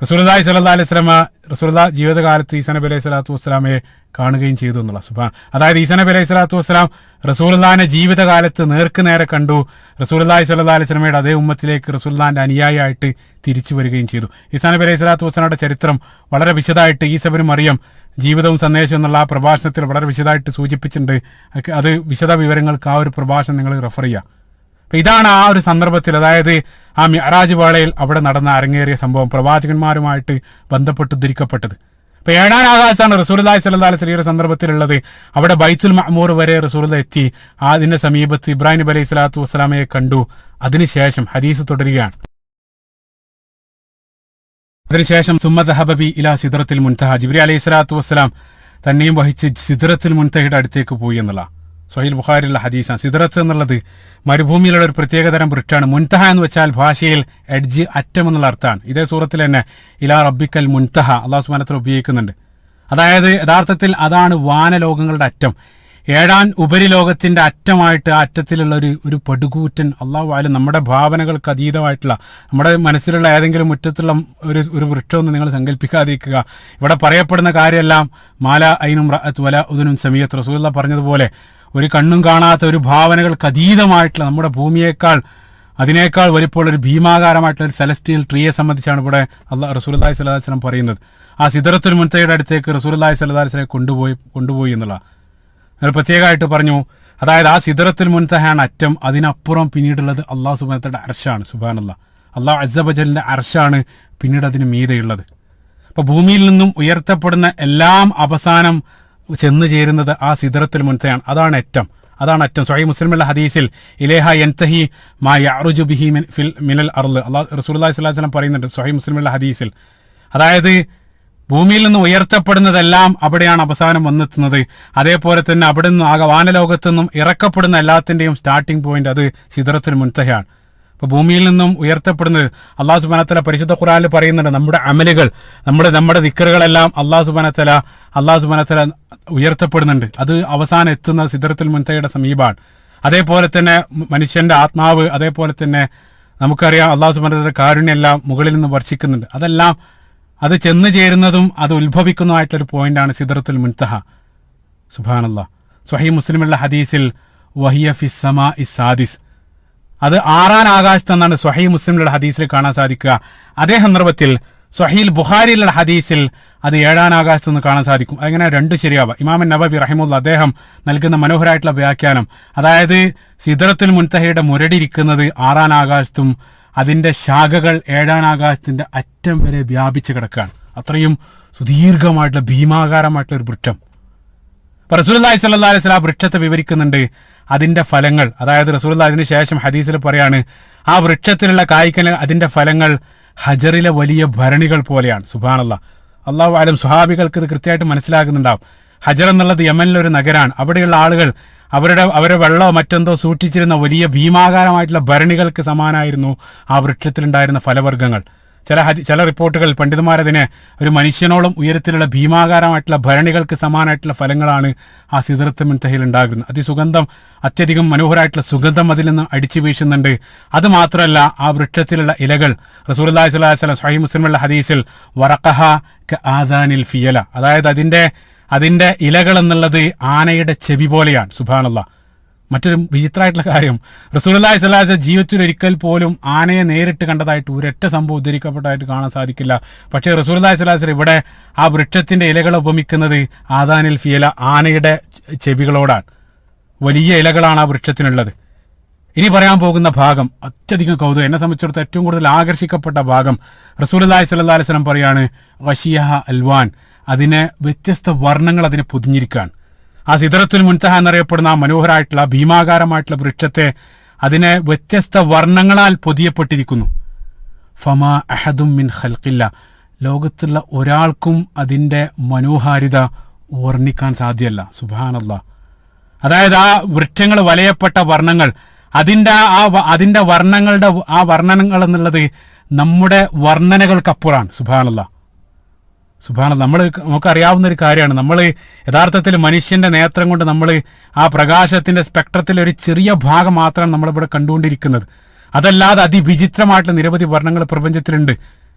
റസൂലുള്ളാഹി സ്വല്ലല്ലാഹി അലൈഹി വസല്ലമ റസൂലുള്ളാഹി ജീവിതകാലത്ത് ഈസാ നബി അലൈഹി സ്വലാത്തു വസ്സലാമയെ കാണുകയും ചെയ്തു എന്നുള്ള. സുബ്ഹാൻ. അതായത് ഈസാ നബി അലൈഹി സ്വലാത്തു വസ്സലാം റസൂലുള്ളാഹിന്റെ ജീവിതകാലത്ത് നേർക്ക് നേരെ കണ്ടു. റസൂലുള്ളാഹി സ്വല്ലല്ലാഹി അലൈഹി വസല്ലമയുടെ അതേ ഉമ്മത്തിലേക്ക് റസൂലുള്ളാഹിന്റെ അനുയായിയായിട്ട് തിരിച്ചു വരികയും ചെയ്തു. ഈസാ നബി അലൈഹി സ്വലാത്തു വസ്സലാമയുടെ ചരിത്രം വളരെ വിശദമായിട്ട് ഈസാ ഇബ്നു മറിയം ജീവിതവും സന്ദേശം എന്നുള്ള ആ പ്രഭാഷണത്തിൽ വളരെ വിശദമായിട്ട് സൂചിപ്പിച്ചിട്ടുണ്ട്. അത് വിശദ വിവരങ്ങൾക്ക് ആ ഒരു പ്രഭാഷണം നിങ്ങൾ റെഫർ ചെയ്യുക. അപ്പൊ ഇതാണ് ആ ഒരു സന്ദർഭത്തിൽ, അതായത് ആ മിഅ്റാജ് വേളയിൽ അവിടെ നടന്ന അരങ്ങേറിയ സംഭവം, പ്രവാചകന്മാരുമായിട്ട് ബന്ധപ്പെട്ട് ഉദ്ധരിക്കപ്പെട്ടത്. അപ്പൊ ഏഴാം ആകാശത്താണ് റസൂലുള്ളാഹി സ്വല്ലല്ലാഹി അലൈഹി വസല്ലം സന്ദർഭത്തിലുള്ളത്. അവിടെ ബൈത്തുൽ മഅ്മൂർ വരെ റസൂലുള്ളാഹി എത്തി. അതിന്റെ സമീപത്ത് ഇബ്രാഹിം നബി അലൈഹി സ്വലാത്തു വസ്സലാമയെ കണ്ടു. അതിനുശേഷം ഹദീസ് തുടരുകയാണ്. അതിനുശേഷം സുമ്മ ദഹബ ബി ഇലാ സിദ്റത്തിൽ മുൻതഹ, ജിബ്രീൽ അലൈഹി സ്വലാത്തു വസ്സലാം തന്നെയും വഹിച്ച് സിദ്റത്തുൽ മുൻതഹയുടെ അടുത്തേക്ക് പോയി എന്നുള്ള സ്വഹീഹ് ബുഖാരിയിലുള്ള ഹദീസാണ്. സിദ്റത്ത് എന്നുള്ളത് മരുഭൂമിയിലുള്ള ഒരു പ്രത്യേകതരം വൃക്ഷമാണ്. മുൻതഹ എന്ന് വെച്ചാൽ ഭാഷയിൽ എഡ്ജ്, അറ്റം എന്നുള്ള അർത്ഥമാണ്. ഇതേ സൂറത്തിൽ തന്നെ ഇലാ റബ്ബിക്കൽ മുൻതഹ അല്ലാഹു സുബ്ഹാനഹു വ തആല ഉപയോഗിക്കുന്നുണ്ട്. അതായത് യഥാർത്ഥത്തിൽ അതാണ് വാനലോകങ്ങളുടെ അറ്റം. ഏഴാൻ ഉപരിലോകത്തിന്റെ അറ്റമായിട്ട് ആ അറ്റത്തിലുള്ള ഒരു പടുകൂറ്റൻ, അള്ളാഹു ആയാലും നമ്മുടെ ഭാവനകൾക്ക് അതീതമായിട്ടുള്ള, നമ്മുടെ മനസ്സിലുള്ള ഏതെങ്കിലും മുറ്റത്തുള്ള ഒരു വൃക്ഷമൊന്നും നിങ്ങൾ സങ്കല്പിക്കാതിരിക്കുക. ഇവിടെ പറയപ്പെടുന്ന കാര്യമെല്ലാം മാല ഐനും റഅത്ത് വല ഉദുനും സമീഅത്ത്. റസൂലുള്ളാഹി പറഞ്ഞതുപോലെ ഒരു കണ്ണും കാണാത്ത ഒരു ഭാവനകൾക്ക് അതീതമായിട്ടുള്ള, നമ്മുടെ ഭൂമിയേക്കാൾ അതിനേക്കാൾ വലിപ്പമുള്ള ഒരു ഭീമാകാരമായിട്ടുള്ള ഒരു സെലസ്റ്റിയൽ ട്രീയെ സംബന്ധിച്ചാണ് ഇവിടെ റസൂലുള്ളാഹി സ്വല്ലല്ലാഹി അലൈഹി വസല്ലം പറയുന്നത്. ആ സിദ്റത്തുൽ മുൻതഹയുടെ അടുത്തേക്ക് റസൂലുള്ളാഹി സ്വല്ലല്ലാഹി അലൈഹി വസല്ലം കൊണ്ടുപോയി എന്നുള്ള പ്രത്യേകമായിട്ട് പറഞ്ഞു. അതായത് ആ സിദ്റത്തുൽ മുൻതഹയാണ് അറ്റം. അതിനപ്പുറം പിന്നീടുള്ളത് അല്ലാഹു സുബ്ഹാനഹു വ തആലയുടെ അർശാണ്. സുബ്ഹാനല്ലാഹ്. അല്ലാഹു അസ്സ വജലിന്റെ അർശാണ് പിന്നീട് അതിന് മീതെയുള്ളത്. അപ്പൊ ഭൂമിയിൽ നിന്നും ഉയർത്തപ്പെടുന്ന എല്ലാം അവസാനം ചെന്ന് ചേരുന്നത് ആ സിദ്റത്തുൽ മുൻതഹയാണ്. അതാണ് അറ്റം. സ്വഹീഹ് മുസ്ലിമിലുള്ള ഹദീസിൽ ഇലൈഹ യൻതഹി മാ യഅറുജു ബിഹി മിനൽ അർള്, റസൂലുള്ളാഹി സ്വല്ലല്ലാഹി അലൈഹി വസല്ലം പറയുന്നുണ്ട് സ്വഹീഹ് മുസ്ലിമിലുള്ള ഹദീസിൽ. അതായത് ഭൂമിയിൽ നിന്ന് ഉയർത്തപ്പെടുന്നതെല്ലാം അവിടെയാണ് അവസാനം വന്നെത്തുന്നത്. അതേപോലെ തന്നെ അവിടെ നിന്ന് വാനലോകത്തു നിന്നും ഇറക്കപ്പെടുന്ന എല്ലാത്തിന്റെയും സ്റ്റാർട്ടിംഗ് പോയിന്റ് അത് സിദ്റത്തുൽ മുൻതഹയാണ്. അപ്പൊ ഭൂമിയിൽ നിന്നും ഉയർത്തപ്പെടുന്നത് അല്ലാഹു സുബ്ഹാനഹു വ തആല പരിശുദ്ധ ഖുർആനിൽ പറയുന്നുണ്ട്, നമ്മുടെ അമലുകൾ, നമ്മുടെ ദിക്റുകളെല്ലാം അല്ലാഹു സുബ്ഹാനഹു വ തആല ഉയർത്തപ്പെടുന്നുണ്ട്. അത് അവസാനം എത്തുന്ന സിദ്റത്തുൽ മുൻതഹയുടെ സമീപമാണ്. അതേപോലെ തന്നെ മനുഷ്യന്റെ ആത്മാവ്, അതേപോലെ തന്നെ നമുക്കറിയാം അള്ളാഹു സുബ്ഹാനഹു വ തആല കാരുണ്യെല്ലാം മുകളിൽ നിന്ന് വർഷിക്കുന്നുണ്ട്. അതെല്ലാം അത് ചെന്ന് ചേരുന്നതും അത് ഉത്ഭവിക്കുന്നതുമായിട്ടൊരു പോയിന്റാണ് സിദ്റത്തുൽ മുൻതഹ. സുബ്ഹാനല്ലാഹ്. സ്വഹീഹ് മുസ്ലിമുള്ള ഹദീസിൽ വഹിയ ഫിസ് സമാഇ സാദിസ്, അത് 6-ാം ആകാശത്തെന്നാണ് സ്വഹീഹ് മുസ്ലിമിലുള്ള ഹദീസിൽ കാണാൻ സാധിക്കുക. അതേ സന്ദർഭത്തിൽ സ്വഹീഹ് ബുഖാരിയിലുള്ള ഹദീസിൽ അത് 7-ാം ആകാശത്ത് നിന്ന് കാണാൻ സാധിക്കും. അങ്ങനെ രണ്ടും ശരിയാവുക. ഇമാം നബവി റഹിമഹുല്ലാ അദ്ദേഹം നൽകുന്ന മനോഹരമായിട്ടുള്ള വ്യാഖ്യാനം, അതായത് സിദ്റത്തുൽ മുൻതഹയുടെ മുരടിരിക്കുന്നത് 6-ാം ആകാശത്തും അതിന്റെ ശാഖകൾ 7-ാം ആകാശത്തിന്റെ അറ്റം വരെ വ്യാപിച്ചു കിടക്കുകയാണ്. അത്രയും സുദീർഘമായിട്ടുള്ള ഭീമാകാരമായിട്ടുള്ള ഒരു വൃക്ഷം. റസൂലുള്ളാഹി സ്വല്ലല്ലാഹു അലൈഹി വസല്ലം ആ വൃക്ഷത്തെ വിവരിക്കുന്നുണ്ട്. അതിന്റെ ഫലങ്ങൾ, അതായത് റസൂലുള്ളാഹി അതിന് ശേഷം ഹദീസിൽ പറയാണ്, ആ വൃക്ഷത്തിലുള്ള കായ്ക്കന് അതിന്റെ ഫലങ്ങൾ ഹജറിലെ വലിയ ഭരണികൾ പോലെയാണ്. സുബ്ഹാനല്ലാഹ്. അല്ലാഹു അലം സ്വഹാബികൾക്ക് ഇത് കൃത്യമായിട്ട് മനസ്സിലാകുന്നുണ്ടാവും. ഹജർ എന്നുള്ളത് യമനിലെ ഒരു നഗരാണ്. അവിടെയുള്ള ആളുകൾ അവരുടെ വെള്ളമോ മറ്റെന്തോ സൂക്ഷിച്ചിരുന്ന വലിയ ഭീമാകാരമായിട്ടുള്ള ഭരണികൾക്ക് സമാനായിരുന്നു ആ വൃക്ഷത്തിലുണ്ടായിരുന്ന ഫലവർഗ്ഗങ്ങൾ. ചില റിപ്പോർട്ടുകൾ പണ്ഡിതന്മാരതിനെ ഒരു മനുഷ്യനോളം ഉയരത്തിലുള്ള ഭീമാകാരമായിട്ടുള്ള ഭരണികൾക്ക് സമാനമായിട്ടുള്ള ഫലങ്ങളാണ് ആ സിദ്റത്തുൽ മുൻതഹയിൽ ഉണ്ടാകുന്നത്. അതിസുഗന്ധം, അത്യധികം മനോഹരമായിട്ടുള്ള സുഗന്ധം അതിൽ നിന്ന് അടിച്ചു വീശുന്നുണ്ട്. അത് മാത്രമല്ല, ആ വൃക്ഷത്തിലുള്ള ഇലകൾ റസൂലുള്ളാഹി സ്വല്ലല്ലാഹു അലൈഹി വസല്ലം സ്വഹീഹ് മുസ്ലിമുള്ള ഹദീസിൽ വറഖഹ കആദാനിൽ ഫിയല, അതായത് അതിന്റെ ഇലകൾ എന്നുള്ളത് ആനയുടെ ചെവി പോലെയാണ്. സുബ്ഹാനല്ലാഹ്. മറ്റൊരു വിചിത്രമായിട്ടുള്ള കാര്യം, റസൂലുള്ളാഹി സ്വല്ലല്ലാഹു അലൈഹി വസല്ലം ജീവിതത്തിൽ ഒരിക്കൽ പോലും ആനയെ നേരിട്ട് കണ്ടതായിട്ട് ഒരൊറ്റ സംഭവം ഉദ്ധരിക്കപ്പെട്ടതായിട്ട് കാണാൻ സാധിക്കില്ല. പക്ഷേ റസൂലുള്ളാഹി സ്വല്ലല്ലാഹു അലൈഹി വസല്ലം ഇവിടെ ആ വൃക്ഷത്തിന്റെ ഇലകൾ ഉപമിക്കുന്നത് ആദാനിൽ ഫിയല, ആനയുടെ ചെവികളോടാണ്. വലിയ ഇലകളാണ് ആ വൃക്ഷത്തിനുള്ളത്. ഇനി പറയാൻ പോകുന്ന ഭാഗം അത്യധികം കൗതുകം, എന്നെ സംബന്ധിച്ചിടത്തോളം ഏറ്റവും കൂടുതൽ ആകർഷിക്കപ്പെട്ട ഭാഗം, റസൂലുള്ളാഹി സ്വല്ലല്ലാഹു അലൈഹി വസല്ലം പറയാണ് വശിയഹ അൽവാൻ, അതിനെ വ്യത്യസ്ത വർണ്ണങ്ങൾ അതിനെ പൊതിഞ്ഞിരിക്കുകയാണ്. ആ സിദ്റത്തുൽ മുൻതഹ എന്നറിയപ്പെടുന്ന ആ മനോഹരമായിട്ടുള്ള ഭീമാകാരമായിട്ടുള്ള വൃക്ഷത്തെ അതിനെ വ്യത്യസ്ത വർണ്ണങ്ങളാൽ പൊതിയപ്പെട്ടിരിക്കുന്നു. ഫമാ അഹദും മിൻ ഖൽഖില്ല, ലോകത്തുള്ള ഒരാൾക്കും അതിന്റെ മനോഹാരിത വർണ്ണിക്കാൻ സാധ്യമല്ല. സുബ്ഹാനല്ലാഹ്. അതായത് ആ വൃക്ഷങ്ങൾ വലയപ്പെട്ട വർണ്ണങ്ങൾ, അതിന്റെ വർണ്ണങ്ങളുടെ ആ വർണ്ണനങ്ങൾ എന്നുള്ളത് നമ്മുടെ വർണ്ണനകൾക്കപ്പുറമാണ്. സുബ്ഹാനല്ലാഹ്. നമുക്കറിയാവുന്ന ഒരു കാര്യമാണ്. നമ്മൾ യഥാർത്ഥത്തിൽ മനുഷ്യന്റെ നേത്രം കൊണ്ട് നമ്മൾ ആ പ്രകാശത്തിന്റെ സ്പെക്ട്രത്തിൽ ഒരു ചെറിയ ഭാഗം മാത്രമാണ് നമ്മളിവിടെ കണ്ടുകൊണ്ടിരിക്കുന്നത്. അതല്ലാതെ അതിവിചിത്രമായിട്ടുള്ള നിരവധി വർണ്ണങ്ങൾ പ്രപഞ്ചത്തിലുണ്ട്.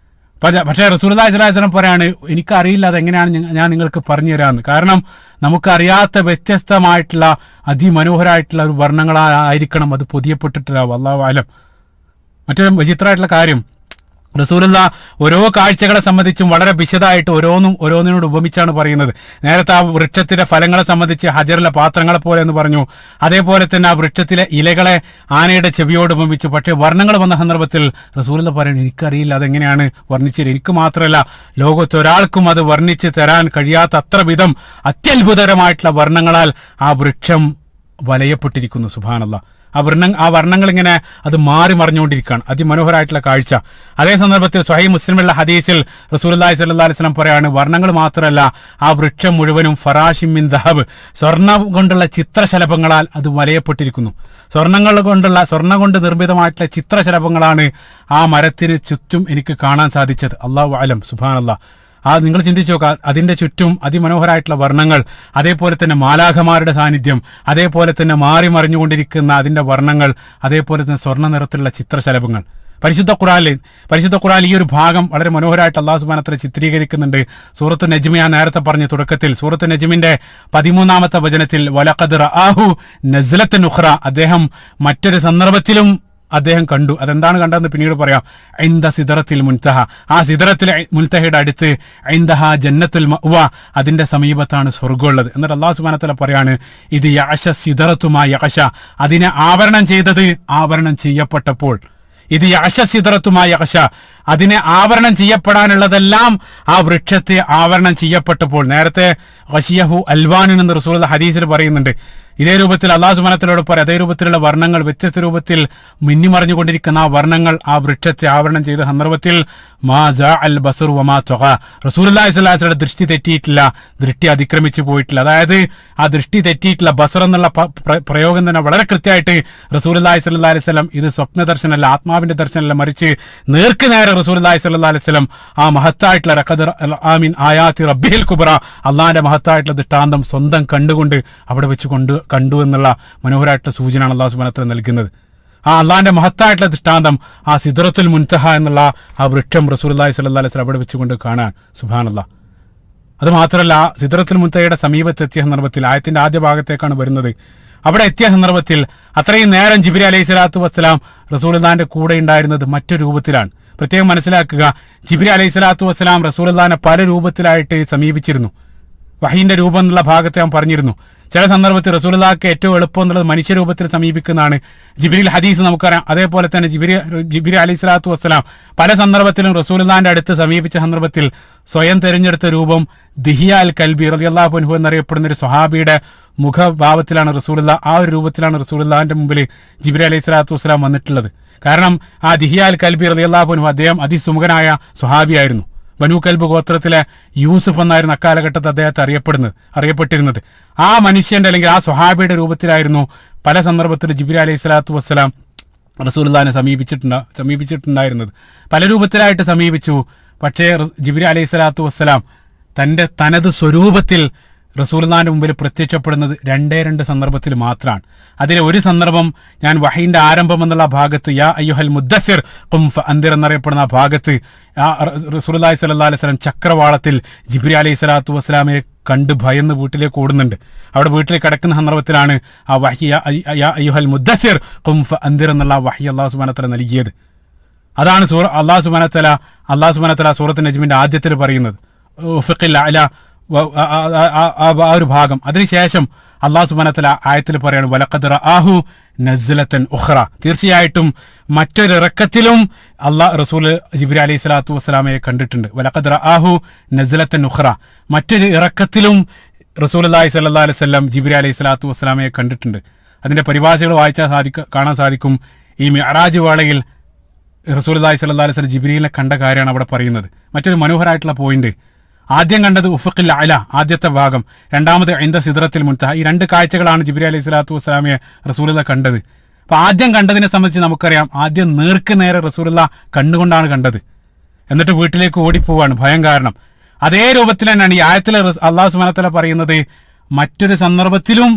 പക്ഷേ റസൂലുള്ളാഹി സ്വല്ലല്ലാഹു അലൈഹി വസല്ലം പറയാണ്, എനിക്കറിയില്ല അതെങ്ങനെയാണ് ഞാൻ നിങ്ങൾക്ക് പറഞ്ഞു തരാമെന്ന്. കാരണം നമുക്കറിയാത്ത വ്യത്യസ്തമായിട്ടുള്ള അതിമനോഹരമായിട്ടുള്ള ഒരു വർണ്ണങ്ങളായിരിക്കണം അത് പൊതിയപ്പെട്ടിട്ടുണ്ടാവും. അല്ലാഹു അലം. മറ്റൊരു വിചിത്രമായിട്ടുള്ള കാര്യം, റസൂലുള്ള ഓരോ കാഴ്ചകളെ സംബന്ധിച്ചും വളരെ വിശദമായിട്ട് ഓരോന്നിനോട് ഉപമിച്ചാണ് പറയുന്നത്. നേരത്തെ ആ വൃക്ഷത്തിന്റെ ഫലങ്ങളെ സംബന്ധിച്ച് ഹജറിലെ പാത്രങ്ങളെ പോലെ എന്ന് പറഞ്ഞു. അതേപോലെ തന്നെ ആ വൃക്ഷത്തിലെ ഇലകളെ ആനയുടെ ചെവിയോട് ഉപമിച്ചു. പക്ഷേ വർണ്ണങ്ങൾ വന്ന സന്ദർഭത്തിൽ റസൂലുള്ള പറയുന്നത്, എനിക്കറിയില്ല അതെങ്ങനെയാണ് വർണ്ണിച്ചത്. എനിക്ക് മാത്രമല്ല, ലോകത്തൊരാൾക്കും അത് വർണ്ണിച്ച് തരാൻ കഴിയാത്ത അത്ര വിധം അത്യത്ഭുതകരമായിട്ടുള്ള വർണ്ണങ്ങളാൽ ആ വൃക്ഷം വലയപ്പെട്ടിരിക്കുന്നു. സുബ്ഹാനല്ലാഹ്. ആ വർണ്ണങ്ങൾ ഇങ്ങനെ അത് മാറി മറിഞ്ഞുകൊണ്ടിരിക്കുകയാണ്. അതിമനോഹരമായിട്ടുള്ള കാഴ്ച. അതേ സന്ദർഭത്തിൽ സ്വഹീഹ് മുസ്ലിമുള്ള ഹദീസിൽ റസൂലുള്ളാഹി സ്വല്ലല്ലാഹു അലൈഹി വസല്ലം പറയാണ്, വർണ്ണങ്ങൾ മാത്രമല്ല, ആ വൃക്ഷം മുഴുവനും ഫറാശിൻ മിൻ ദഹബ്, സ്വർണ്ണം കൊണ്ടുള്ള ചിത്രശലഭങ്ങളാൽ അത് വലയപ്പെട്ടിരിക്കുന്നു. സ്വർണ്ണം കൊണ്ട് നിർമ്മിതമായിട്ടുള്ള ചിത്രശലഭങ്ങളാണ് ആ മരത്തിന് ചുറ്റും എനിക്ക് കാണാൻ സാധിച്ചത്. അല്ലാഹു അലം. സുബ്ഹാനല്ലാഹ്. നിങ്ങൾ ചിന്തിച്ചു നോക്കുക, അതിന്റെ ചുറ്റും അതിമനോഹരമായിട്ടുള്ള വർണ്ണങ്ങൾ, അതേപോലെ തന്നെ മാലാഖമാരുടെ സാന്നിധ്യം, അതേപോലെ തന്നെ മാറി മറിഞ്ഞുകൊണ്ടിരിക്കുന്ന അതിന്റെ വർണ്ണങ്ങൾ, അതേപോലെ തന്നെ സ്വർണ്ണ നിറത്തിലുള്ള ചിത്രശലഭങ്ങൾ. പരിശുദ്ധ ഖുർആനിൽ ഈ ഒരു ഭാഗം വളരെ മനോഹരമായിട്ട് അല്ലാഹു സുബ്ഹാനഹു വ തആല ചിത്രീകരിക്കുന്നുണ്ട്. സൂറത്ത് നജ്മ് ഞാൻ നേരത്തെ പറഞ്ഞ തുടക്കത്തിൽ, സൂറത്ത് നജ്മിന്റെ 13-ാമത്തെ വചനത്തിൽ വലഖദ് റആഹു നസ്ലത്തൻ ഉഖ്റ, അദ്ദേഹം മറ്റൊരു സന്ദർഭത്തിലും അദ്ദേഹം കണ്ടു. അതെന്താണ് കണ്ടതെന്ന് പിന്നീട് പറയാം. ഇൻദ സിദ്റത്തുൽ മുൻതഹ, ആ സിദ്റത്തുൽ മുൻതഹയുടെ അടുത്ത് ഇൻദഹ ജന്നത്തുൽ മഅ്വ, അതിന്റെ സമീപത്താണ് സ്വർഗ്ഗമുള്ളത്. എന്നിട്ട് അല്ലാഹു സുബ്ഹാനഹു വ തആല പറയാണ്, ഇത് യഅശ സിദ്റത്തു മാ യഅശ, അതിനെ ആവരണം ചെയ്തത് ആവരണം ചെയ്യപ്പെട്ടപ്പോൾ. ഇത് യഅശ സിദ്റത്തു മാ യഅശ, അതിനെ ആവരണം ചെയ്യപ്പെടാനുള്ളതെല്ലാം ആ വൃക്ഷത്തെ ആവരണം ചെയ്യപ്പെട്ടപ്പോൾ. നേരത്തെ ഖശിയഹു അൽവാൻ എന്ന് റസൂലുള്ളാഹി ഹദീസിൽ പറയുന്നുണ്ട്. ഇതേ രൂപത്തിൽ അല്ലാഹു സുബ്ഹാനഹു വ തആലയോട് പറയും, അതേ രൂപത്തിലുള്ള വർണ്ണങ്ങൾ, വ്യത്യസ്ത രൂപത്തിൽ മിന്നിമറിഞ്ഞുകൊണ്ടിരിക്കുന്ന ആ വർണ്ണങ്ങൾ ആ വൃക്ഷത്തെ ആവരണം ചെയ്ത സന്ദർഭത്തിൽ മാ ജാ അൽ ബസർ വമാ തഗ, റസൂലുള്ളാഹി സ്വല്ലല്ലാഹു അലൈഹി വസല്ലം ദൃഷ്ടി തെറ്റിയിട്ടില്ല, ദൃഷ്ടി അതിക്രമിച്ചു പോയിട്ടില്ല. അതായത് ആ ദൃഷ്ടി തെറ്റിയിട്ടില്ല. ബസർ എന്നുള്ള പ്രയോഗം തന്നെ വളരെ കൃത്യമായിട്ട് റസൂലുള്ളാഹി സ്വല്ലല്ലാഹു അലൈഹി വസല്ലം ഇത് സ്വപ്ന ദർശനമല്ല, ആത്മാവിന്റെ ദർശനമല്ല, മറിച്ച് നേർക്ക് നേരെ റസൂലുള്ളാഹി സ്വല്ലല്ലാഹു അലൈഹി വസല്ലം ആ മഹത്തായിട്ടുള്ള റഖദ് ആമിൻ ആയാത്തി റബ്ബിൽ കുബ്ര, അള്ളാഹിന്റെ മഹത്തായിട്ടുള്ള ദൃഷ്ടാന്തം സ്വന്തം കണ്ടുകൊണ്ട് അവിടെ വെച്ച് കണ്ടു എന്നുള്ള മനോഹരമായിട്ടുള്ള സൂചനയാണ് അള്ളാഹു സുബ്ഹാനഹു വ തആല നൽകുന്നത്. ആ അള്ളാഹിന്റെ മഹത്തായിട്ടുള്ള ദൃഷ്ടാന്തം ആ സിദ്റത്തുൽ മുൻതഹ എന്നുള്ള ആ വൃക്ഷം റസൂലുള്ളാഹി സ്വല്ലല്ലാഹു അലൈഹി വസല്ലം അവിടെ വെച്ചുകൊണ്ട് കാണാൻ. സുബ്ഹാനല്ലാഹ്. അത് മാത്രമല്ല, സിദ്റത്തുൽ മുൻതഹയുടെ സമീപത്തെത്തിയ സന്ദർഭത്തിൽ, ആയത്തിന്റെ ആദ്യ ഭാഗത്തേക്കാണ് വരുന്നത്, അവിടെ എത്തിയ സന്ദർഭത്തിൽ അത്രയും നേരം ജിബ്രീൽ അലൈഹി സ്വലാത്തു വസ്സലാം റസൂലുള്ളാഹിന്റെ കൂടെ ഉണ്ടായിരുന്നത് മറ്റൊരു രൂപത്തിലാണ്. പ്രത്യേകം മനസ്സിലാക്കുക, ജിബ്രീൽ അലൈഹി സ്വലാത്തു വസ്സലാം റസൂലുള്ളാഹിനെ പല രൂപത്തിലായിട്ട് സമീപിച്ചിരുന്നു. വഹീന്റെ രൂപം എന്നുള്ള ഭാഗത്തെ ഞാൻ പറഞ്ഞിരുന്നു. ചില സന്ദർഭത്തിൽ റസൂലുള്ളാഹിക്ക് ഏറ്റവും എളുപ്പം എന്നുള്ളത് മനുഷ്യരൂപത്തിൽ സമീപിക്കുന്നതാണ്. ജിബ്രീൽ ഹദീസ് നമുക്കറിയാം. അതേപോലെ തന്നെ ജിബ്രീൽ അലൈഹി സ്വലാത്തു വസ്സലാം പല സന്ദർഭത്തിലും റസൂലുള്ളാഹിന്റെ അടുത്ത് സമീപിച്ച സന്ദർഭത്തിൽ സ്വയം തെരഞ്ഞെടുത്ത രൂപം ദിഹിയ അൽ കൽബി റളിയല്ലാഹു അൻഹു എന്നറിയപ്പെടുന്ന ഒരു സ്വഹാബിയുടെ മുഖഭാവത്തിലാണ് റസൂലുള്ളാഹ്, ആ ഒരു രൂപത്തിലാണ് റസൂലുള്ളാഹിന്റെ മുമ്പിൽ ജിബ്രീൽ അലൈഹി സ്വലാത്തു വസ്സലാം വന്നിട്ടുള്ളത്. കാരണം ആ ദിഹിയ അൽ കൽബി റളിയല്ലാഹു അൻഹു അദ്ദേഹം അതിസുമുഖനായ സ്വഹാബിയായിരുന്നു. ബനു കൽബ് ഗോത്രത്തിലെ യൂസുഫ് എന്നായിരുന്നു അക്കാലഘട്ടത്തിൽ അദ്ദേഹത്തെ അറിയപ്പെട്ടിരുന്നത്. ആ മനുഷ്യന്റെ അല്ലെങ്കിൽ ആ സ്വഹാബിയുടെ രൂപത്തിലായിരുന്നു പല സന്ദർഭത്തിൽ ജിബ്രീൽ അലൈഹി സ്വലാത്തു വസ്സലാം റസൂലുള്ളാഹിനെ സമീപിച്ചിട്ടുണ്ടായിരുന്നത്. പല രൂപത്തിലായിട്ട് സമീപിച്ചു. പക്ഷേ ജിബ്രീൽ അലൈഹി സ്വലാത്തു വസ്സലാം തന്റെ തനത് സ്വരൂപത്തിൽ റസൂലുള്ളാഹിന്റെ മുമ്പിൽ പ്രത്യക്ഷപ്പെടുന്നത് രണ്ട് സന്ദർഭത്തിൽ മാത്രമാണ്. അതിലെ ഒരു സന്ദർഭം ഞാൻ വഹീന്റെ ആരംഭം എന്നുള്ള ഭാഗത്ത് യാ അയ്യുഹൽ മുദ്ദസ്സിർ ഖും ഫഅൻദിർ എന്നറിയപ്പെടുന്ന ആ ഭാഗത്ത് റസൂലുള്ളാഹി സ്വല്ലല്ലാഹു അലൈഹി വസല്ലം ചക്രവാളത്തിൽ ജിബ്രീൽ അലൈഹി സ്വലാത്തു വസ്സലാമയെ കണ്ട് ഭയന്ന് വീട്ടിലേക്ക് ഓടുന്നുണ്ട്. അവിടെ വീട്ടിലേക്ക് കിടക്കുന്ന സന്ദർഭത്തിലാണ് ആ വഹി യാ അയ്യുഹൽ മുദ്ദസ്സിർ ഖും ഫഅൻദിർ എന്നുള്ള വഹി അല്ലാഹു സുബ്ഹാനഹു വ തആല നൽകിയത്. അതാണ് അല്ലാഹു സുബ്ഹാനഹു വ തആല സൂറത്ത് നജ്മിന്റെ ആദ്യത്തിൽ പറയുന്നത് ഉഫഖിൽ അഅല ആ ഒരു ഭാഗം. അതിനുശേഷം അല്ലാഹു സുബ്ഹാനഹു വ തആല ആയത്തിൽ പറയാണ് വലഖദ് റആഹു നസ്ലതൻ ഉഖ്റ, തീർച്ചയായിട്ടും മറ്റൊരിറക്കത്തിലും റസൂൽ ജിബ്രീൽ അലൈഹി സ്വലാത്തു വസ്സലാമയെ കണ്ടിട്ടുണ്ട്. വലഖദ് റആഹു നസ്ലതൻ ഉഖ്റ, മറ്റൊരു ഇറക്കത്തിലും റസൂലുള്ളാഹി സ്വല്ലല്ലാഹു അലൈഹി വസല്ലം ജിബ്രീൽ അലൈഹി സ്വലാത്തു വസ്സലാമയെ കണ്ടിട്ടുണ്ട്. അതിന്റെ പരിഭാഷകൾ വായിച്ചാൽ കാണാൻ സാധിക്കും. ഈ മിഅ്റാജ് വേളയിൽ റസൂലുള്ളാഹി സ്വല്ലല്ലാഹു അലൈഹി വസല്ലം ജിബ്രീലിനെ കണ്ട കാര്യമാണ് അവിടെ പറയുന്നത്. മറ്റൊരു മനോഹരമായിട്ടുള്ള പോയിന്റ്, ആദ്യം കണ്ടത് ഉഫഖിൽ അഅല ആദ്യത്തെ ഭാഗം, രണ്ടാമത് ഇൻദ സിദ്റത്തുൽ മുൻതഹ. ഈ രണ്ട് കാഴ്ചകളാണ് ജിബ്രീൽ അലൈഹി സ്വലാത്തു വസ്സലാമയെ റസൂലുള്ളാഹി കണ്ടത്. അപ്പൊ ആദ്യം കണ്ടതിനെ സംബന്ധിച്ച് നമുക്കറിയാം, ആദ്യം നേർക്ക് നേരെ റസൂലുള്ളാഹി കണ്ണുകൊണ്ടാണ് കണ്ടത്. എന്നിട്ട് വീട്ടിലേക്ക് ഓടിപ്പോവാണ് ഭയം കാരണം. അതേ രൂപത്തിൽ തന്നെയാണ് ഈ ആയത്തിൽ അല്ലാഹു സുബ്ഹാനഹു വ തആല പറയുന്നത്. മറ്റൊരു സന്ദർഭത്തിലും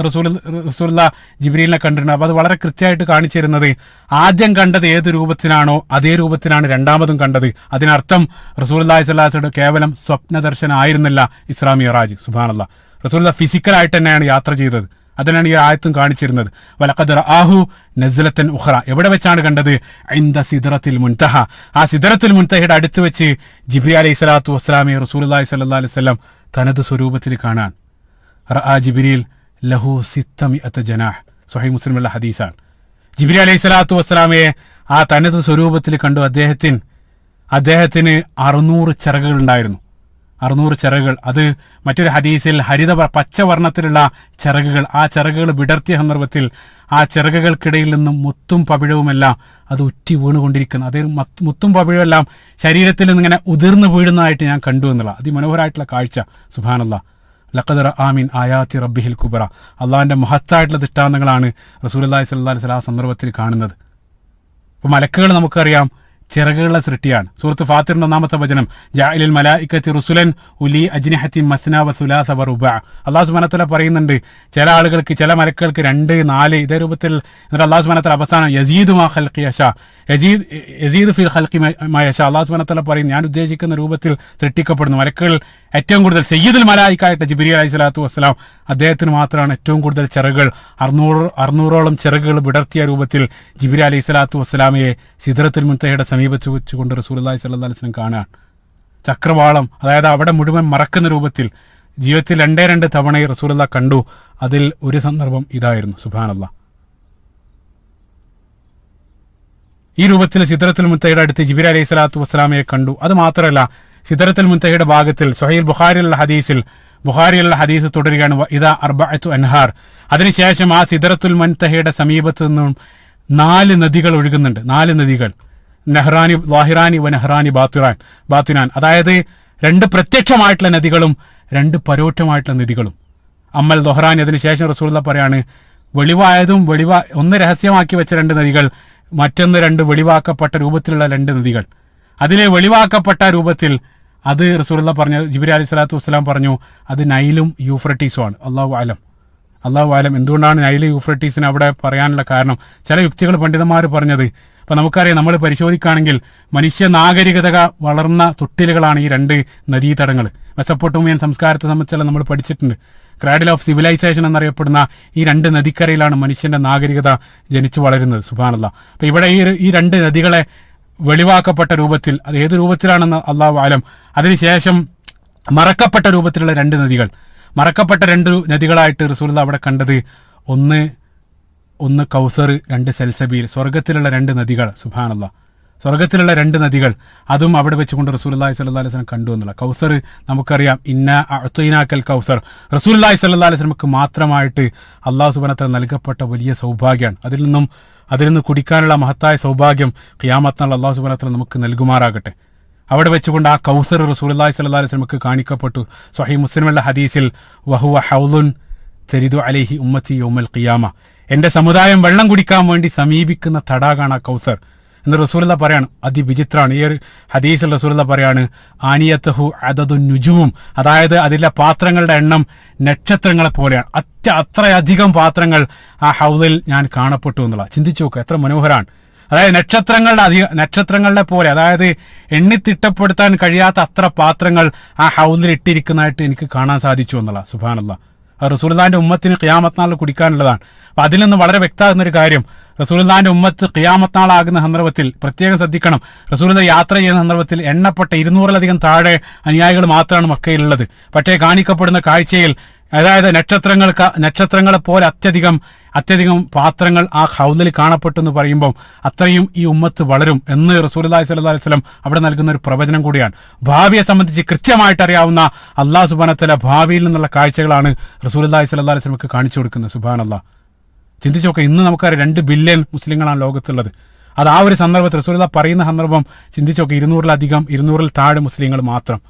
റസൂലുള്ളാഹി ജിബ്രീലിനെ കണ്ടിട്ടുണ്ട്. അപ്പൊ അത് വളരെ കൃത്യമായിട്ട് കാണിച്ചു തരുന്നത്, ആദ്യം കണ്ടത് ഏത് രൂപത്തിലാണോ അതേ രൂപത്തിലാണ് രണ്ടാമതും കണ്ടത്. അതിനർത്ഥം റസൂലുള്ളാഹി സ്വല്ലല്ലാഹു അലൈഹി വസല്ലം കേവലം സ്വപ്ന ദർശനം ആയിരുന്നില്ല ഇസ്രാ മിഅ്റാജ്. സുബ്ഹാനല്ലാഹ്, റസൂലുള്ളാഹി ഫിസിക്കലായിട്ട് തന്നെയാണ് യാത്ര ചെയ്തത്. അതിനാണ് ഈ ആയത്തും കാണിച്ചിരുന്നത്. വലഖദ് റആഹു നസ്ലതൻ ഉഖ്റ, എവിടെ വെച്ചാണ് കണ്ടത്? ഇൻദ സിദ്റത്തുൽ മുൻതഹ, ആ സിദ്റത്തുൽ മുൻതഹയുടെ അടുത്ത് വെച്ച് ജിബ്രീൽ അലൈഹി സ്വലാത്തു വസ്സലാമയെ റസൂലുള്ളാഹി സ്വല്ലല്ലാഹു അലൈഹി വസല്ലം തനത് സ്വരൂപത്തിൽ കാണാൻ. റആ ജിബ്രീൽ ലഹു 600 ജനാഹ്, സ്വഹീഹ് മുസ്ലിമുള്ള ഹദീസാണ്. ജിബ്രീൽ അലൈഹി സ്വലാത്തു വസ്സലാമയെ ആ തനത് സ്വരൂപത്തിൽ കണ്ടു. അദ്ദേഹത്തിന് 600 ചിറകുകൾ ഉണ്ടായിരുന്നു. 600 ചിറകുകൾ. അത് മറ്റൊരു ഹദീസിൽ പച്ചവർണ്ണത്തിലുള്ള ചിറകുകൾ. ആ ചിറകുകൾ വിടർത്തിയ സന്ദർഭത്തിൽ ആ ചിറകുകൾക്കിടയിൽ നിന്നും മുത്തും പവിഴവുമെല്ലാം അത് ഉറ്റി വീണുകൊണ്ടിരിക്കുന്നു. അതേ മുത്തും പവിഴമെല്ലാം ശരീരത്തിൽ നിന്നിങ്ങനെ ഉതിർന്നു വീഴുന്നതായിട്ട് ഞാൻ കണ്ടു എന്നുള്ള അതിമനോഹരമായിട്ടുള്ള കാഴ്ച. സുബ്ഹാനല്ലാഹ്. ലഖദ് റആ മിൻ ആയാതി റബ്ബിഹിൽ കുബ്ര, അള്ളാഹിന്റെ മഹത്തായിട്ടുള്ള ദൃഷ്ടാന്തങ്ങളാണ് റസൂലുള്ളാഹി സ്വല്ലല്ലാഹു അലൈഹി വസല്ലം ആ സന്ദർഭത്തിൽ കാണുന്നത്. അപ്പൊ മലക്കുകൾ നമുക്കറിയാം ചിറകുകളുടെ സൃഷ്ടിയാണ്. സൂറത്ത് ഫാത്തിറിന്റെ 1-ാമത്തെ വചനം ജാഇലിൽ മലായികത്തി റുസുലൻ ഉലി അജ്നിഹത്തി മസ്ന വസുലാസ വറുബ. അല്ലാഹു സുബ്ഹാനഹു വ തആല പറയുന്നുണ്ട്, ചില ആളുകൾക്ക്, ചില മലക്കുകൾക്ക് 2, 4 ഇതേ രൂപത്തിൽ. എന്നിട്ട് അല്ലാഹു സുബ്ഹാനഹു വ തആല അവസാനം യസീദു മാ ഖൽഖി യശാ, യസീദു ഫിൽ ഖൽഖി മാ യശാ. അല്ലാഹു സുബ്ഹാനഹു വ തആല പറയും, ഞാൻ ഉദ്ദേശിക്കുന്ന രൂപത്തിൽ സൃഷ്ടിക്കപ്പെടുന്നു. മലക്കുകൾ ഏറ്റവും കൂടുതൽ സയ്യിദുൽ മലായികയായിട്ട് ജിബ്രീൽ അലൈഹി സ്വലാത്തു വസ്സലാം, അദ്ദേഹത്തിന് മാത്രമാണ് ഏറ്റവും കൂടുതൽ ചിറകുകൾ. 600ഓളം ചിറകുകൾ വിടർത്തിയ രൂപത്തിൽ ജിബ്രീൽ അലൈഹി സ്വലാത്തു വസ്സലാമയെ സിദ്റത്തുൽ മുൻതഹയുടെ സമീപത്ത് വെച്ചുകൊണ്ട് റസൂലുള്ളാഹി സ്വല്ലല്ലാഹു അലൈഹി വസല്ലം കാണാൻ. ചക്രവാളം, അതായത് അവിടെ മുഴുവൻ മറക്കുന്ന രൂപത്തിൽ ജീവിതത്തിൽ 2 തവണ റസൂലുള്ളാഹി കണ്ടു. അതിൽ ഒരു സന്ദർഭം ഇതായിരുന്നു. സുബ്ഹാനല്ലാഹ്. ഈ രൂപത്തിൽ സിദ്റത്തുൽ മുൻതഹയുടെ അടുത്ത് ജിബ്രീൽ അലൈഹി സ്വലാത്തു വസ്സലാമയെ കണ്ടു. അത് മാത്രമല്ല, സിദ്റത്തുൽ മുൻതഹയുടെ ഭാഗത്തിൽ സ്വഹീഹ് ബുഖാരിയിലുള്ള ഹദീസ് തുടരുകയാണ്. ഇദാ അർബഅതു അൻഹാർ, അതിനുശേഷം ആ സിദ്റത്തുൽ മുൻതഹയുടെ സമീപത്ത് നിന്നും 4 നദികൾ ഒഴുകുന്നുണ്ട്. 4 നദികൾ, നഹ്റാനി ളാഹിറാനി വ നഹ്റാനി ബാത്തിനാൻ. അതായത് 2 പ്രത്യക്ഷമായിട്ടുള്ള നദികളും 2 പരോക്ഷമായിട്ടുള്ള നദികളും. അമ്മൽ ദൊഹ്റാനി, അതിനുശേഷം റസൂലുള്ളാഹി പറയാണ്, ഒന്ന് രഹസ്യമാക്കി വെച്ച 2 നദികൾ, മറ്റൊന്ന് 2 വെളിവാക്കപ്പെട്ട രൂപത്തിലുള്ള 2 നദികൾ. അതിലെ വെളിവാക്കപ്പെട്ട രൂപത്തിൽ അത് റസൂലുള്ള പറഞ്ഞു, ജിബ്രീൽ അലൈഹി സ്വലാത്തു വസ്സലാം പറഞ്ഞു, അത് നൈലും യൂഫ്രട്ടീസും ആണ്. അല്ലാഹു ആലം എന്തുകൊണ്ടാണ് നൈല് യൂഫ്രട്ടീസിന് അവിടെ പറയാനുള്ള കാരണം? ചില യുക്തികൾ പണ്ഡിതന്മാർ പറഞ്ഞത്, അപ്പൊ നമുക്കറിയാം, നമ്മൾ പരിശോധിക്കുകയാണെങ്കിൽ മനുഷ്യ നാഗരികത വളർന്ന തൊട്ടിലുകളാണ് ഈ രണ്ട് നദീതടങ്ങൾ. മെസപ്പൊട്ടോമിയൻ സംസ്കാരത്തെ സംബന്ധിച്ചെല്ലാം നമ്മൾ പഠിച്ചിട്ടുണ്ട്. ക്രാഡിൽ ഓഫ് സിവിലൈസേഷൻ എന്നറിയപ്പെടുന്ന ഈ രണ്ട് നദിക്കരയിലാണ് മനുഷ്യന്റെ നാഗരികത ജനിച്ചു വളരുന്നത്. സുബ്ഹാനല്ലാഹ്. അപ്പൊ ഇവിടെ ഈ രണ്ട് നദികളെ വെളിവാക്കപ്പെട്ട രൂപത്തിൽ, അത് ഏത് രൂപത്തിലാണെന്ന് അല്ലാഹു ആലം, അതിനുശേഷം മറക്കപ്പെട്ട രൂപത്തിലുള്ള രണ്ട് നദികൾ, മറക്കപ്പെട്ട രണ്ട് നദികളായിട്ട് റസൂലുള്ളാഹി അവിടെ കണ്ടത് ഒന്ന് കൗസർ, രണ്ട് സൽസബീൽ, സ്വർഗത്തിലുള്ള രണ്ട് നദികൾ. സുബ്ഹാനല്ലാഹ്, സ്വർഗത്തിലുള്ള രണ്ട് നദികൾ, അതും അവിടെ വെച്ചുകൊണ്ട് റസൂലുള്ളാഹി സ്വല്ലല്ലാഹി അലൈഹി വസല്ലം കണ്ടു എന്നുള്ള. കൗസർ നമുക്കറിയാം, ഇന്നാ അഅ്തൈനാക്കൽ കൗസർ, റസൂലുള്ളാഹി സ്വല്ലല്ലാഹി അലൈഹി വസല്ലമക്ക് മാത്രമായിട്ട് അല്ലാഹു സുബ്ഹാനഹു വ തആല നൽകപ്പെട്ട വലിയ സൗഭാഗ്യമാണ്. അതിൽ നിന്ന് കുടിക്കാനുള്ള മഹത്തായ സൗഭാഗ്യം ഖിയാമത്ത് നാൾ അല്ലാഹു സുബ്ഹാനഹു വ തആല നമുക്ക് നൽകുമാറാകട്ടെ. അവിടെ വെച്ചുകൊണ്ട് ആ കൗസർ റസൂലുള്ളാഹി സ്വല്ലല്ലാഹി അലൈഹി വസല്ലമക്ക് കാണിക്കപ്പെട്ടു. സ്വഹീഹ് മുസ്ലിമിലുള്ള ഹദീസിൽ വഹുവ ഹൗലുൻ തരിദു അലൈഹി ഉമ്മത്തി യൗമൽ ഖിയാമ, എന്റെ സമുദായം വെള്ളം കുടിക്കാൻ വേണ്ടി സമീപിക്കുന്ന തടാകാണ് ആ കൗസർ എന്ന് റസൂലുള്ളാഹി പറയാണ്. അതിവിചിത്രമാണ്. ഈ ഒരു ഹദീസിൽ റസൂലുള്ളാഹി പറയാണ്, ആനിയത്തഹു അദദു നുജൂം, അതായത് അതിലെ പാത്രങ്ങളുടെ എണ്ണം നക്ഷത്രങ്ങളെ പോലെയാണ്. അത്രയധികം പാത്രങ്ങൾ ആ ഹൗദിൽ ഞാൻ കാണപ്പെട്ടു എന്നുള്ള. ചിന്തിച്ചു നോക്കുക, എത്ര മനോഹരമാണ്. അതായത് നക്ഷത്രങ്ങളുടെ പോലെ, അതായത് എണ്ണിത്തിട്ടപ്പെടുത്താൻ കഴിയാത്ത അത്ര പാത്രങ്ങൾ ആ ഹൗദിൽ ഇട്ടിരിക്കുന്നതായിട്ട് എനിക്ക് കാണാൻ സാധിച്ചു എന്നുള്ള. സുബ്ഹാനല്ലാഹ്. റസൂലുള്ളാഹിന്റെ ഉമ്മത്തിന് ഖിയാമത്ത് നാളിൽ കുടിക്കാനുള്ളതാണ്. അപ്പൊ അതിൽ നിന്ന് വളരെ വ്യക്തമാകുന്ന ഒരു കാര്യം, റസൂലുള്ളാഹിന്റെ ഉമ്മത്ത് ഖിയാമത്ത് നാളാകുന്ന സന്ദർഭത്തിൽ പ്രത്യേകം ശ്രദ്ധിക്കണം. റസൂലുള്ളാഹി യാത്ര ചെയ്യുന്ന സന്ദർഭത്തിൽ എണ്ണപ്പെട്ട 200-ലധികം താഴെ അനുയായികൾ മാത്രമാണ് മക്കയിലുള്ളത്. പക്ഷേ കാണിക്കപ്പെടുന്ന കാഴ്ചയിൽ, അതായത് നക്ഷത്രങ്ങളെ പോലെ അത്യധികം പാത്രങ്ങൾ ആ ഹൗദിൽ കാണപ്പെട്ടു എന്ന് പറയുമ്പോൾ അത്രയും ഈ ഉമ്മത്ത് വളരും എന്ന് റസൂലുള്ളാഹി സ്വല്ലല്ലാഹി അലൈഹി വസല്ലം അവിടെ നൽകുന്ന ഒരു പ്രവചനം കൂടിയാണ്. ഭാവിയെ സംബന്ധിച്ച് കൃത്യമായിട്ട് അറിയാവുന്ന അല്ലാഹു സുബ്ഹാനഹു വ തആല ഭാവിയിൽ നിന്നുള്ള കാഴ്ചകളാണ് റസൂലുള്ളാഹി സ്വല്ലല്ലാഹി അലൈഹി വസല്ലമക്ക് കാണിച്ചു കൊടുക്കുന്നത്. സുബ്ഹാനല്ലാഹ്. ചിന്തിച്ചു നോക്കുക, ഇന്ന് നമുക്കറിയാം 2 ബില്യൺ മുസ്ലിങ്ങളാണ് ലോകത്തുള്ളത്. അത് ആ ഒരു സന്ദർഭത്തിൽ റസൂലുള്ളാഹി പറയുന്ന സന്ദർഭം ചിന്തിച്ചു നോക്കുക, 200-ൽ താഴെ മുസ്ലിങ്ങൾ മാത്രം.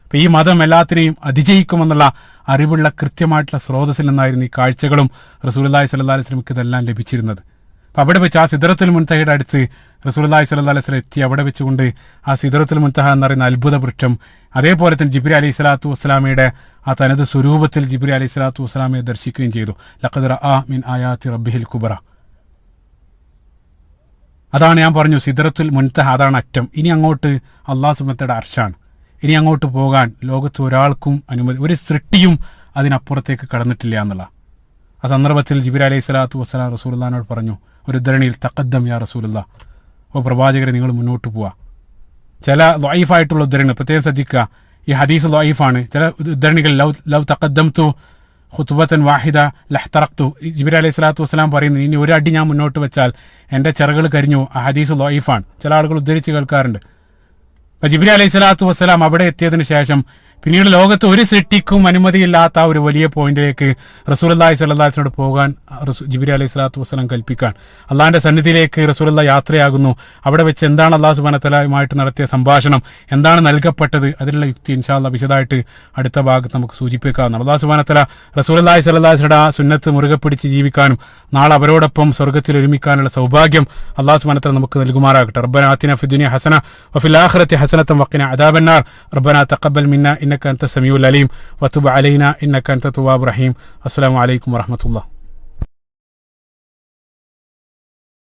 അപ്പൊ ഈ മതം എല്ലാത്തിനെയും അതിജയിക്കുമെന്നുള്ള അറിവുള്ള കൃത്യമായിട്ടുള്ള സ്രോതസ്സിൽ നിന്നായിരുന്നു ഈ കാഴ്ചകളും റസൂലുള്ളാഹി സ്വല്ലല്ലാഹി അലൈഹി വസല്ലമക്ക് ഇതെല്ലാം ലഭിച്ചിരുന്നത്. അപ്പൊ അവിടെ വെച്ച് ആ സിദ്റത്തുൽ മുൻതഹയുടെ അടുത്ത് റസൂലുള്ളാഹി സ്വല്ലല്ലാഹി അലൈഹി വസല്ലം എത്തി. അവിടെ വെച്ചുകൊണ്ട് ആ സിദ്റത്തുൽ മുൻതഹ എന്ന് പറയുന്ന അത്ഭുത വൃക്ഷം, അതേപോലെ തന്നെ ജിബ്രീൽ അലൈഹി സ്വലാത്തു വസ്സലാമയുടെ ആ തനത് സ്വരൂപത്തിൽ ജിബ്രീൽ അലൈഹി സ്വലാത്തു വസ്സലാമയെ ദർശിക്കുകയും ചെയ്തു. ലഖദ് റഅ മിൻ ആയാതി റബ്ബിഹിൽ കുബ്ര. അതാണ് ഞാൻ പറഞ്ഞു, സിദ്റത്തുൽ മുൻതഹ അതാണ് അറ്റം. ഇനി അങ്ങോട്ട് അല്ലാഹു സുബ്ഹാനഹു വ തആലയുടെ അർശാണ്. ഇനി അങ്ങോട്ട് പോകാൻ ലോകത്ത് ഒരാൾക്കും അനുമതി, ഒരു സൃഷ്ടിയും അതിനപ്പുറത്തേക്ക് കടന്നിട്ടില്ല എന്നുള്ള. ആ സന്ദർഭത്തിൽ ജിബ്രീൽ അലൈഹി സ്വലാത്തു വസ്സലാം റസൂലുള്ളാഹിനോട് പറഞ്ഞു, ഒരു ഉദ്ധരണിയിൽ, തഖദ്ദം യാ റസൂലുള്ളാഹ്, ഓ പ്രവാചകരെ നിങ്ങൾ മുന്നോട്ട് പോവുക. ചില ദഈഫായിട്ടുള്ള ഉദ്ധരണികൾ പ്രത്യേകം ശ്രദ്ധിക്കുക, ഈ ഹദീസ് ദഈഫാണ്. ചില ഉദ്ധരണികൾ ലൗ തഖദ്ദംതു ഖുത്ബത്തൻ വാഹിദ ലഹ്തറഖ്തു, ജിബ്രീൽ അലൈഹി സ്വലാത്തു വസ്സലാം പറയുന്നു, ഇനി ഒരു അടി ഞാൻ മുന്നോട്ട് വെച്ചാൽ എൻ്റെ ചിറകൾ കരിഞ്ഞു. ആ ഹദീസ് ദഈഫാണ്. ചില ആളുകൾ ഉദ്ധരിച്ച് കേൾക്കാറുണ്ട്. അപ്പൊ ജിബ്രീൽ അലൈഹി സ്വലാത്തു വസ്സലാം അവിടെ എത്തിയതിനു ശേഷം പിന്നീട് ലോകത്ത് ഒരു സൃഷ്ടിക്കും അനുമതിയില്ലാത്ത ഒരു വലിയ പോയിന്റിലേക്ക് റസൂലുള്ളാഹി സ്വല്ലല്ലാഹി അലൈഹി വസല്ലം പോകാൻ ജിബ്രീൽ അലൈഹി സ്വലാത്തു വസ്സലാം കൽപ്പിക്കാൻ അള്ളാഹിന്റെ സന്നിധിയിലേക്ക് റസൂലുള്ളാഹി യാത്രയാകുന്നു. അവിടെ വെച്ച് എന്താണ് അല്ലാഹു സുബ്ഹാനഹു വ തആലയുമായിട്ട് നടത്തിയ സംഭാഷണം, എന്താണ് നൽകപ്പെട്ടത്, അതിനുള്ള യുക്തി ഇൻഷാ അല്ലാഹ് വിശദമായിട്ട് അടുത്ത ഭാഗത്ത് നമുക്ക് സൂചിപ്പിക്കാവുന്നതാണ്. അല്ലാഹു സുബ്ഹാനഹു വ തആല റസൂലുള്ളാഹി സ്വല്ലല്ലാഹി അലൈഹി വസല്ലം സുന്നത്ത് മുറുകെ പിടിച്ച് ജീവിക്കാനും നാളെ അവരോടൊപ്പം സ്വർഗ്ഗത്തിൽ ഒരുമിക്കാനുള്ള സൗഭാഗ്യം അല്ലാഹു സുബ്ഹാനഹു വ തആല നമുക്ക് നൽകുമാറാകട്ടെ. റബ്ബനാ ആതിനാ ഫിദ്ദുനിയ ഹസന വഫിൽ ആഖിറതി ഹസനതൻ വഖിനാ അദാബന്നാർ. റബ്ബനാ തഖബ്ബൽ മിന്നാ إنك أنت السميع العليم وتب علينا إنك أنت التواب الرحيم. السلام عليكم ورحمة الله.